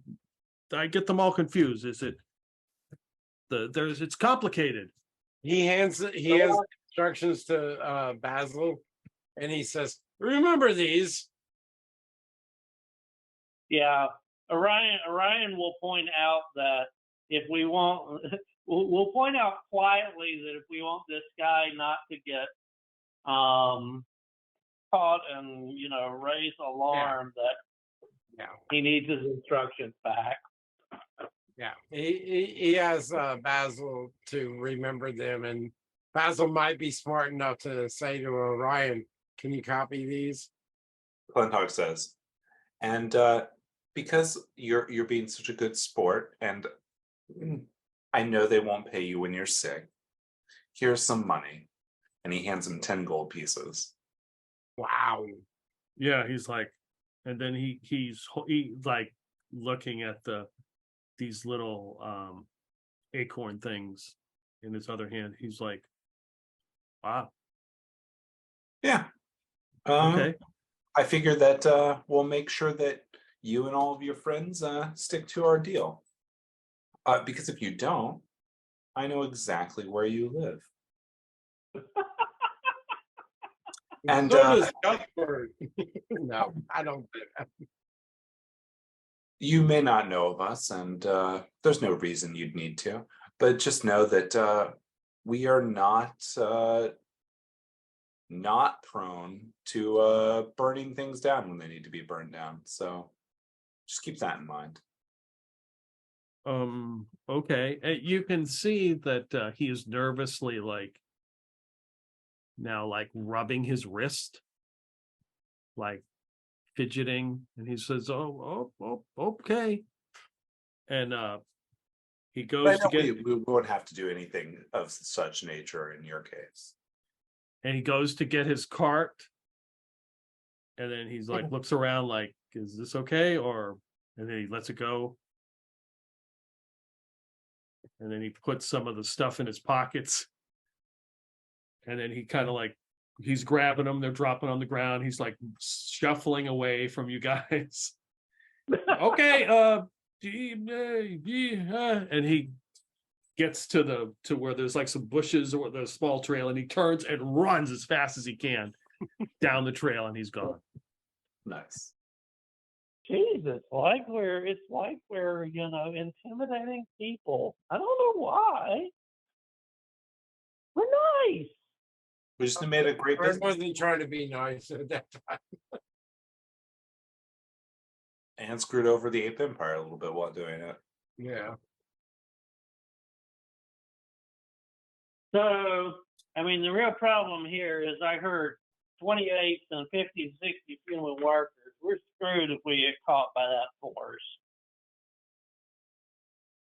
I get them all confused. Is it it's complicated. He has instructions to Basil, and he says, "Remember these." Yeah, Orion will point out that if we want, we'll point out quietly that if we want this guy not to get caught and raise alarm, that he needs his instructions back. Yeah, he has Basil to remember them, and Basil might be smart enough to say to Orion, "Can you copy these?" Clintock says, and because you're being such a good sport, and I know they won't pay you when you're sick, here's some money. And he hands him 10 gold pieces. Wow. Yeah, he's like, and then he's like looking at these little acorn things in his other hand. He's like, wow. Yeah. Okay. I figure that we'll make sure that you and all of your friends stick to our deal. Because if you don't, I know exactly where you live. And so does Cuthbert. No, I don't do that. You may not know of us, and there's no reason you'd need to, but just know that we are not prone to burning things down when they need to be burned down. So just keep that in mind. Okay. You can see that he is nervously now rubbing his wrist, like fidgeting, and he says, okay. And he But I goes to know get we won't have to do anything of such nature in your case. his cart, and then he's like looks around like, is this okay? And then he lets it go. And then he puts some of the stuff in his pockets. And then he kind of like, he's grabbing them, they're dropping on the ground. He's like shuffling away from you guys. Okay, and he gets to where there's like some bushes or the small trail, and he turns and runs as fast as he can down the trail, and he's gone. Nice. Jesus, it's like we're intimidating people. I don't know why. We're nice. We just made a great I business wasn't trying to be nice at that time. and screwed over the Ape Empire a little bit while doing it. Yeah. So, I mean, the real problem here is I heard 28 and 50, 60 human workers. We're screwed if we get caught by that force.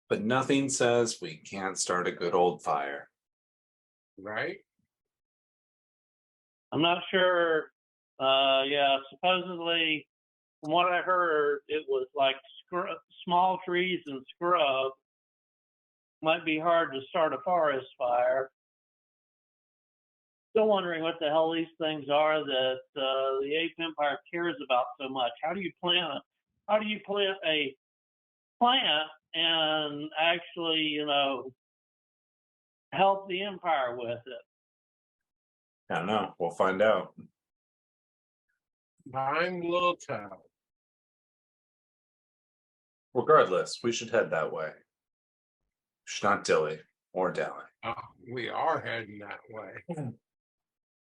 But nothing says we can't start a good old fire. Right? I'm not sure. Yeah, supposedly, from what I heard, it was like small trees and scrub. Might be hard to start a forest fire. Still wondering what the hell these things are that the Ape Empire cares about so much. How do you plant a plant and actually, help the Empire with it? I don't know. We'll find out. Time will tell. Regardless, we should head that way. Should not dilly or dally. Oh, we are heading that way.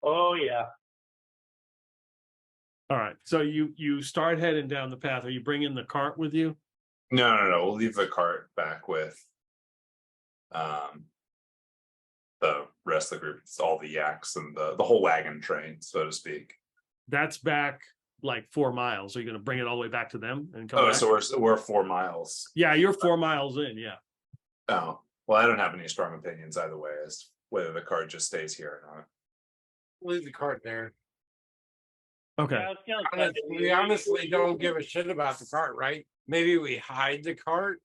Oh, yeah. All right, so you start heading down the path. Are you bringing the cart with you? No. We'll leave the cart back with the rest of the group. It's all the yaks and the whole wagon train, so to speak. That's back like 4 miles. Are you going to bring it all the way back to them and come Oh, back? so we're 4 miles. Yeah, you're 4 miles in. Yeah. Oh, well, I don't have any strong opinions either way as to whether the cart just stays here or not. Leave the cart there. Okay. I was gonna say, We honestly don't give a shit about the cart, right? Maybe we hide the cart.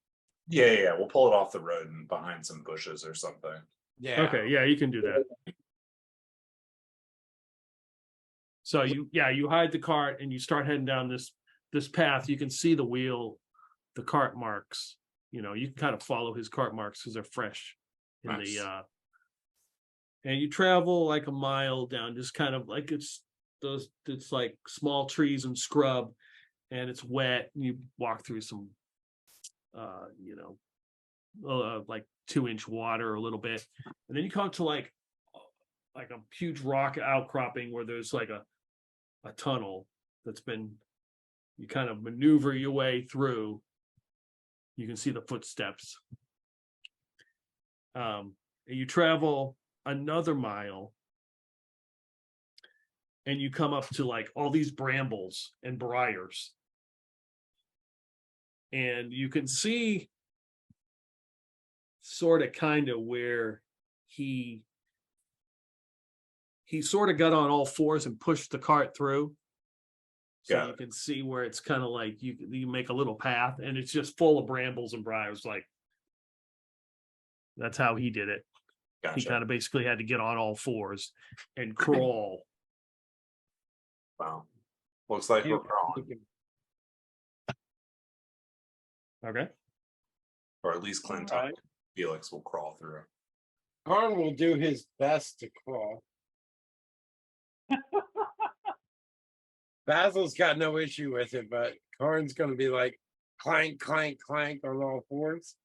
Yeah. We'll pull it off the road and behind some bushes or something. Yeah. Okay. Yeah, you can do that. So you hide the cart and you start heading down this path. You can see the cart marks. You can kind of follow his cart marks because they're fresh in Nice. and you travel like a mile down, just kind of like it's like small trees and scrub, and it's wet. And you walk through some, like 2-inch water a little bit, and then you come to like a huge rock outcropping where there's like a tunnel that's been, you kind of maneuver your way through. You can see the footsteps. You travel another mile and you come up to like all these brambles and briars. And you can see sort of kind of where he sort of got on all fours and pushed the cart through. So Got you it. can see where it's kind of like you make a little path and it's just full of brambles and briars. Like that's how he did it. Gotcha. He kind of basically had to get on all fours and crawl. Wow. Looks like we're crawling. Okay. Or at least Clint All right. Felix will crawl through. Karn will do his best to crawl. Basil's got no issue with it, but Karn's gonna be like clank, clank, clank on all fours.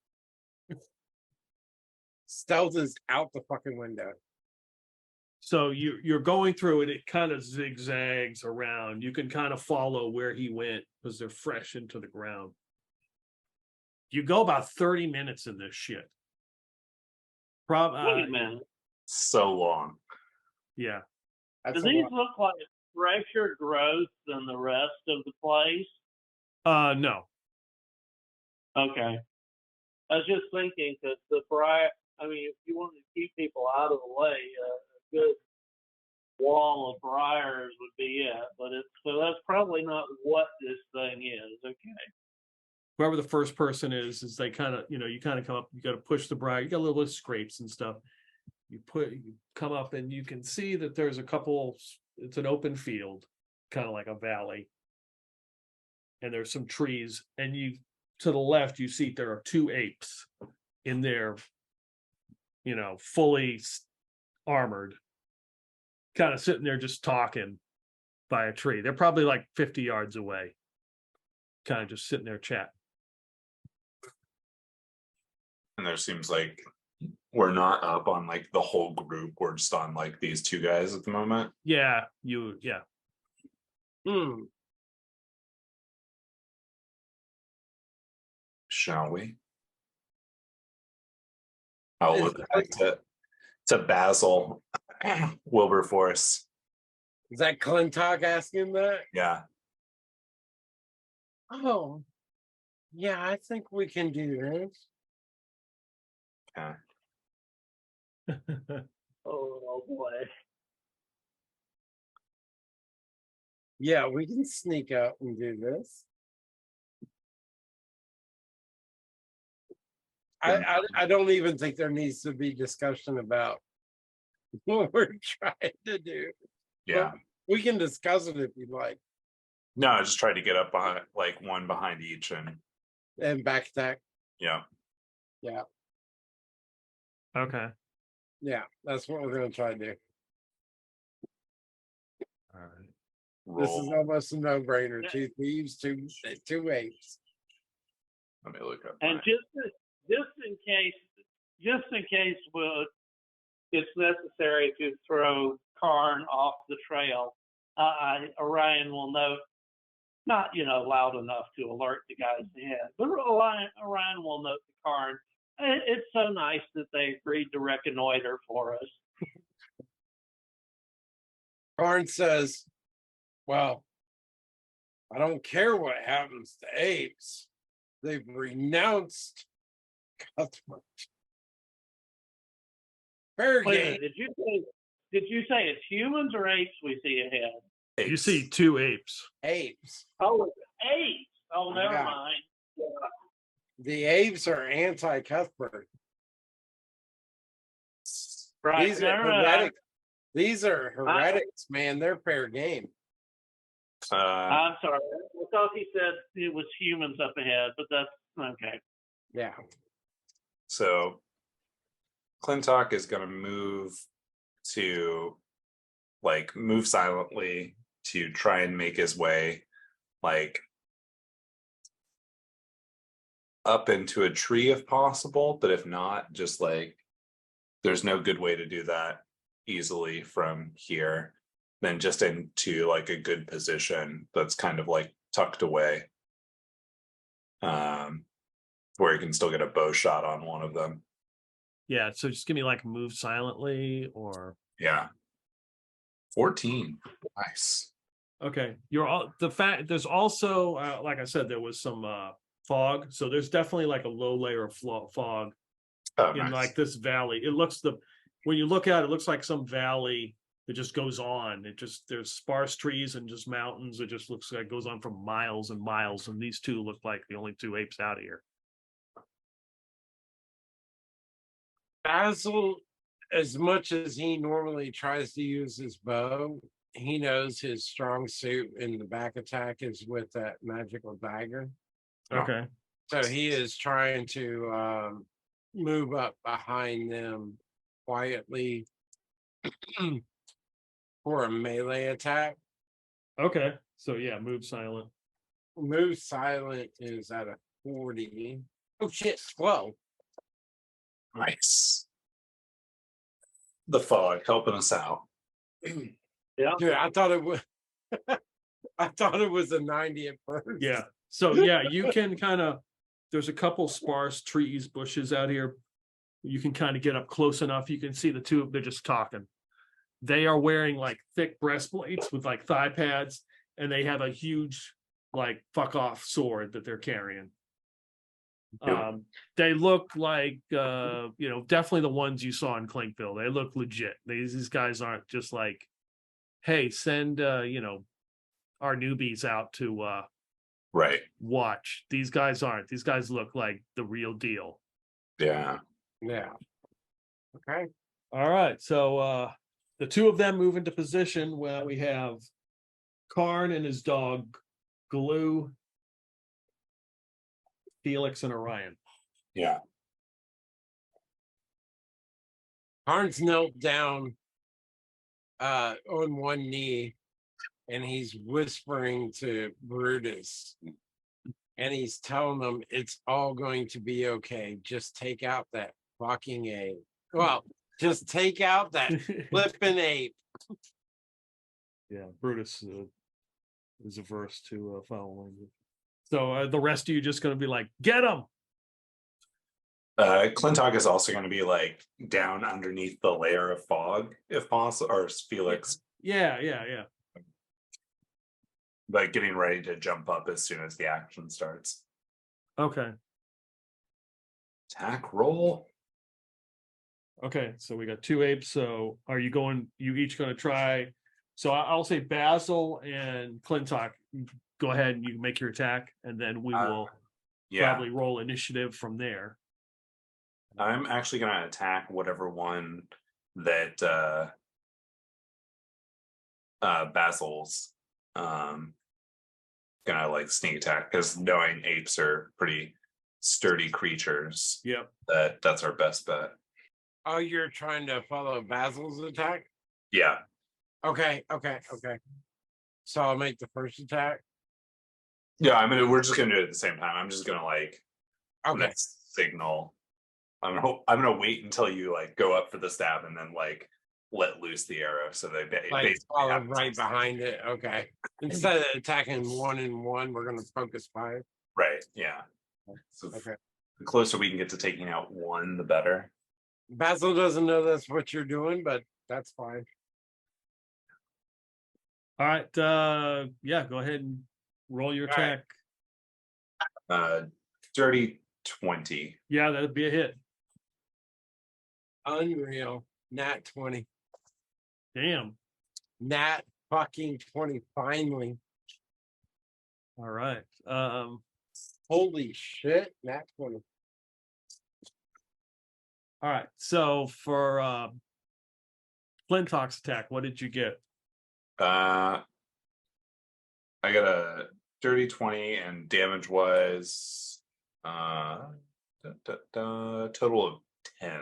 Stealth is out the fucking window. So you're going through it. It kind of zigzags around. You can kind of follow where he went because they're fresh into the ground. You go about 30 minutes in this shit. Wait a minute. So long. Yeah. That's Do a these lot. look like fresher growth than the rest of the place? No. Okay. I was just thinking that the briar, I mean, if you wanted to keep people out of the way, a good wall of briars would be it. But so that's probably not what this thing is. Okay. Whoever the first person is they kind of, you kind of come up, you got to push the briar, you got a little bit of scrapes and stuff. You come up and you can see that there's a couple, it's an open field, kind of like a valley. And there's some trees, and to the left, you see there are 2 apes in there, fully armored, kind of sitting there just talking by a tree. They're probably like 50 yards away, kind of just sitting there chatting. And there seems like we're not up on like the whole group. We're just on like these 2 guys at the moment. Yeah. Shall we? I'll look back to Basil Wilberforce. Is that Clintock asking that? Yeah. Oh, yeah, I think we can do this. Okay. Oh boy. Yeah, we can sneak out and do this. I don't even think there needs to be discussion about what we're trying to do. Yeah. But we can discuss it if you'd like. No, I just tried to get up behind, like one behind each, And back attack. yeah. Yeah. Okay. Yeah, that's what we're gonna try to do. All right. This is Roll. almost a no-brainer. 2 thieves, two apes. Let me look up. And mine. just in case it's necessary to throw Karn off the trail, Orion will note, not loud enough to alert the guys ahead, but Orion will note to Karn, it's so nice that they agreed to reconnoiter for us. Karn says, well, I don't care what happens to apes. They've renounced Cuthbert. Fair Wait a game. minute, did you say it's humans or apes we see ahead? You see 2 apes. Apes. Oh, it's apes. Oh, never Yeah. mind. The apes are anti-Cuthbert. Right. These are no, heretic. These are heretics, man. They're fair game. I'm sorry. I thought he said it was humans up ahead, but that's okay. Yeah. So Clintock is going to move silently to try and make his way like up into a tree if possible, but if not, just like there's no good way to do that easily from here, then just into like a good position that's kind of like tucked away, where you can still get a bow shot on one of them. Yeah, so just give me like move silently or Yeah. 14. Nice. okay. There's also like I said, there was some fog, so there's definitely like a low layer of fog Oh, in nice. like this valley. When you look at it, it looks like some valley that just goes on. There's sparse trees and just mountains. It just looks like it goes on for miles and miles, and these 2 look like the only 2 apes out of here. Basil, as much as he normally tries to use his bow, he knows his strong suit in the back attack is with that magical dagger. Okay. So he is trying to move up behind them quietly for a melee attack. Okay. So yeah, move silent. Move silent is at a 40. Oh shit, 12. Nice. The fog helping us out. Yeah. Dude, I thought it was a 90 at first. Yeah. So yeah, you can there's a couple sparse trees, bushes out here. You can kind of get up close enough. You can see the 2, they're just talking. They are wearing like thick breastplates with like thigh pads, and they have a huge like fuck off sword that they're carrying. They look like definitely the ones you saw in Clinkville. They look legit. These guys aren't just like, hey, send our newbies out to Right. watch. These guys aren't. These guys look like the real deal. Yeah. Yeah. Okay. All right. So the two of them move into position where we have Karn and his dog Glue, Felix, and Orion. Yeah. Harn's knelt down on one knee, and he's whispering to Brutus, and he's telling them it's all going to be okay. Just take out that fucking ape. Well, just take out that flippin' ape. Yeah, Brutus is averse to foul language. So the rest of you just going to be like, get him. Clintock is also going to be like down underneath the layer of fog, if possible, or Felix. Yeah. Like getting ready to jump up as soon as the action starts. Okay. Attack roll. Okay, so we got two apes. So are you each going to try? So I'll say Basil and Clintock, go ahead and you make your attack, and then we will probably roll initiative from there. I'm actually going to attack whatever one that Basil's gonna like sneak attack, because knowing apes are pretty sturdy creatures. Yep. That's our best bet. Oh, you're trying to follow Basil's attack? Yeah. Okay. So I'll make the first attack. Yeah, we're just gonna do it at the same time. I'm just gonna like signal. I'm gonna wait until you like go up for the stab and then like let loose the arrow, so they basically follow right behind it. Okay. Instead of attacking 1 and 1, we're gonna focus 5. Right. Yeah. So Okay. the closer we can get to taking out one, the better. Basil doesn't know that's what you're doing, but that's fine. All right. Yeah, go ahead and roll your attack. Dirty 20. Yeah, that'd be a hit. Unreal. Nat 20. Damn. Nat fucking 20. Finally. All right. Holy shit. Nat 20. All right. So for Flintock's attack, what did you get? I got a dirty 20, and damage was total of 10.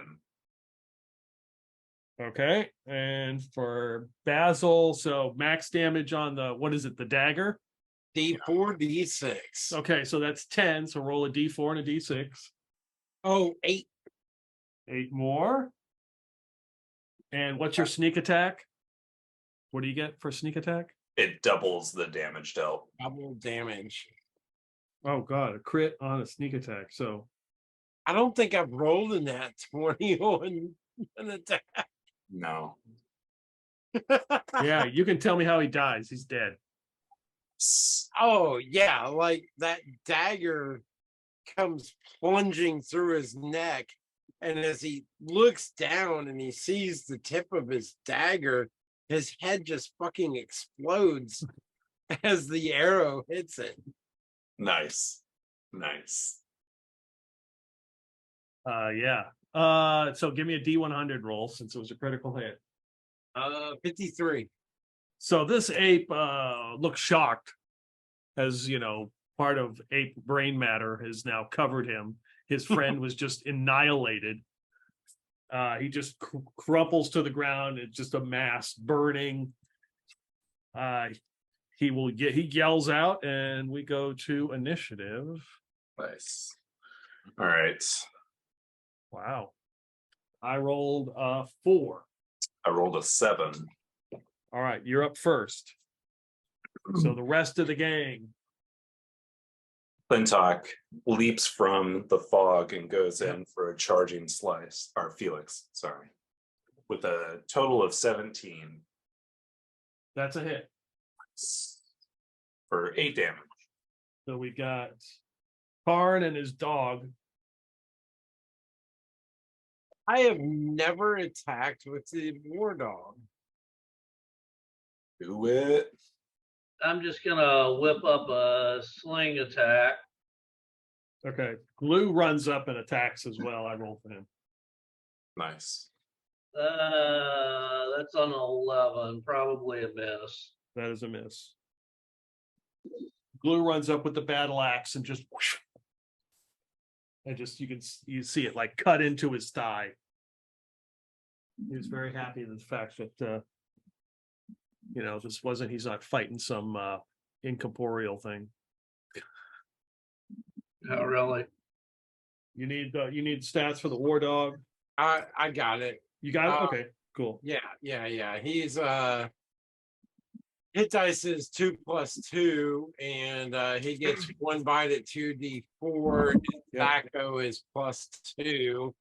Okay. And for Basil, so max damage on the, what is it, the dagger? D4, D6. Okay, so that's 10. So roll a D4 and a D6. Oh, 8. 8 more. And what's your sneak attack? What do you get for sneak attack? It doubles the damage dealt. Double damage. Oh god, a crit on a sneak attack. So I don't think I've rolled in that 20 on an attack. No. yeah, you can tell me how he dies. He's dead. Oh yeah, like that dagger comes plunging through his neck, and as he looks down and he sees the tip of his dagger, his head just fucking explodes as the arrow hits it. Nice. Yeah. So give me a D100 roll since it was a critical hit. 53. So this ape looks shocked, as part of ape brain matter has now covered him. His friend was just annihilated. He just crumples to the ground. It's just a mass burning. He yells out, and we go to initiative. Nice. All right. Wow. I rolled 4. I rolled a 7. All right, you're up first. So the rest of the gang. Clintock leaps from the fog and goes in for a charging slice. Or Felix, sorry. with a total of 17 That's a hit. for 8 damage. So we got Karn and his dog. I have never attacked with the war dog. Do it. I'm just gonna whip up a sling attack. Okay. Glue runs up and attacks as well. I roll for him. Nice. That's on 11, probably a miss. That is a miss. Glue runs up with the battle axe and just whoosh, and just you see it like cut into his thigh. He's very happy with the fact that he's not fighting some incorporeal thing. Oh, really? You need stats for the war dog. I got it. You got it? Okay, cool. Yeah. He's hit dice is 2+2, and he gets 1 bite at 2d4. His tobacco is +2.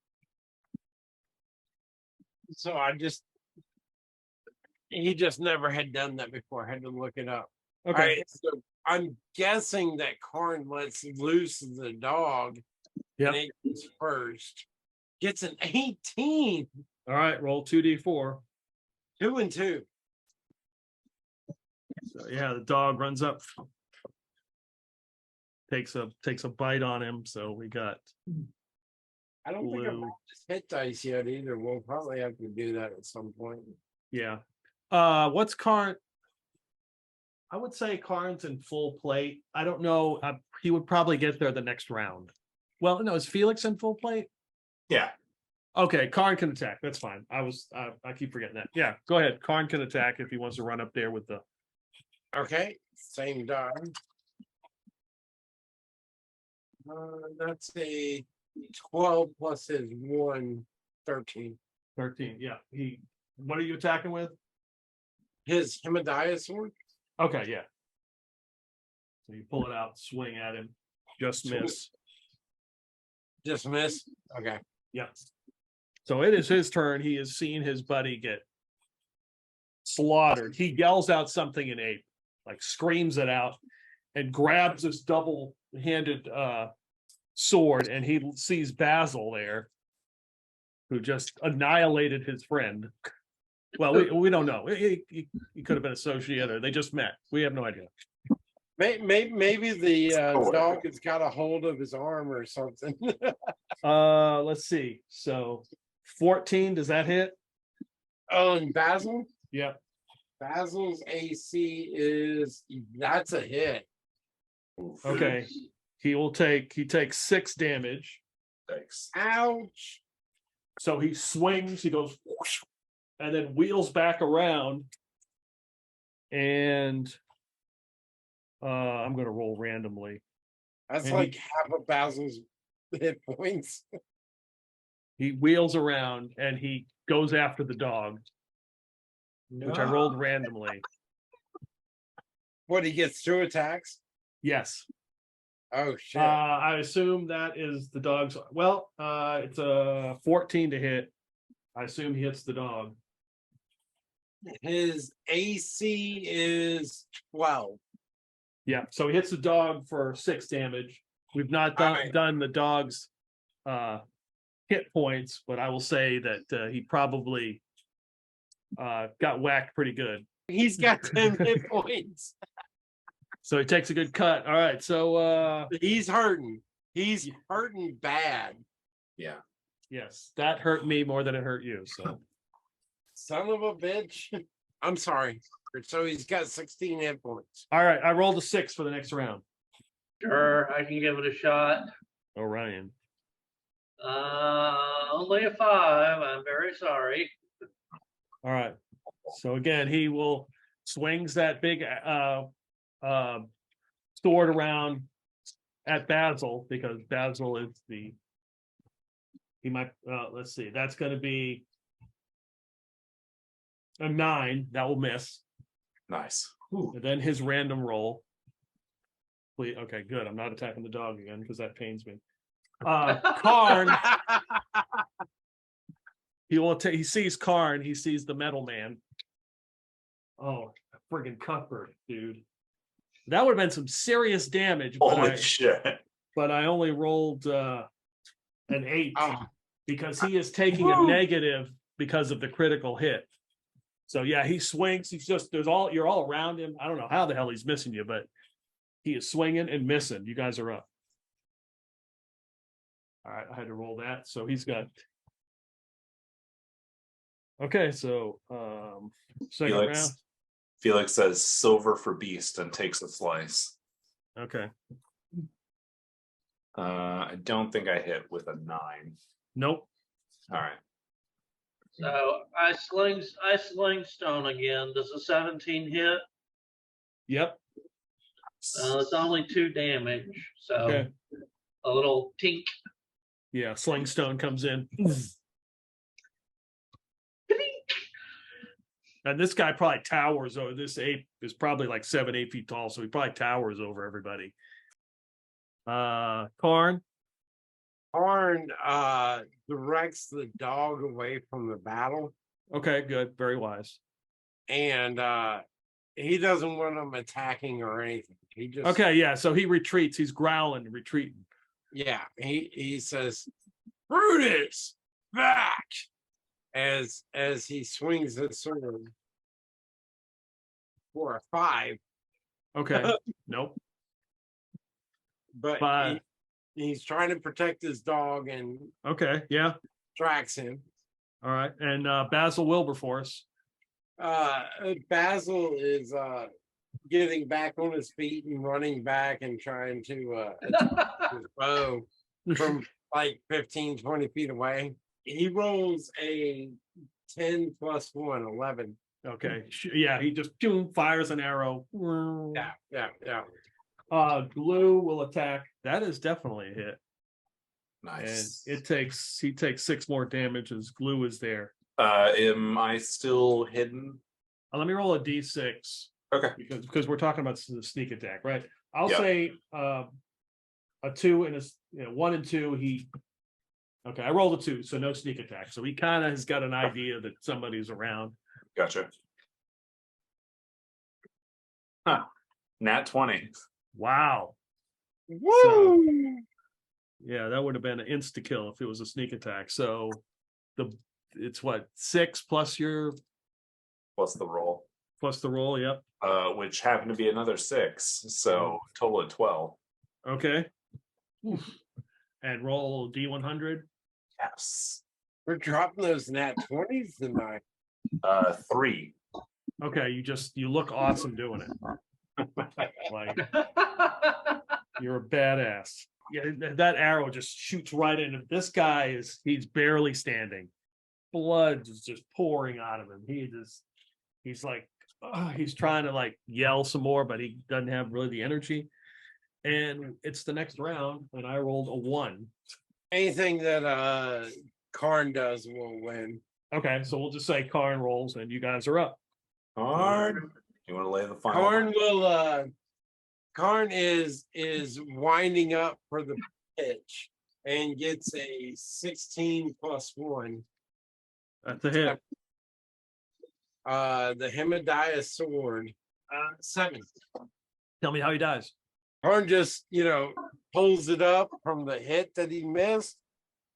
So he just never had done that before. I had to look it up. Okay. All right, so I'm guessing that Karn lets loose the dog. Yep. And it goes first. Gets an 18. All right, roll 2d4. 2 and 2. So yeah, the dog runs up, takes a bite on him. So we got I don't think I've Blue. practiced hit dice yet either. We'll probably have to do that at some point. yeah. What's Karn? I would say Karn's in full plate. I don't know. He would probably get there the next round. Well, no, is Felix in full plate? Yeah. Okay, Karn can attack. That's fine. I keep forgetting that. Yeah, go ahead. Karn can attack if he wants to run up there with the. Okay, same die. That's a 12 plus his 1, 13. 13. Yeah. What are you attacking with? His Hemadiah sword? Okay, yeah. So you pull it out, swing at him, just miss. Just miss? Okay. Yeah. So it is his turn. He has seen his buddy get slaughtered. He yells out something in Ape, like screams it out, and grabs this double-handed sword, and he sees Basil there, who just annihilated his friend. Well, we don't know. He could have been associated, or they just met. We have no idea. Maybe the dog has got a hold of his arm or something. Let's see. So 14, does that hit? Oh, and Basil? Yeah. Basil's AC that's a hit. Okay. He takes 6 damage. Thanks. Ouch. So he swings, he goes whoosh, and then wheels back around. And I'm gonna roll randomly. That's And like half of Basil's hit points. He wheels around and he goes after the dog, which I rolled randomly. What, he gets 2 attacks? Yes. Oh shit. I assume that is the dog's. Well, it's a 14 to hit. I assume he hits the dog. His AC is 12. Yeah, so he hits the dog for 6 damage. We've not done the dog's hit points, but I will say that he probably got whacked pretty good. He's got 10 hit points. So he takes a good cut. All right, so He's hurting. He's hurting bad. Yeah. yes, that hurt me more than it hurt you. So Son of a bitch. I'm sorry. So he's got 16 hit points. all right, I rolled a 6 for the next round. Sure, I can give it a shot. Orion. Only a 5. I'm very sorry. All right. So again, he will swings that big sword around at Basil, because Basil is he might let's see, that's going to be a 9. That will miss. Nice. And then his random roll. Please, okay, good. I'm not attacking the dog again because that pains me. Karn He sees Karn, he sees the metal man. Oh, friggin' Cuthbert, dude. That would have been some serious damage, Holy shit. but I only rolled an 8 Oh, because he is taking a negative because of the critical hit. So yeah, he swings. He's just you're all around him. I don't know how the hell he's missing you, but he is swinging and missing. You guys are up. All right, I had to roll that. So he's got. Okay, so second round. Felix says silver for beast and takes a slice. Okay. I don't think I hit with a 9. Nope. All right. So I sling stone again. Does a 17 hit? Yep. It's only 2 damage, so Okay. a little tink. Yeah, sling stone comes in. And this guy probably towers over. This ape is probably like 7-8 feet tall, so he probably towers over everybody. Karn. Karn directs the dog away from the battle, Okay, good, very wise. and he doesn't want them attacking or anything. He just Okay, yeah. So he retreats. He's growling, retreating. yeah. He says, "Brutus, back!" As he swings his sword for a 5, Okay. Nope. but Five. he's trying to protect his dog and Okay. Yeah. tracks him. All right. And Basil Wilberforce. Basil is getting back on his feet and running back and trying to attack his bow from like 15, 20 feet away. He rolls a 10 plus 1, 11. Okay. Yeah. He just fires an arrow. Yeah. Glue will attack. That is definitely a hit. Nice. And he takes 6 more damage as glue is there. Am I still hidden? Let me roll a d6 Okay. because we're talking about the sneak attack, right? I'll Yeah. say a 2 and a 1 and 2. Okay, I rolled a 2, so no sneak attack. So he kind of has got an idea that somebody's around. Gotcha. Huh. Nat 20. Wow. Woo! Yeah, that would have been an insta kill if it was a sneak attack. So it's what, 6 plus Plus the roll. the roll. Yep. Which happened to be another 6. So total of 12. Okay. Oof. And roll D100. Yes. We're dropping those nat 20s tonight. 3. Okay, you look awesome doing it. Like you're a badass. Yeah, that arrow just shoots right in. This guy he's barely standing. Blood is just pouring out of him. He's like, he's trying to like yell some more, but he doesn't have really the energy. And it's the next round, and I rolled a 1. Anything that Karn does will win. Okay, so we'll just say Karn rolls, and you guys are up. Hard. You want to lay the final? Karn will Karn is winding up for the pitch and gets a 16 plus 1. That's a hit. The Hemadiah sword, 7. Tell me how he dies. Karn just, pulls it up from the hit that he missed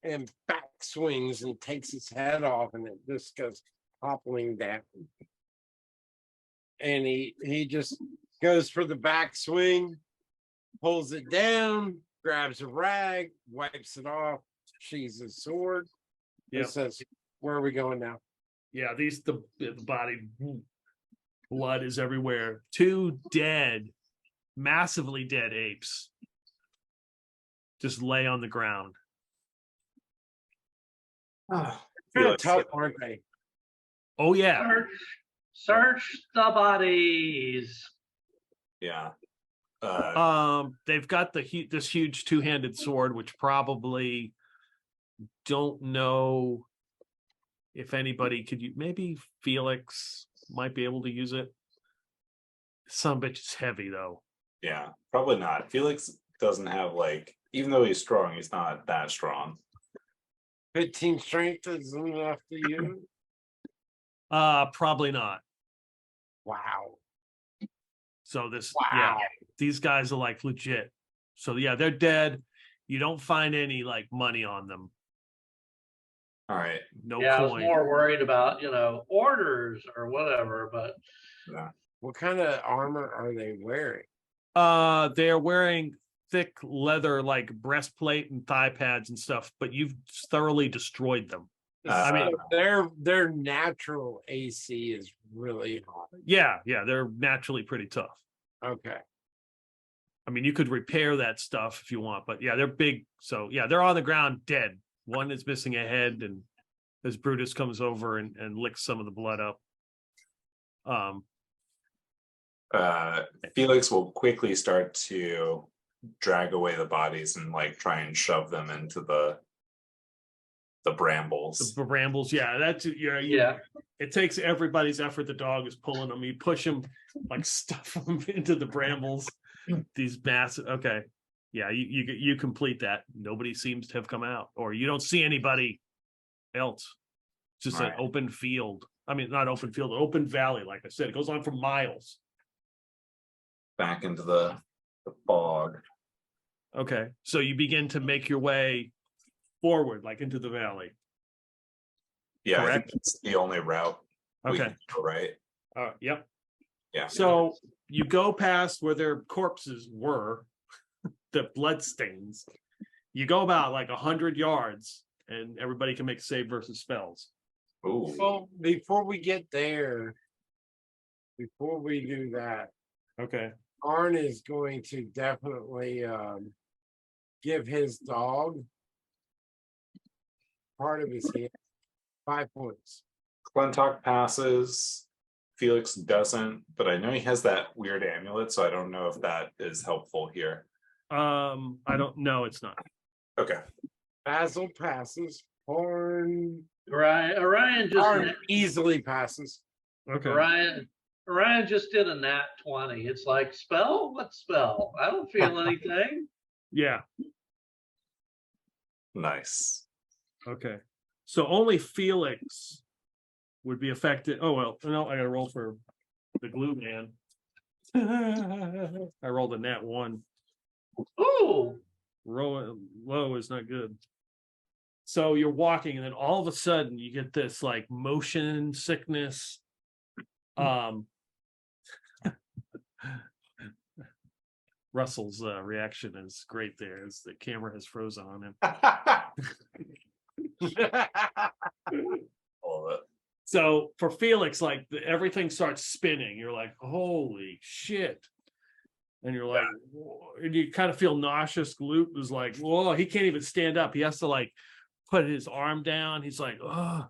and back swings and takes his head off, and it just goes toppling down. And he just goes for the back swing, pulls it down, grabs a rag, wipes it off, sheathes his sword. Yep. And says, "Where are we going now?" Yeah, the body, blood is everywhere. 2 massively dead apes just lay on the ground. Kind of tough, aren't they? Oh yeah. Search the bodies. Yeah. They've got this huge 2-handed sword, which probably don't know if anybody could use. Maybe Felix might be able to use it. Some bitch is heavy though. Yeah, probably not. Felix doesn't have even though he's strong, he's not that strong. 15 strength is enough to you. Probably not. Wow. So this, Wow. yeah, these guys are like legit. So yeah, they're dead. You don't find any like money on them. All right. No Yeah, I was coin. more worried about, orders or whatever, but Yeah. What kind of armor are they wearing? They're wearing thick leather like breastplate and thigh pads and stuff, but you've thoroughly destroyed them. I mean, their natural AC is really high. yeah, they're naturally pretty tough. Okay. I mean, you could repair that stuff if you want, but yeah, they're big. So yeah, they're on the ground dead. One is missing a head, and as Brutus comes over and licks some of the blood up. Felix will quickly start to drag away the bodies and like try and shove them into the brambles. The brambles, yeah, that's yeah. It takes everybody's effort. The dog is pulling them. You push them, like stuff them into the brambles. These massive. Okay, yeah, you complete that. Nobody seems to have come out, or you don't see anybody else. Just an open field. I mean, not open field, open valley. Like I said, it goes on for miles. Back into the fog. Okay, so you begin to make your way forward, like into the valley. Yeah, I Correct. think it's the only route. We Okay. can go, right. Yep. Yeah. So you go past where their corpses were, the blood stains. You go about like 100 yards, and everybody can make save versus spells. Ooh. Well, before we get there, before we do that, Okay. Arn is going to definitely give his dog part of his head 5 points. Clintock passes. Felix doesn't, but I know he has that weird amulet, so I don't know if that is helpful here. I don't know. It's not. Okay. Basil passes. Arn Orion just easily passes. Okay. Orion just did a nat 20. It's like, spell? What spell? I don't feel anything. Yeah. Nice. Okay. So only Felix would be affected. Oh well, no, I gotta roll for the glue man. I rolled a nat 1. Ooh. Roll low is not good. So you're walking, and then all of a sudden you get this like motion sickness. Russell's reaction is great there as the camera has frozen on him. All of it. So for Felix, like everything starts spinning. You're like, holy shit. And you're like, and you kind of feel nauseous. Glute is like, whoa, he can't even stand up. He has to like put his arm down. He's like, oh.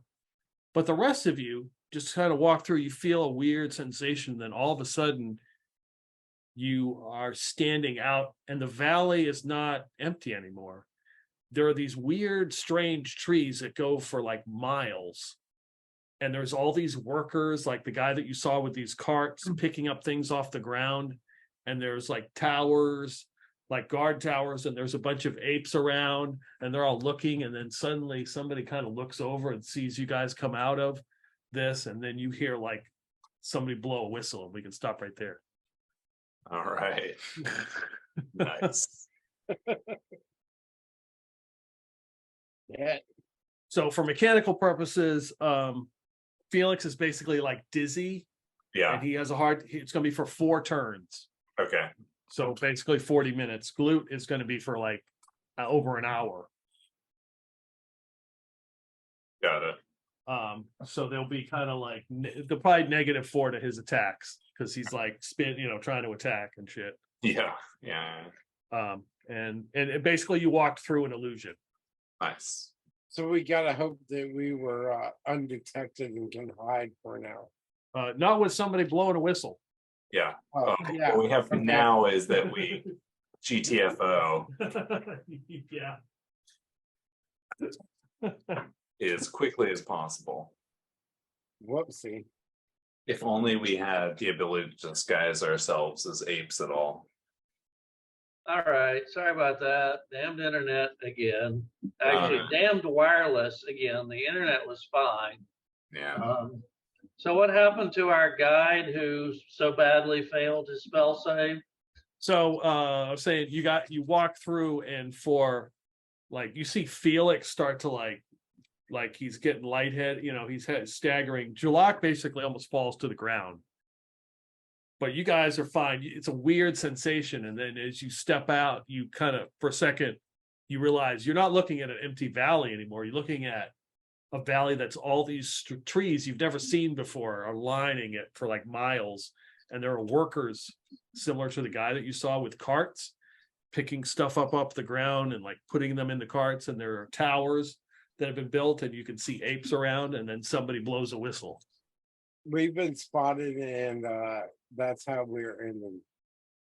But the rest of you just kind of walk through. You feel a weird sensation. Then all of a sudden, you are standing out, and the valley is not empty anymore. There are these weird, strange trees that go for like miles. And there's all these workers, like the guy that you saw with these carts picking up things off the ground. And there's like towers, like guard towers, and there's a bunch of apes around, and they're all looking. And then suddenly somebody kind of looks over and sees you guys come out of this. And then you hear like somebody blow a whistle, and we can stop right there. All right. Nice. Yeah. So for mechanical purposes, Felix is basically like dizzy. Yeah. And he has it's going to be for 4 turns. Okay. So basically 40 minutes. Glute is going to be for like over an hour. Got it. So they'll be kind of like, they'll probably -4 to his attacks because he's like trying to attack and shit. Yeah. Yeah. And basically you walked through an illusion. Nice. So we gotta hope that we were undetected and can hide for an hour. Not with somebody blowing a whistle. Yeah. Yeah. What we have now is that we GTFO Yeah. as quickly as possible. Whoopsie. If only we had the ability to disguise ourselves as apes at all. All right, sorry about that. Damned internet again. Actually, Right. damned wireless again. The internet was fine. Yeah. So what happened to our guide who so badly failed his spell save? So I was saying you walk through and for like you see Felix start to like he's getting lightheaded, he's staggering. Jalak basically almost falls to the ground. But you guys are fine. It's a weird sensation. And then as you step out, you kind of, for a second, you realize you're not looking at an empty valley anymore. You're looking at a valley that's all these trees you've never seen before are lining it for like miles. And there are workers similar to the guy that you saw with carts, picking stuff up the ground and like putting them in the carts. And there are towers that have been built and you can see apes around, and then somebody blows a whistle. We've been spotted, and that's how we're in them.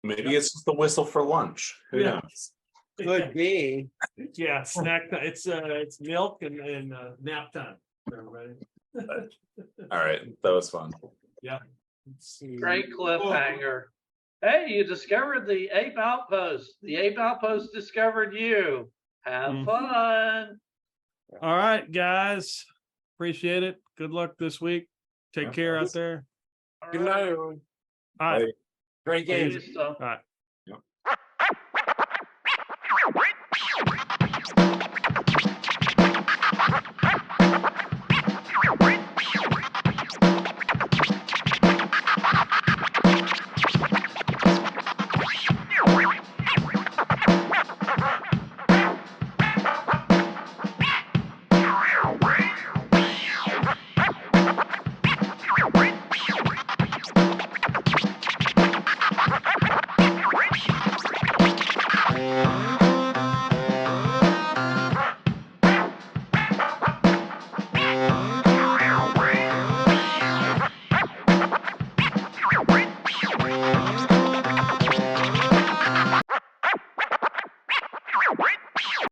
Maybe it's just the whistle for lunch. Who Yeah. knows? Could be. Yeah, snack time. It's milk and nap time for everybody. All right, that was fun. Yeah. Great cliffhanger. Hey, you discovered the Ape Outpost. The Ape Outpost discovered you. Have fun. All right, guys. Appreciate it. Good luck this week. Take care out there. Good night, everyone. All right. All right. Great game. See you, so. All right.